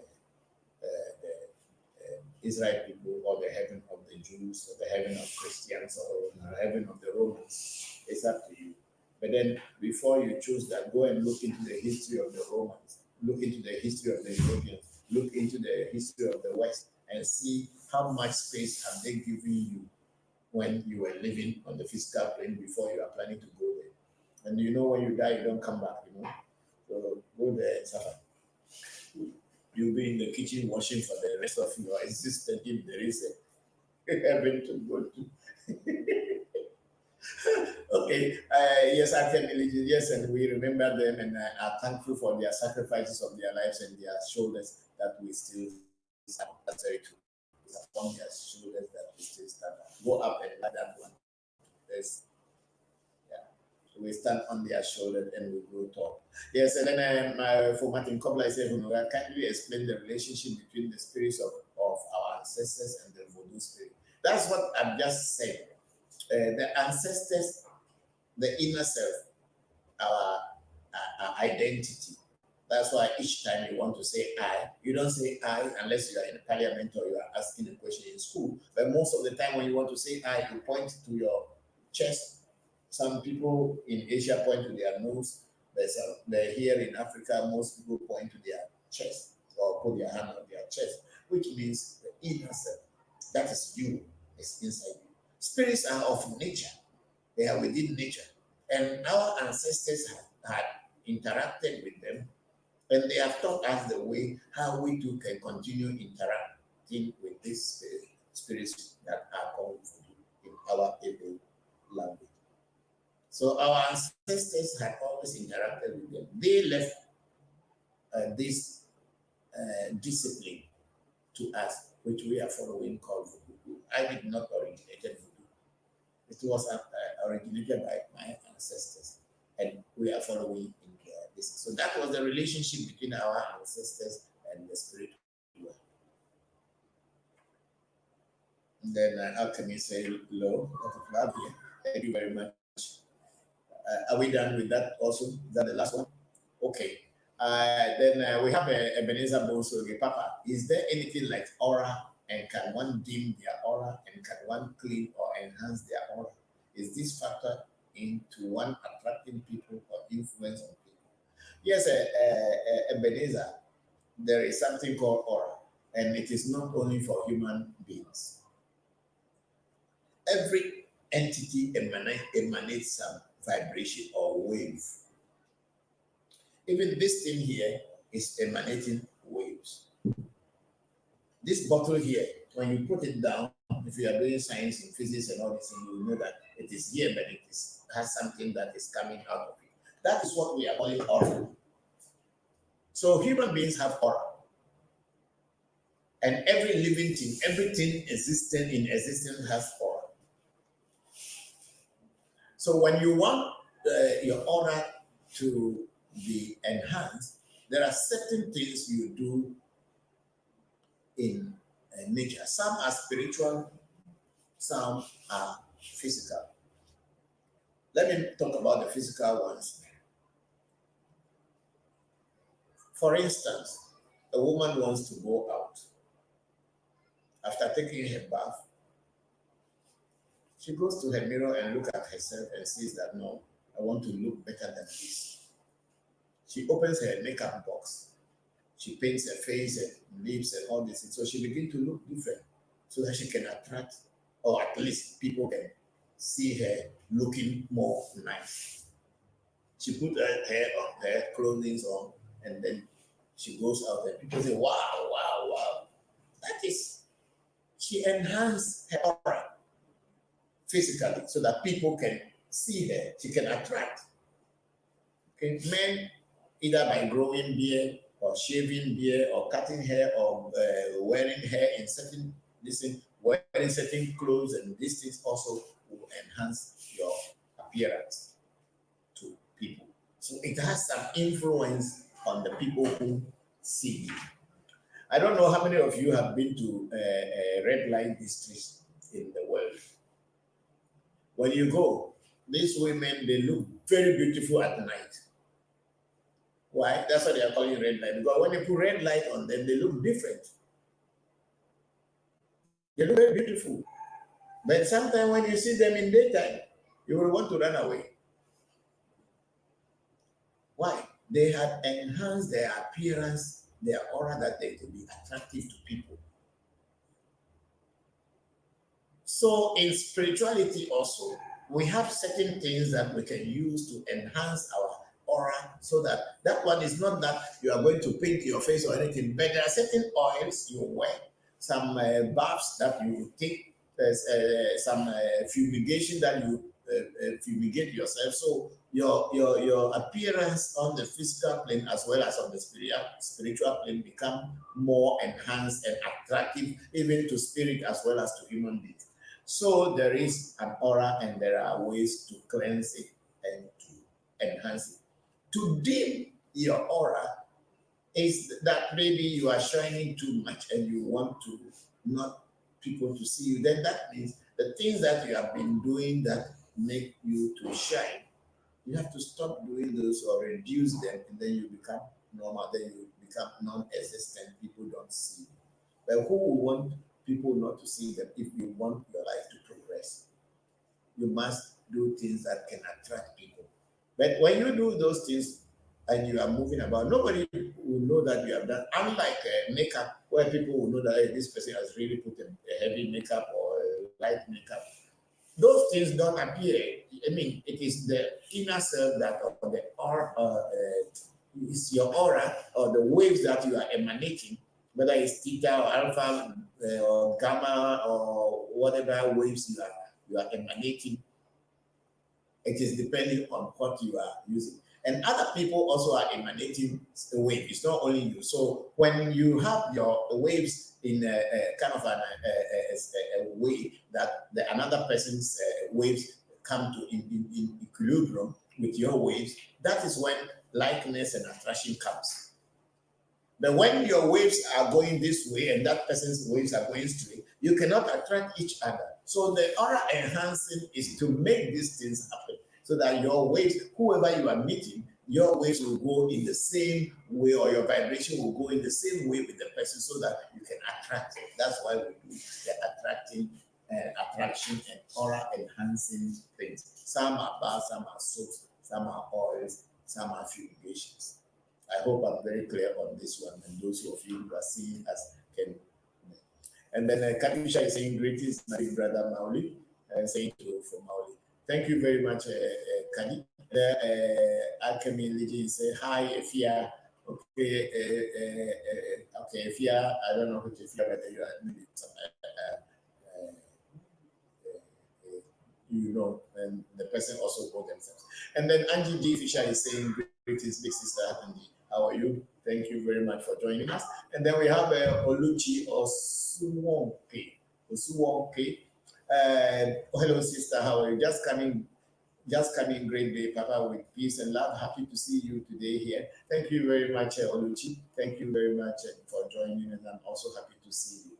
Israel people, or the heaven of the Jews, or the heaven of Christians, or the heaven of the Romans. It's up to you. But then, before you choose that, go and look into the history of the Romans, look into the history of the Europeans, look into the history of the West, and see how much space have they given you when you were living on the physical plane before you are planning to go there. And you know when you die, you don't come back, you know. So go there and suffer. You'll be in the kitchen washing for the rest of your existence if there is a heaven to go to. Okay, yes, I can believe it. Yes, and we remember them and are thankful for their sacrifices of their lives and their shoulders that we still stand. That's very true. It's upon their shoulders that we still stand. Go up and let that one. There's, yeah. So we stand on their shoulders and we go talk. Yes, and then for Martin Kobler, I said, can you explain the relationship between the spirits of our ancestors and the Voodoo spirit? That's what I've just said. The ancestors, the inner self, our identity, That's why each time you want to say I, you don't say I unless you are in parliament or you are asking a question in school. But most of the time when you want to say I, you point to your chest. Some people in Asia point to their nose. But here in Africa, most people point to their chest or put their hand on their chest, which means the inner self. That is you, is inside you. Spirits are of nature. They are within nature. And our ancestors had interacted with them, and they have taught us the way how we too can continue interacting with these spirits that are called Voodoo in our Igbo language. So our ancestors had always interacted with them. They left this discipline to us, which we are following called Voodoo. I did not originate Voodoo. It was originated by my ancestors, and we are following in this. So that was the relationship between our ancestors and the spirit world. And then Alchemy say low, thank you very much. Are we done with that also? Is that the last one? Okay. Then we have Ebenezer Bonsoge. Papa, is there anything like aura, and can one dim their aura, and can one clean or enhance their aura? Is this factor into one attracting people or influence on people? Yes, Ebenezer, there is something called aura, and it is not only for human beings. Every entity emanates some vibration or wave. Even this thing here is emanating waves. This bottle here, when you put it down, if you are doing science and physics and all this, you will know that it is here, but it has something that is coming out of it. That is what we are calling aura. So human beings have aura. And every living thing, everything existing in existence has aura. So when you want your aura to be enhanced, there are certain things you do in nature. Some are spiritual, some are physical. Let me talk about the physical ones. For instance, a woman wants to go out. After taking her bath, she goes to her mirror and looks at herself and sees that, no, I want to look better than this. She opens her makeup box. She paints her face and lips and all this. So she begins to look different so that she can attract, or at least people can see her looking more nice. She put her hair on, her clothing on, and then she goes out and people say, wow, wow, wow. That is, she enhanced her aura physically so that people can see her. She can attract. Okay, men, either by growing beard or shaving beard or cutting hair or wearing hair in certain wearing certain clothes, and these things also will enhance your appearance to people. So it has some influence on the people who see you. I don't know how many of you have been to red light districts in the world. When you go, these women, they look very beautiful at night. Why? That's why they are calling red light. Because when you put red light on them, they look different. They look very beautiful. But sometimes when you see them in daytime, you will want to run away. Why? They had enhanced their appearance, their aura, that they could be attractive to people. So in spirituality also, we have certain things that we can use to enhance our aura, so that one is not that you are going to paint your face or anything, but there are certain oils you wear, some baths that you take, there's some fumigation that you fumigate yourself. So your appearance on the physical plane as well as on the spiritual plane become more enhanced and attractive, even to spirit as well as to human beings. So there is an aura, and there are ways to cleanse it and to enhance it. To dim your aura is that maybe you are shining too much and you want to not people to see you. Then that means the things that you have been doing that make you to shine, you have to stop doing those or reduce them, and then you become normal, then you become non-existent. People don't see you. But who will want people not to see them if you want your life to progress? You must do things that can attract people. But when you do those things and you are moving about, nobody will know that you have done. Unlike makeup, where people will know that hey, this person has really put a heavy makeup or a light makeup. Those things don't appear. I mean, it is the inner self that, or the aura, it's your aura or the waves that you are emanating, whether it's theta or alpha or gamma or whatever waves you are emanating. It is depending on what you are using. And other people also are emanating a wave. It's not only you. So when you have your waves in a kind of a way that another person's waves come to in equilibrium with your waves, that is when likeness and attraction comes. But when your waves are going this way and that person's waves are going straight, you cannot attract each other. So the aura enhancing is to make these things happen so that your waves, whoever you are meeting, your waves will go in the same way, or your vibration will go in the same way with the person so that you can attract. That's why we do the attraction and aura enhancing things. Some are bars, some are soaps, some are oils, some are fumigations. I hope I'm very clear on this one, and those of you who are seeing us can. And then Katisha is saying, greetings, my big brother Mauli, saying to for Mauli. Thank you very much, Kadi. Alchemy Lady say, hi, Efia. Okay, okay, Efia, I don't know which Efia, whether you are maybe some, you know, and the person also called themselves. And then Angie D. Fisher is saying, greetings, big sister Angie. How are you? Thank you very much for joining us. And then we have Oluchi Osuwonke. Osuwonke. Hello, sister. How are you? Just coming, great day, Papa, with peace and love. Happy to see you today here. Thank you very much, Oluchi. Thank you very much for joining, and I'm also happy to see you.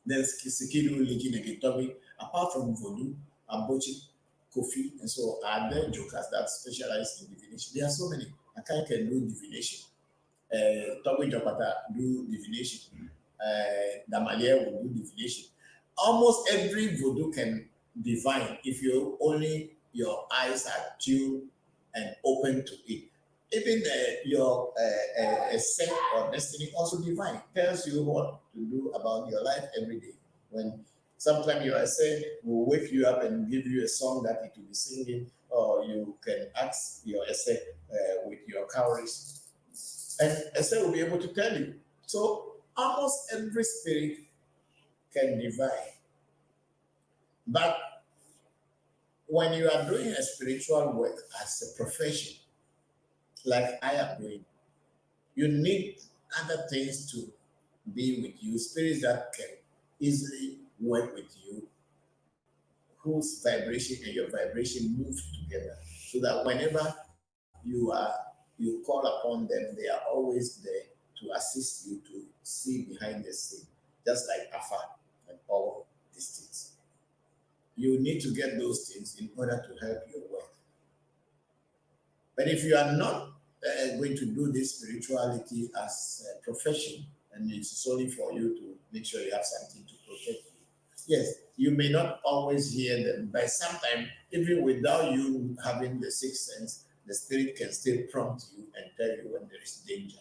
Then Sikiru Liginegetobi, apart from Vodu, Abochi, Kofi, and so are there jokers that specialize in divination. There are so many. Akai can do divination. Toby Jopata do divination. Damalia will do divination. Almost every voodoo can divine if you only your eyes are tuned and open to it. Even your set or destiny also divine tells you what to do about your life every day. When sometimes your essay will wake you up and give you a song that it will be singing, or you can ask your essay with your cowries, and essay will be able to tell you. So almost every spirit can divine. But when you are doing a spiritual work as a profession, like I am doing, you need other things to be with you, spirits that can easily work with you, whose vibration and your vibration move together, so that whenever you call upon them, they are always there to assist you to see behind the scene, just like Afa and all these things. You need to get those things in order to help your work. But if you are not going to do this spirituality as a profession, and it's solely for you to make sure you have something to protect you, yes, you may not always hear them, but sometimes, even without you having the sixth sense, the spirit can still prompt you and tell you when there is danger,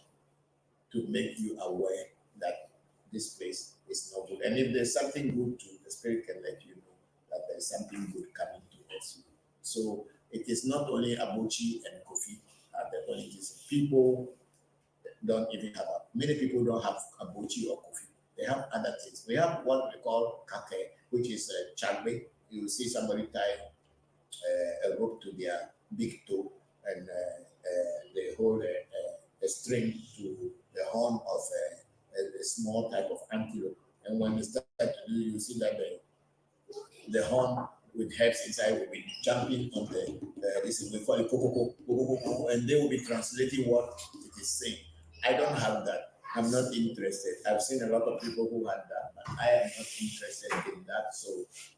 to make you aware that this place is not good. And if there's something good too, the spirit can let you know that there's something good coming towards you. So it is not only Abuchi and Kofi are the only things. People don't even have, many people don't have Abuchi or Kofi. They have other things. We have what we call kake, which is a chagbe. You will see somebody tie a rope to their big toe, and they hold a string to the horn of a small type of antelope. And when they start to do, you see that the horn with heads inside will be jumping on this is we call it koko, and they will be translating what it is saying. I don't have that. I'm not interested. I've seen a lot of people who had that, but I am not interested in that, so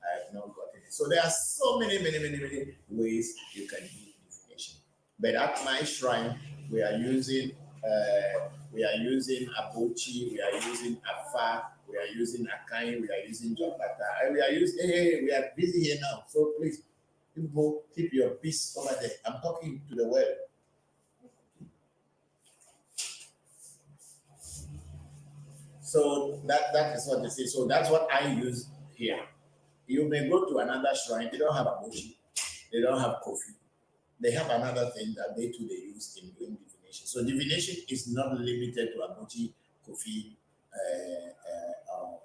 I have not gotten it. So there are so many ways you can do divination. But at my shrine, we are using We are using Abochi, we are using Afa, we are using Akai, we are using Jopata, and we are using, hey, we are busy here now. So please, people, keep your peace over there. I'm talking to the world. So that is what they say. So that's what I use here. You may go to another shrine, they don't have Abochi, they don't have coffee. They have another thing that they too they use in doing divination. So divination is not limited to Abochi, coffee, or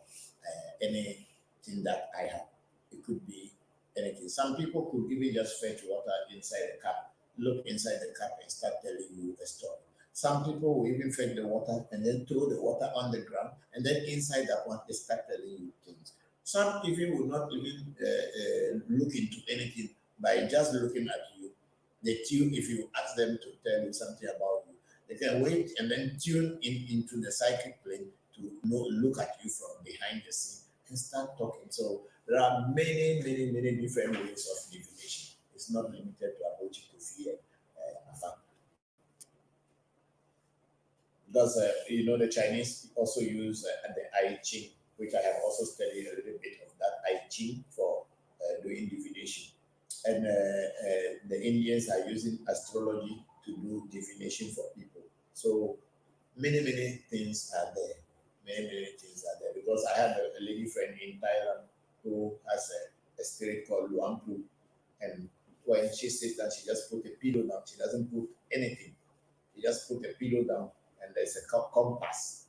anything that I have. It could be anything. Some people could even just fetch water inside the cup, look inside the cup and start telling you a story. Some people will even fetch the water and then throw the water on the ground, and then inside that one they start telling you things. Some even will not even look into anything by just looking at you. They tune, if you ask them to tell you something about you, they can wait and then tune into the psychic plane to look at you from behind the scene and start talking. So there are many different ways of divination. It's not limited to Abochi, Kofi, Afa. Because the Chinese also use the I Ching, which I have also studied a little bit of that I Ching for doing divination. And the Indians are using astrology to do divination for people. So many things are there. Many things are there. Because I have a lady friend in Thailand who has a spirit called Luampu. And when she sits down, she just put a pillow down. She doesn't put anything. She just put a pillow down and there's a compass.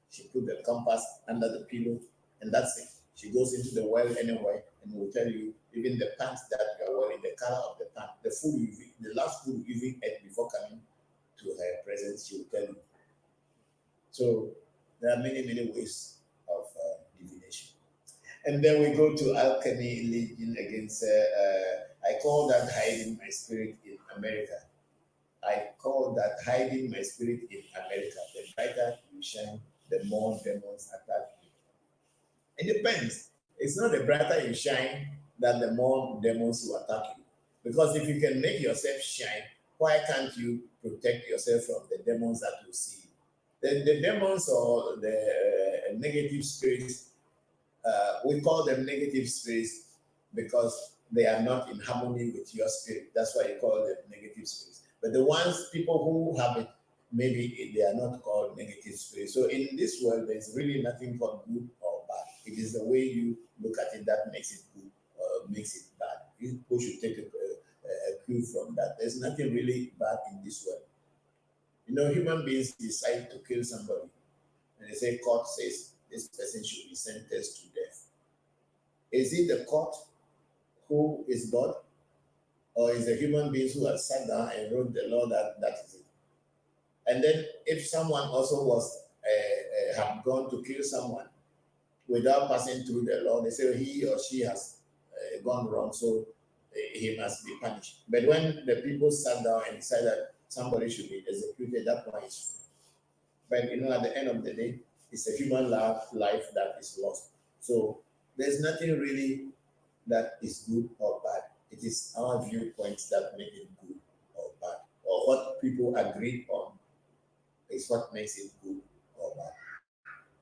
She put the compass under the pillow and that's it. She goes into the well anyway and will tell you even the pants that you are wearing, the color of the pants, the food the last food you even ate before coming to her presence, she will tell you. So there are many ways of divination. And then we go to alchemy legion against, I call that hiding my spirit in America. I call that hiding my spirit in America. The brighter you shine, the more demons attack you. It depends. It's not the brighter you shine that the more demons will attack you. Because if you can make yourself shine, why can't you protect yourself from the demons that you see? The demons or the negative spirits, we call them negative spirits because they are not in harmony with your spirit. That's why you call them negative spirits. But the ones, people who have it, maybe they are not called negative spirits. So in this world, there's really nothing called good or bad. It is the way you look at it that makes it good or makes it bad. People should take a clue from that. There's nothing really bad in this world. Human beings decide to kill somebody, and they say court says this person should be sentenced to death. Is it the court who is God, or is the human beings who have sat down and wrote the law that is it? And then if someone also was have gone to kill someone without passing through the law, they say he or she has gone wrong, so he must be punished. But when the people sat down and decided that somebody should be executed, that one is free. But at the end of the day, it's a human life that is lost. So there's nothing really that is good or bad. It is our viewpoints that make it good or bad, or what people agree on is what makes it good or bad.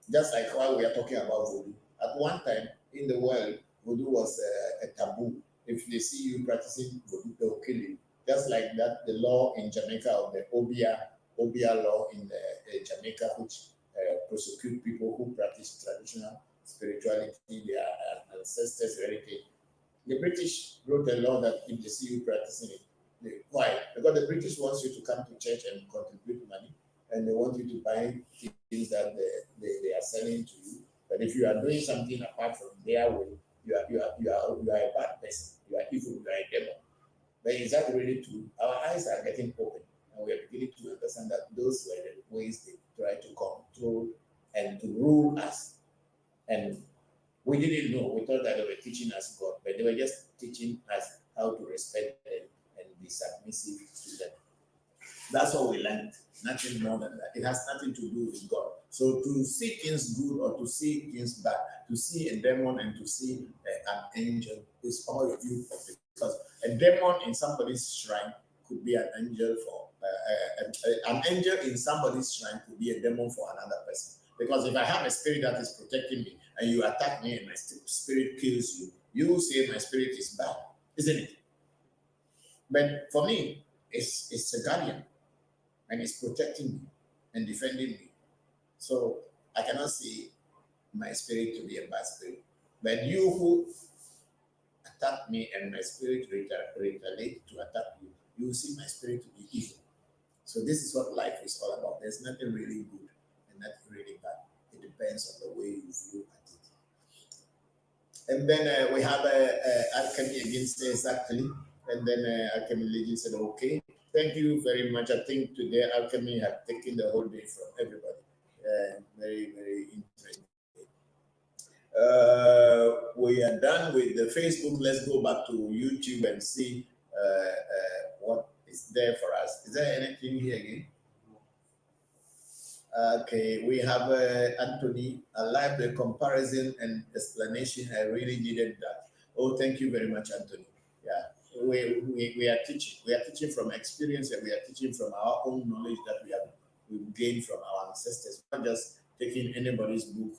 Just like while we are talking about voodoo, at one time in the world, voodoo was a taboo. If they see you practicing voodoo, they'll kill you. Just like that, the law in Jamaica of the Obia law in Jamaica, which prosecute people who practice traditional spirituality, their ancestors' heritage. The British wrote a law that if they see you practicing it, why? Because the British wants you to come to church and contribute money, and they want you to buy things that they are selling to you. But if you are doing something apart from their way, you are a bad person. You are evil. You are a devil. But is that really true? Our eyes are getting open, and we are beginning to understand that those were the ways they try to control and to rule us. And we didn't know. We thought that they were teaching us God, but they were just teaching us how to respect them and be submissive to them. That's what we learned. Nothing more than that. It has nothing to do with God. So to see things good or to see things bad, to see a demon and to see an angel is all your viewpoint. Because a demon in somebody's shrine could be an angel for an angel in somebody's shrine could be a demon for another person. Because if I have a spirit that is protecting me and you attack me and my spirit kills you, you say my spirit is bad, isn't it? But for me, it's a guardian and it's protecting me and defending me. So I cannot see my spirit to be a bad spirit. But you who attack me and my spirit retaliate to attack you, you see my spirit to be evil. So this is what life is all about. There's nothing really good and nothing really bad. It depends on the way you view at it. And then we have Alchemy against exactly. And then Alchemy Legend said, okay, thank you very much. I think today Alchemy have taken the whole day from everybody. Very, very interesting. We are done with the Facebook. Let's go back to YouTube and see what is there for us. Is there anything here again? Okay, we have Anthony. I like the comparison and explanation. I really needed that. Oh, thank you very much, Anthony. Yeah, we are teaching. We are teaching from experience and we are teaching from our own knowledge that we've gained from our ancestors. Not just taking anybody's book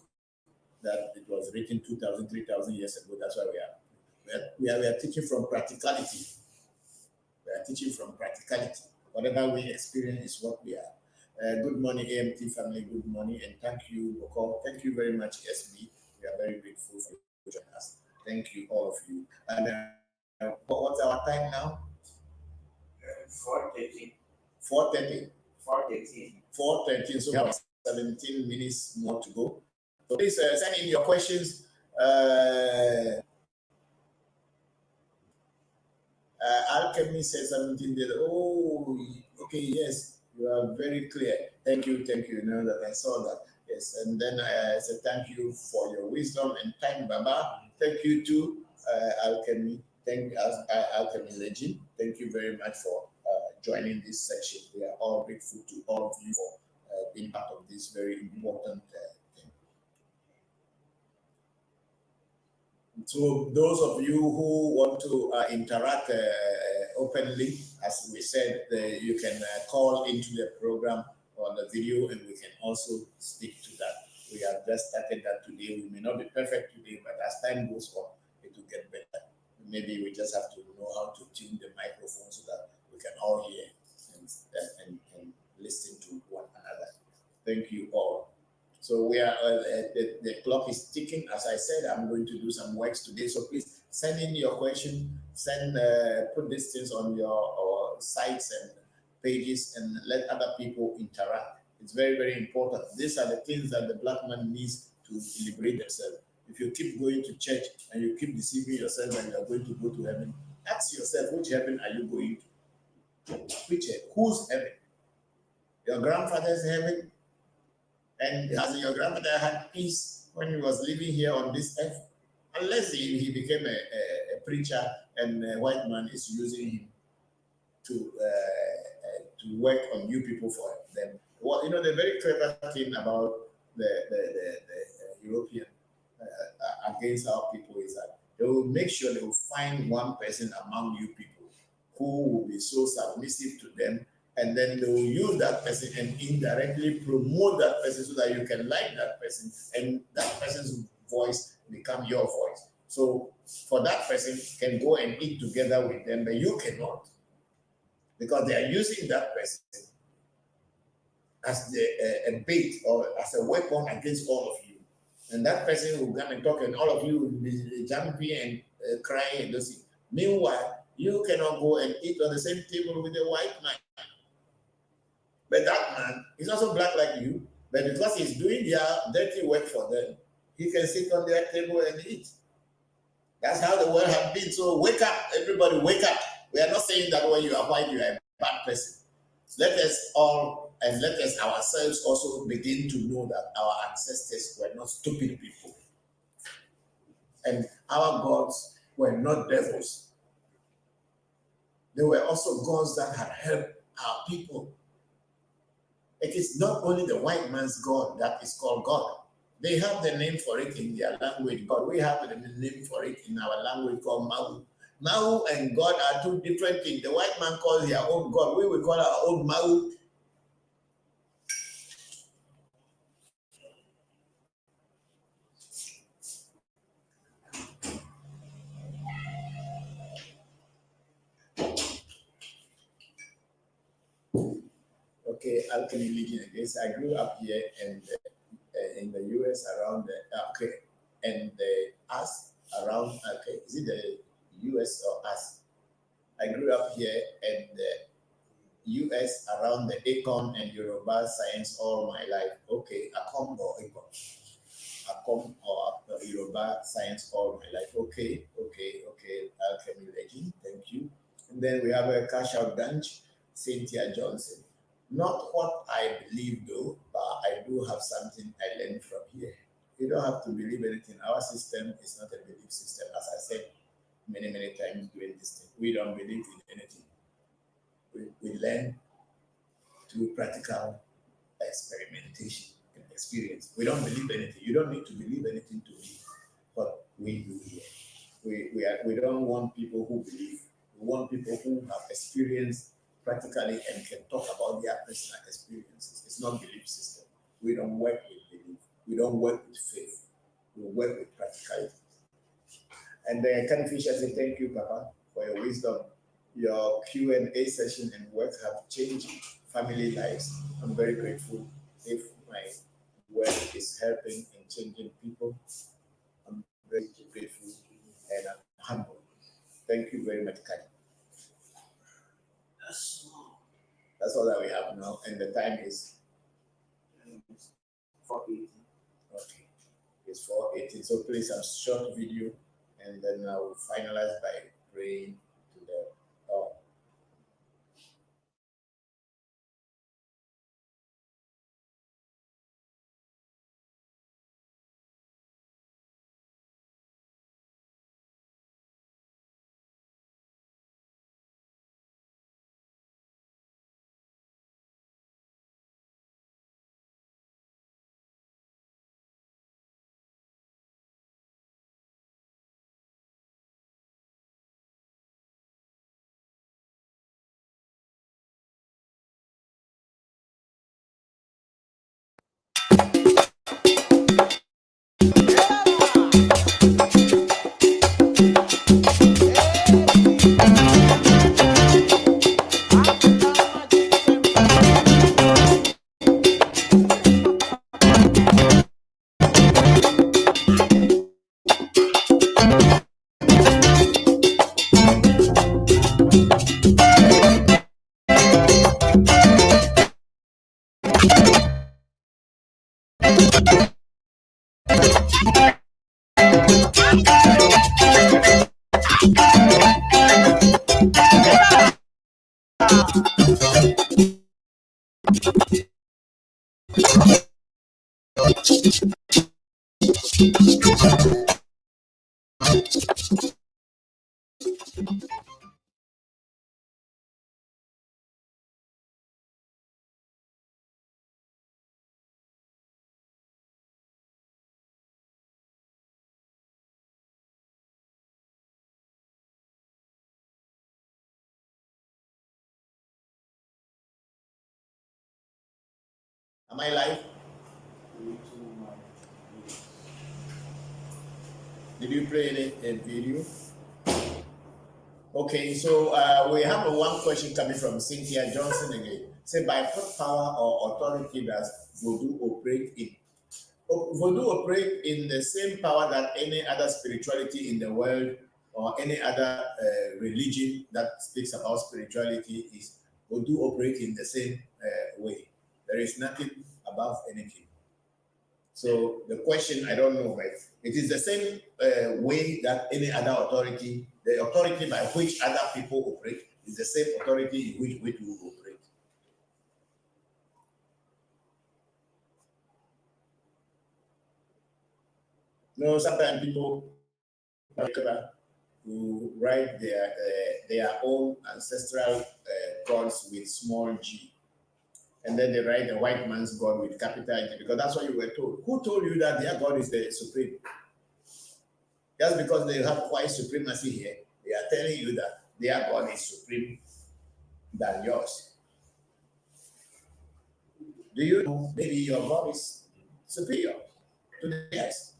that it was written 2,000, 3,000 years ago. That's why we are teaching from practicality. We are teaching from practicality. Whatever we experience is what we are. Good morning, AMT family. Good morning, and thank you, Bokor. Thank you very much, SB. We are very grateful for you joining us. Thank you, all of you. And what's our time now? 4:13. 4:30. 4:13. 4:13. So we have 17 minutes more to go. So please send in your questions. Alchemy says something there. Oh, okay, yes. You are very clear. Thank you. You know that I saw that. Yes, and then I said thank you for your wisdom and thank Baba. Thank you to Alchemy. Thank Alchemy Legend. Thank you very much for joining this section. We are all grateful to all of you for being part of this very important thing. So those of you who want to interact openly, as we said, you can call into the program on the video and we can also speak to that. We have just started that today. We may not be perfect today, but as time goes on, it will get better. Maybe we just have to know how to tune the microphone so that we can all hear and listen to one another. Thank you all. So we are the clock is ticking. As I said, I'm going to do some works today. So please send in your question. Put these things on your sites and pages, and let other people interact. It's very, very important. These are the things that the black man needs to liberate themselves. If you keep going to church and you keep deceiving yourself and you are going to go to heaven, ask yourself, which heaven are you going to? Whose heaven? Your grandfather's heaven? And has your grandfather had peace when he was living here on this earth? Unless he became a preacher and a white man is using him to work on you people for them. Well, you know, the very clever thing about the European against our people is that they will make sure they will find one person among you people who will be so submissive to them, and then they will use that person and indirectly promote that person so that you can like that person and that person's voice become your voice. So for that person can go and eat together with them, but you cannot, because they are using that person as a bait or as a weapon against all of you. And that person will come and talk, and all of you will be jumping and crying and those things. Meanwhile, you cannot go and eat on the same table with a white man. But that man is also black like you, but because he's doing their dirty work for them, he can sit on their table and eat. That's how the world has been. So wake up, everybody, wake up. We are not saying that when you are white, you are a bad person. Let us all, and let us ourselves also begin to know that our ancestors were not stupid people. And our gods were not devils. They were also gods that had helped our people. It is not only the white man's God that is called God. They have the name for it in their language, but we have the name for it in our language called Mawu. Mau and God are two different things. The white man calls their own God. We will call our own Mau. Okay, alchemy legion against. I grew up here and in the US around the okay, and us around okay. Is it the US or us? I grew up here and the US around the Econ and Yoruba science all my life. Okay, Akom or Econ. Akom or Yoruba science all my life. Okay. Alchemy legend. Thank you. And then we have a cash out Ganj, Cynthia Johnson. Not what I believe though, but I do have something I learned from here. You don't have to believe anything. Our system is not a belief system, as I said many times during this thing. We don't believe in anything. We learn through practical experimentation and experience. We don't believe anything. You don't need to believe anything to believe what we do here. We don't want people who believe. We want people who have experience practically and can talk about their personal experiences. It's not belief system. We don't work with belief. We don't work with faith. We work with practicality. And Ken Fisher said, thank you, Papa, for your wisdom. Your Q&A session and work have changed family lives. I'm very grateful if my work is helping in changing people. I'm very grateful and I'm humble. Thank you very much, Kadi. That's all that we have now, and the time is 4:18. Okay, it's 4:18. So please, a short video, and then I will finalize by praying to the Lord. Am I live? Did you play a video? Okay, so we have one question coming from Cynthia Johnson again. Say, by what power or authority does Vodu operate in? Vodu operate in the same power that any other spirituality in the world or any other religion that speaks about spirituality is. Vodu operate in the same way. There is nothing above anything. So the question, I don't know, but it is the same way that any other authority, the authority by which other people operate, is the same authority in which we operate. No, sometimes people who write their own ancestral gods with small g. And then they write the white man's God with capital G, because that's what you were told. Who told you that their God is the supreme? Just because they have white supremacy here, they are telling you that their God is supreme than yours. Do you know maybe your God is superior to theirs?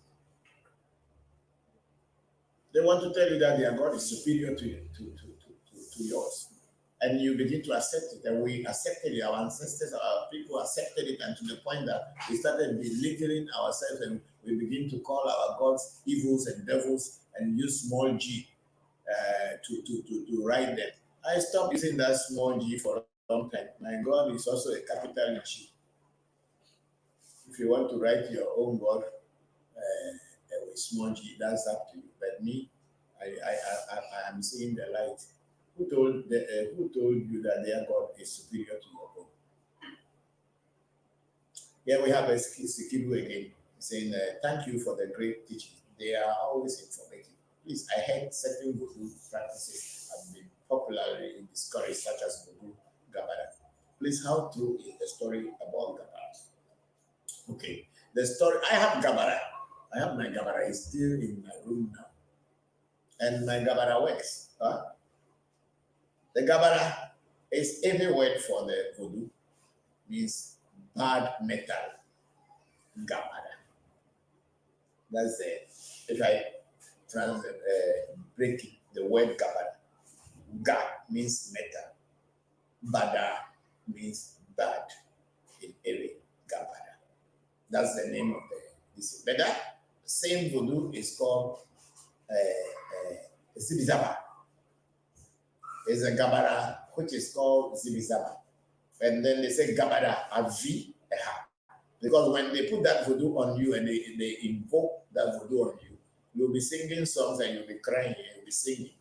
They want to tell you that their God is superior to yours. And you begin to accept it. And we accepted it. Our ancestors, our people accepted it, and to the point that we started belittling ourselves, and we begin to call our gods evils and devils and use small g to write them. I stopped using that small g for a long time. My God is also a capital G. If you want to write your own God with small g, that's up to you. But me, I am seeing the light. Who told you that their God is superior to your God? Here we have a Sikibu again saying, thank you for the great teaching. They are always informative. Please, I heard certain Voodoo practices have been popularly discouraged, such as Voodoo Gabara. Please, how true is the story about Gabara? Okay, the story, I have Gabara. I have my Gabara. It's still in my room now. And my Gabara works. Huh? The Gabara is any word for the Voodoo, means bad metal. Gabara. That's it. If I break it, the word Gabara. Ga means metal. Bada means bad in Ewe. Gabara. That's the name of this. But that same Voodoo is called Zibizaba. There's a Gabara which is called Zibizaba. And then they say Gabara, a V, a ha. Because when they put that Voodoo on you and they invoke that Voodoo on you, you'll be singing songs and you'll be crying and you'll be singing.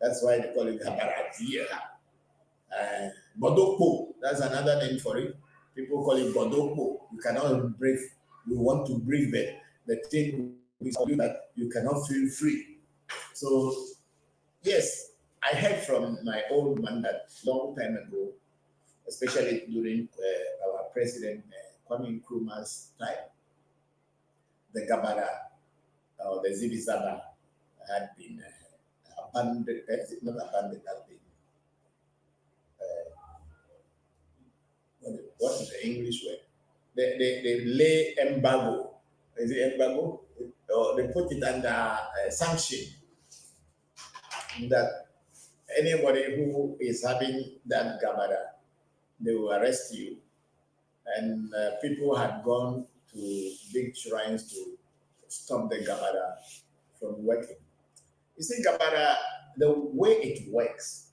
That's why they call it Gabara, V, a ha. Bodokpo, that's another name for it. People call it Bodokpo. You cannot breathe. You want to breathe, but the thing is that you cannot feel free. So, yes, I heard from my old man that long time ago, especially during our president Kwame Nkrumah's time, the Gabara or the Zibizaba had been abandoned, not abandoned, had been, what is the English word? They lay embargo. Is it embargo? Or they put it under sanction that anybody who is having that Gabara, they will arrest you. And people had gone to big shrines to stop the Gabara from working. You see, Gabara, the way it works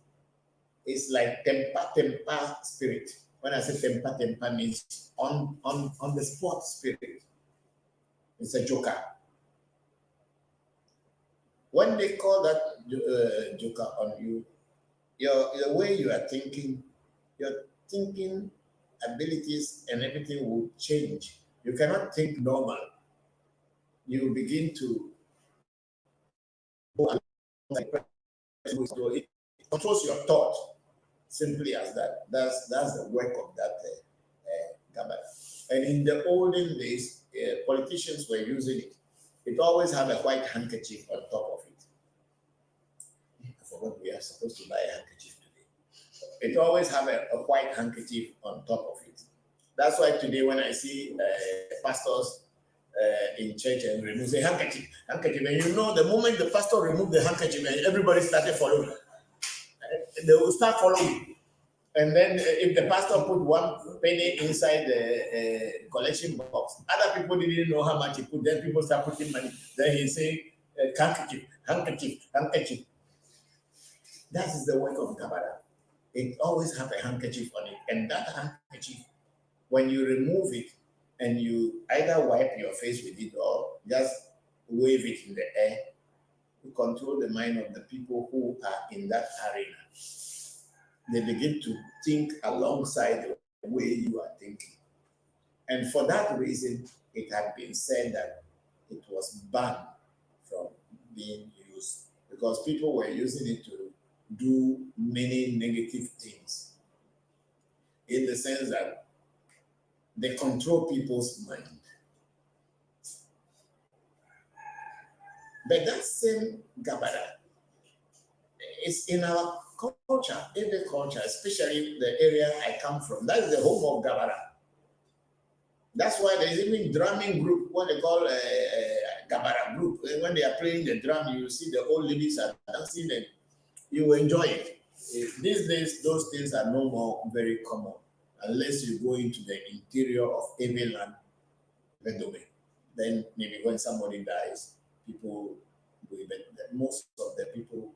is like tempa spirit. When I say tempa means on the spot spirit. It's a joker. When they call that joker on you, the way you are thinking, your thinking abilities and everything will change. You cannot think normal. You begin to go along it controls your thought. Simply as that. That's the work of that Gabara. And in the olden days, politicians were using it. It always had a white handkerchief on top of it. I forgot we are supposed to buy a handkerchief today. It always have a white handkerchief on top of it. That's why today when I see pastors in church and remove the handkerchief, and you know the moment the pastor removed the handkerchief, and everybody started following. They will start following. And then if the pastor put one penny inside the collection box, other people didn't know how much he put. Then people start putting money. Then he say, handkerchief, handkerchief, handkerchief. That is the work of Gabara. It always have a handkerchief on it. And that handkerchief, when you remove it and you either wipe your face with it or just wave it in the air, you control the mind of the people who are in that arena. They begin to think alongside the way you are thinking. And for that reason, it had been said that it was banned from being used because people were using it to do many negative things in the sense that they control people's mind. But that same Gabara it's in our culture, Ewe culture, especially the area I come from. That is the home of Gabara. That's why there's even drumming group, what they call a Gabara group. When they are playing the drum, you see the old ladies are dancing and you will enjoy it. These days, those things are no more very common unless you go into the interior of Ewe land, then maybe when somebody dies, people do it. But most of the people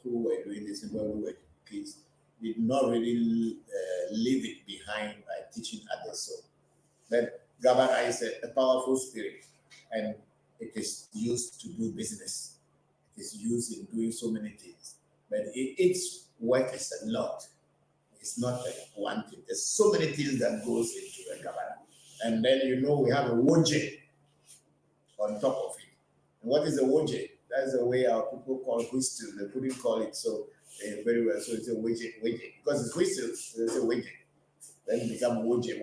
who were doing this when we were kids did not really leave it behind by teaching others. So, but Gabara is a powerful spirit, and it is used to do business. It is used in doing so many things, but its work is a lot. It's not like one thing. There's so many things that goes into a Gabara, and then we have a woje on top of it. And what is a woje? That's the way our people call whistle. They couldn't call it so very well. So it's a woje. Because it's whistle, so it's a woje. Then it becomes woje.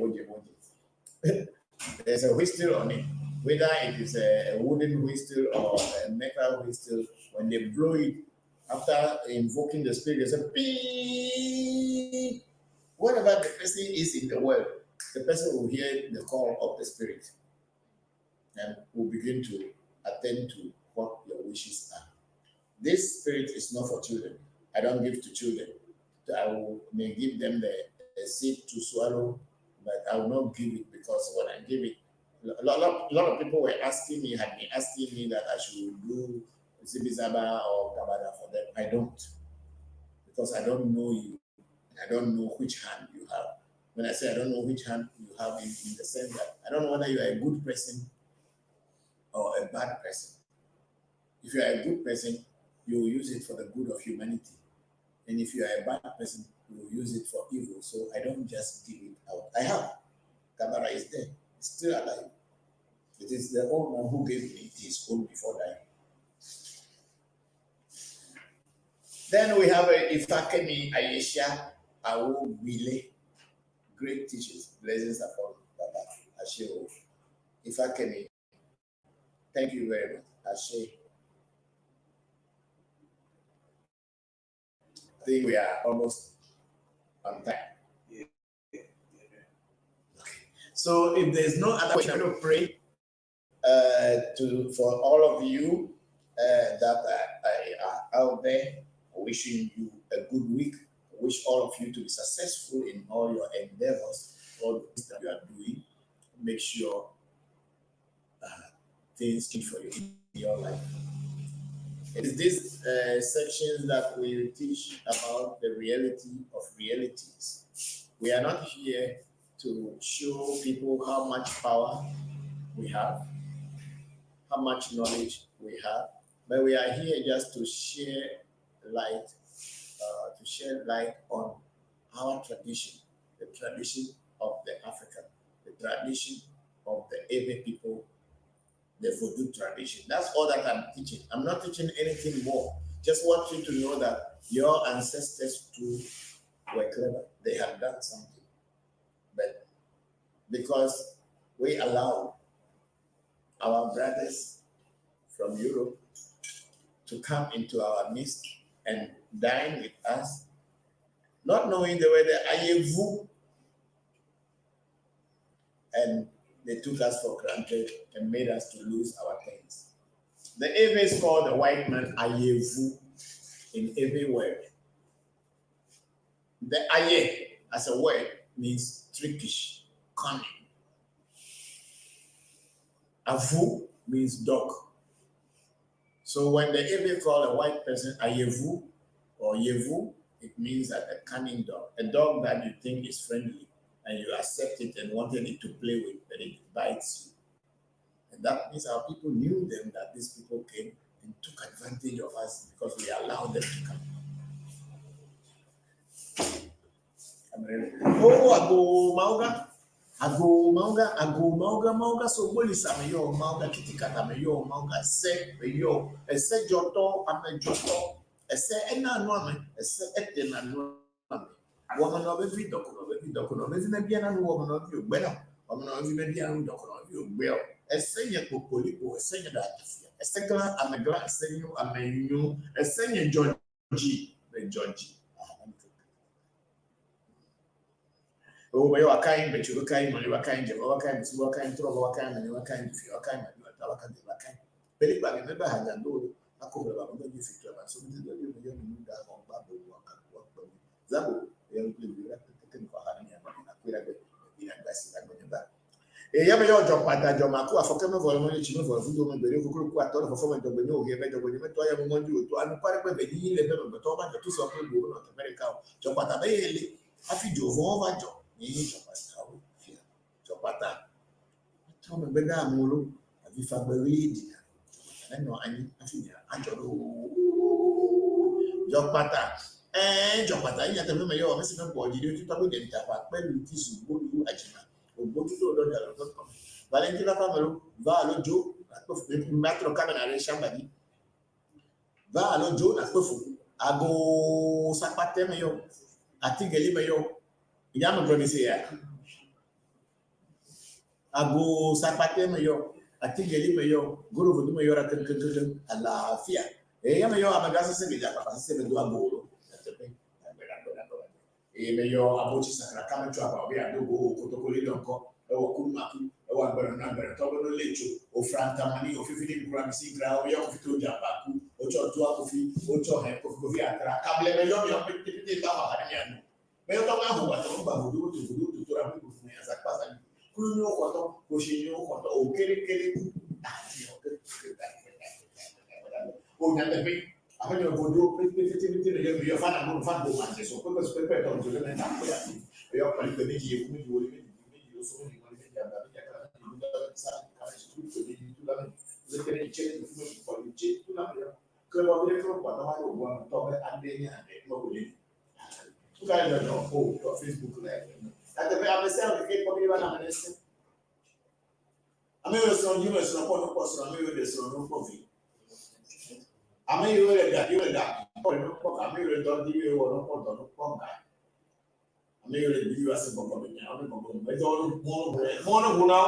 There's a whistle on it. Whether it is a wooden whistle or a metal whistle, when they blow it, after invoking the spirit, they say, beep. Whatever the person is in the world, the person will hear the call of the spirit and will begin to attend to what your wishes are. This spirit is not for children. I don't give to children. May give them the seed to swallow, but I will not give it because when I give it, a lot of people had been asking me that I should do Zibizaba or Gabada for them. I don't, because I don't know you. I don't know which hand you have. When I say I don't know which hand you have, in the sense that I don't know whether you are a good person or a bad person. If you are a good person, you will use it for the good of humanity. And if you are a bad person, you will use it for evil. So I don't just give it out. I have. Gabara is there. It's still alive. It is the old man who gave me his own before dying. Then we have Ifakemi Ayesha Awo Bile. Great teachers. Blessings upon Baba Asheo. Ifakemi. Thank you very much. Ashe. I think we are almost on time. Yeah. Okay. So if there's no other question, I'm going to pray for all of you that are out there, wishing you a good week. I wish all of you to be successful in all your endeavors, all the things that you are doing. Make sure things change for you in your life. It is these sections that we teach about the reality of realities. We are not here to show people how much power we have, how much knowledge we have, but we are here just to share light on our tradition, the tradition of the African, the tradition of the Ewe people, the Vodu tradition. That's all that I'm teaching. I'm not teaching anything more. Just want you to know that your ancestors too were clever. They have done something. But because we allow our brothers from Europe to come into our midst and dine with us, not knowing the way they Ayevu, and they took us for granted and made us to lose our things. The Eves called the white man Ayevu in every word. The Aye as a word means trickish, cunning. Avu means dog. So when the Ewe call a white person Ayevu or Yevu, it means that a cunning dog, a dog that you think is friendly and you accept it and wanted it to play with, but it bites you. And that means our people knew them, that these people came and took advantage of us because we allowed them to come. I'm ready. Oh, ago mauga, so boli samayo, mauga kitikata mayo, mauga se, mayo, a se joto, and a joto, a se enano, a se etenano. Woman of every document, maybe an woman of you, well, woman of you, maybe an document of you, well, a senior Popolipo, a senior that, a second, and a glass, senior, and a new, a senior John Oh, we are kind, but you kind, when you are kind, you are kind, you are kind, you are kind, you are kind, if you are kind, you are kind, you are kind. But if I remember, I had no, I could have a good if you have something that you knew that on Babu, Zabu, the young people, you have to take for having a in a best I'm going back. A young job, but your Makua for coming for money, you know, for food, and very good quarter for forming the window here, better when you met to I am going to unquarry by the level of the top and the two of them go to America. Jopata Bailey, I feel you over job. Jopata. Tom and Beda Mulu, if I believe, I know I think Jopata. Jopata, you have to remember your missing body, you talk with the tap, when you kiss you, go to Ajima, or go to Valentina Family, Valo Joe, Matro Caminare, somebody. Valo Joe, a puffo, I go Sapatemayo, I think a limayo, Yama Granisia. Ago sapate mayo, atigeli mayo, guru vudu mayo rakan alafia. Ya mayo amagasa se bija papa se be do agoro. Mayo abochi sakra kama chwa ba obi adogo kotokoli donko e wo kumaku e wo agbara na agbara to no lecho o franta mani o fifiti kura misi gra o ya ko fito jabaku o cho to akofi o cho he kofi atra kable mayo yo piti ba ba ha ni anu. Mayo to ma ho wa to ba vudu to ra bu fu ya zakpasa. Kuno koto, kushinyo koto, o kere. O nyanda pe, apa nyo bodo pe yo fana mo fan bo man so ko pe to jo le na ko ya. Yo pa ni pe ji ku ni wo ni so ni ko ni ya ba ya ka ni da sa ka ni tu ni tu la ni le kere che ni fu ni ko ni che tu la yo. Ko ba le ko ko na ho bo to be ande ni ande mo ko ni. Tu ka le no o Facebook le. Ate pe amesema ke ko ni ba na menese. Ame yo so you so no ko so ame yo de so no ko vi. Ame yo le da ko no ko ame yo do di yo no ko do no ko ga. Ame yo le di yo ase ko ko nya ame ko ko me do mo no na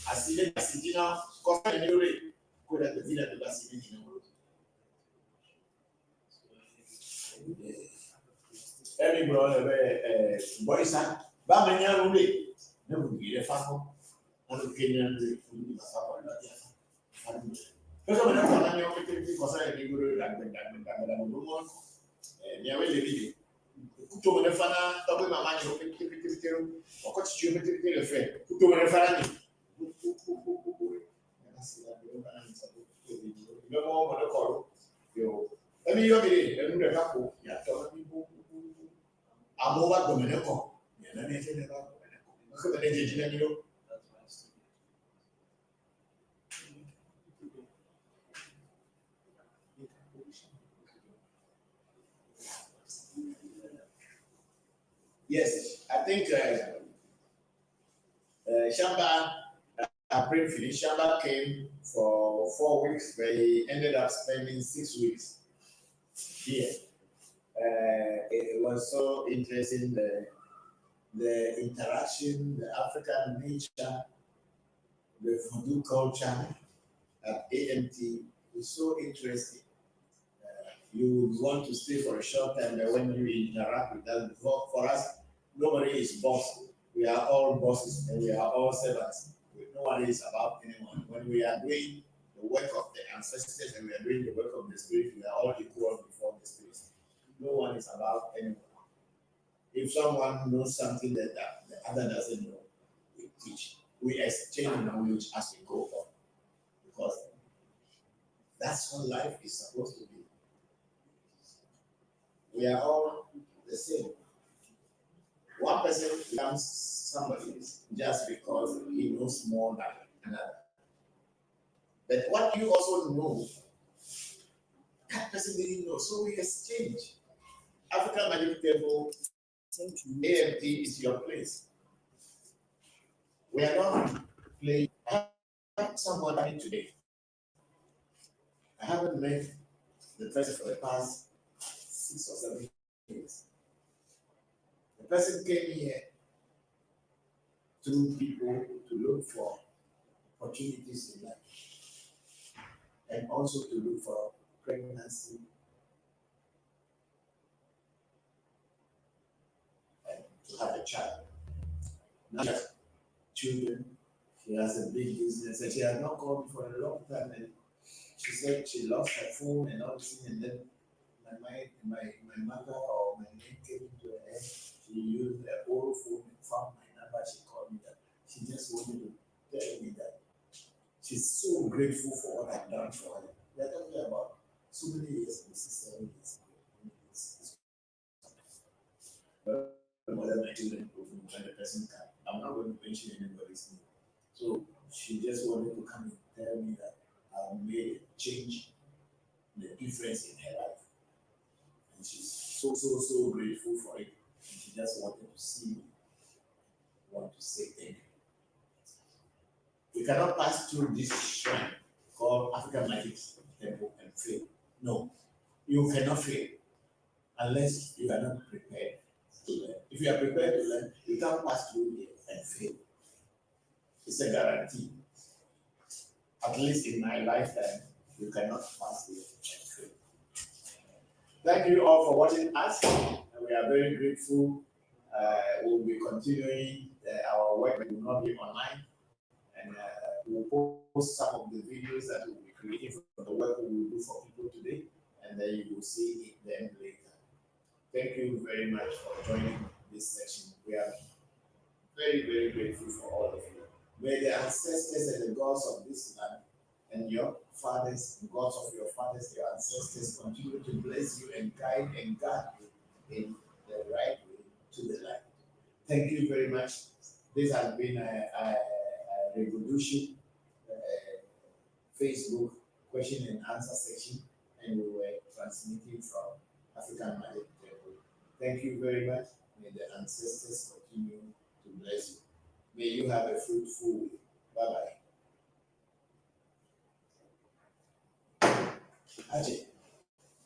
asile asidina ko fa ni yo le ko da di la de asile ni no. Every brother boys ba me nya ru le ne bu di le fa ko. Ano Kenyan de fundi masapa na dia. Pero me na na yo que cosa de libro la mo ni awe le video. Kuto me fana to be mama ni o pe o ko ti me le fe. Kuto me fana ni. No mo mo ko yo. Emi yo mi enu de kapo ya to mi bu. Amo wa do me ko. Ya na ne te ne ba. Ko me ne je ni yo. Yes, I think Shamba, briefly, Shamba came for 4 weeks, but he ended up spending 6 weeks here. It was so interesting, the interaction, the African nature, the Voodoo culture at AMT was so interesting. You would want to stay for a short time, but when you interact with us, for us, nobody is boss. We are all bosses and we are all servants. No one is about anyone. When we are doing the work of the ancestors and we are doing the work of the spirit, we are all equal before the spirit. No one is about anyone. If someone knows something that the other doesn't know, we teach. We exchange knowledge as we go on. Because that's what life is supposed to be. We are all the same. One person becomes somebody just because he knows more than another. But what you also know, that person didn't know. So we exchange. African Magic Table, AMT is your place. We are not playing. I have somebody today. I haven't met the person for the past 6 or 7 years. The person came here to people to look for opportunities in life and also to look for pregnancy child. Now she has children, she has a big business, and she has not called me for a long time. And she said she lost her phone and all this thing, and then my mother or my name came into her head. She used her old phone and found my number. She called me that. She just wanted to tell me that she's so grateful for what I've done for her. We are talking about so many years, 7 years. More than my children, when the person come. I'm not going to mention anybody's name. So she just wanted to come and tell me that I've made a change, the difference in her life. And she's so grateful for it. And she just wanted to see me, want to say thank you. We cannot pass through this shrine called African Magic Temple and fail. No, you cannot fail unless you are not prepared to learn. If you are prepared to learn, you can't pass through here and fail. It's a guarantee. At least in my lifetime, you cannot pass here and fail. Thank you all for watching us. We are very grateful. We'll be continuing our work. We will not be online. And we'll post some of the videos that we'll be creating from the work we will do for people today. And then you will see them later. Thank you very much for joining this session. We are very grateful for all of you. May the ancestors and the gods of this land and your fathers, the gods of your fathers, your ancestors, continue to bless you and guide and guard you in the right way to the light. Thank you very much. This has been a revolution Facebook question and answer section, and we were transmitting from African Magic Temple. Thank you very much. May the ancestors continue to bless you. May you have a fruitful week. Bye bye. Ajay.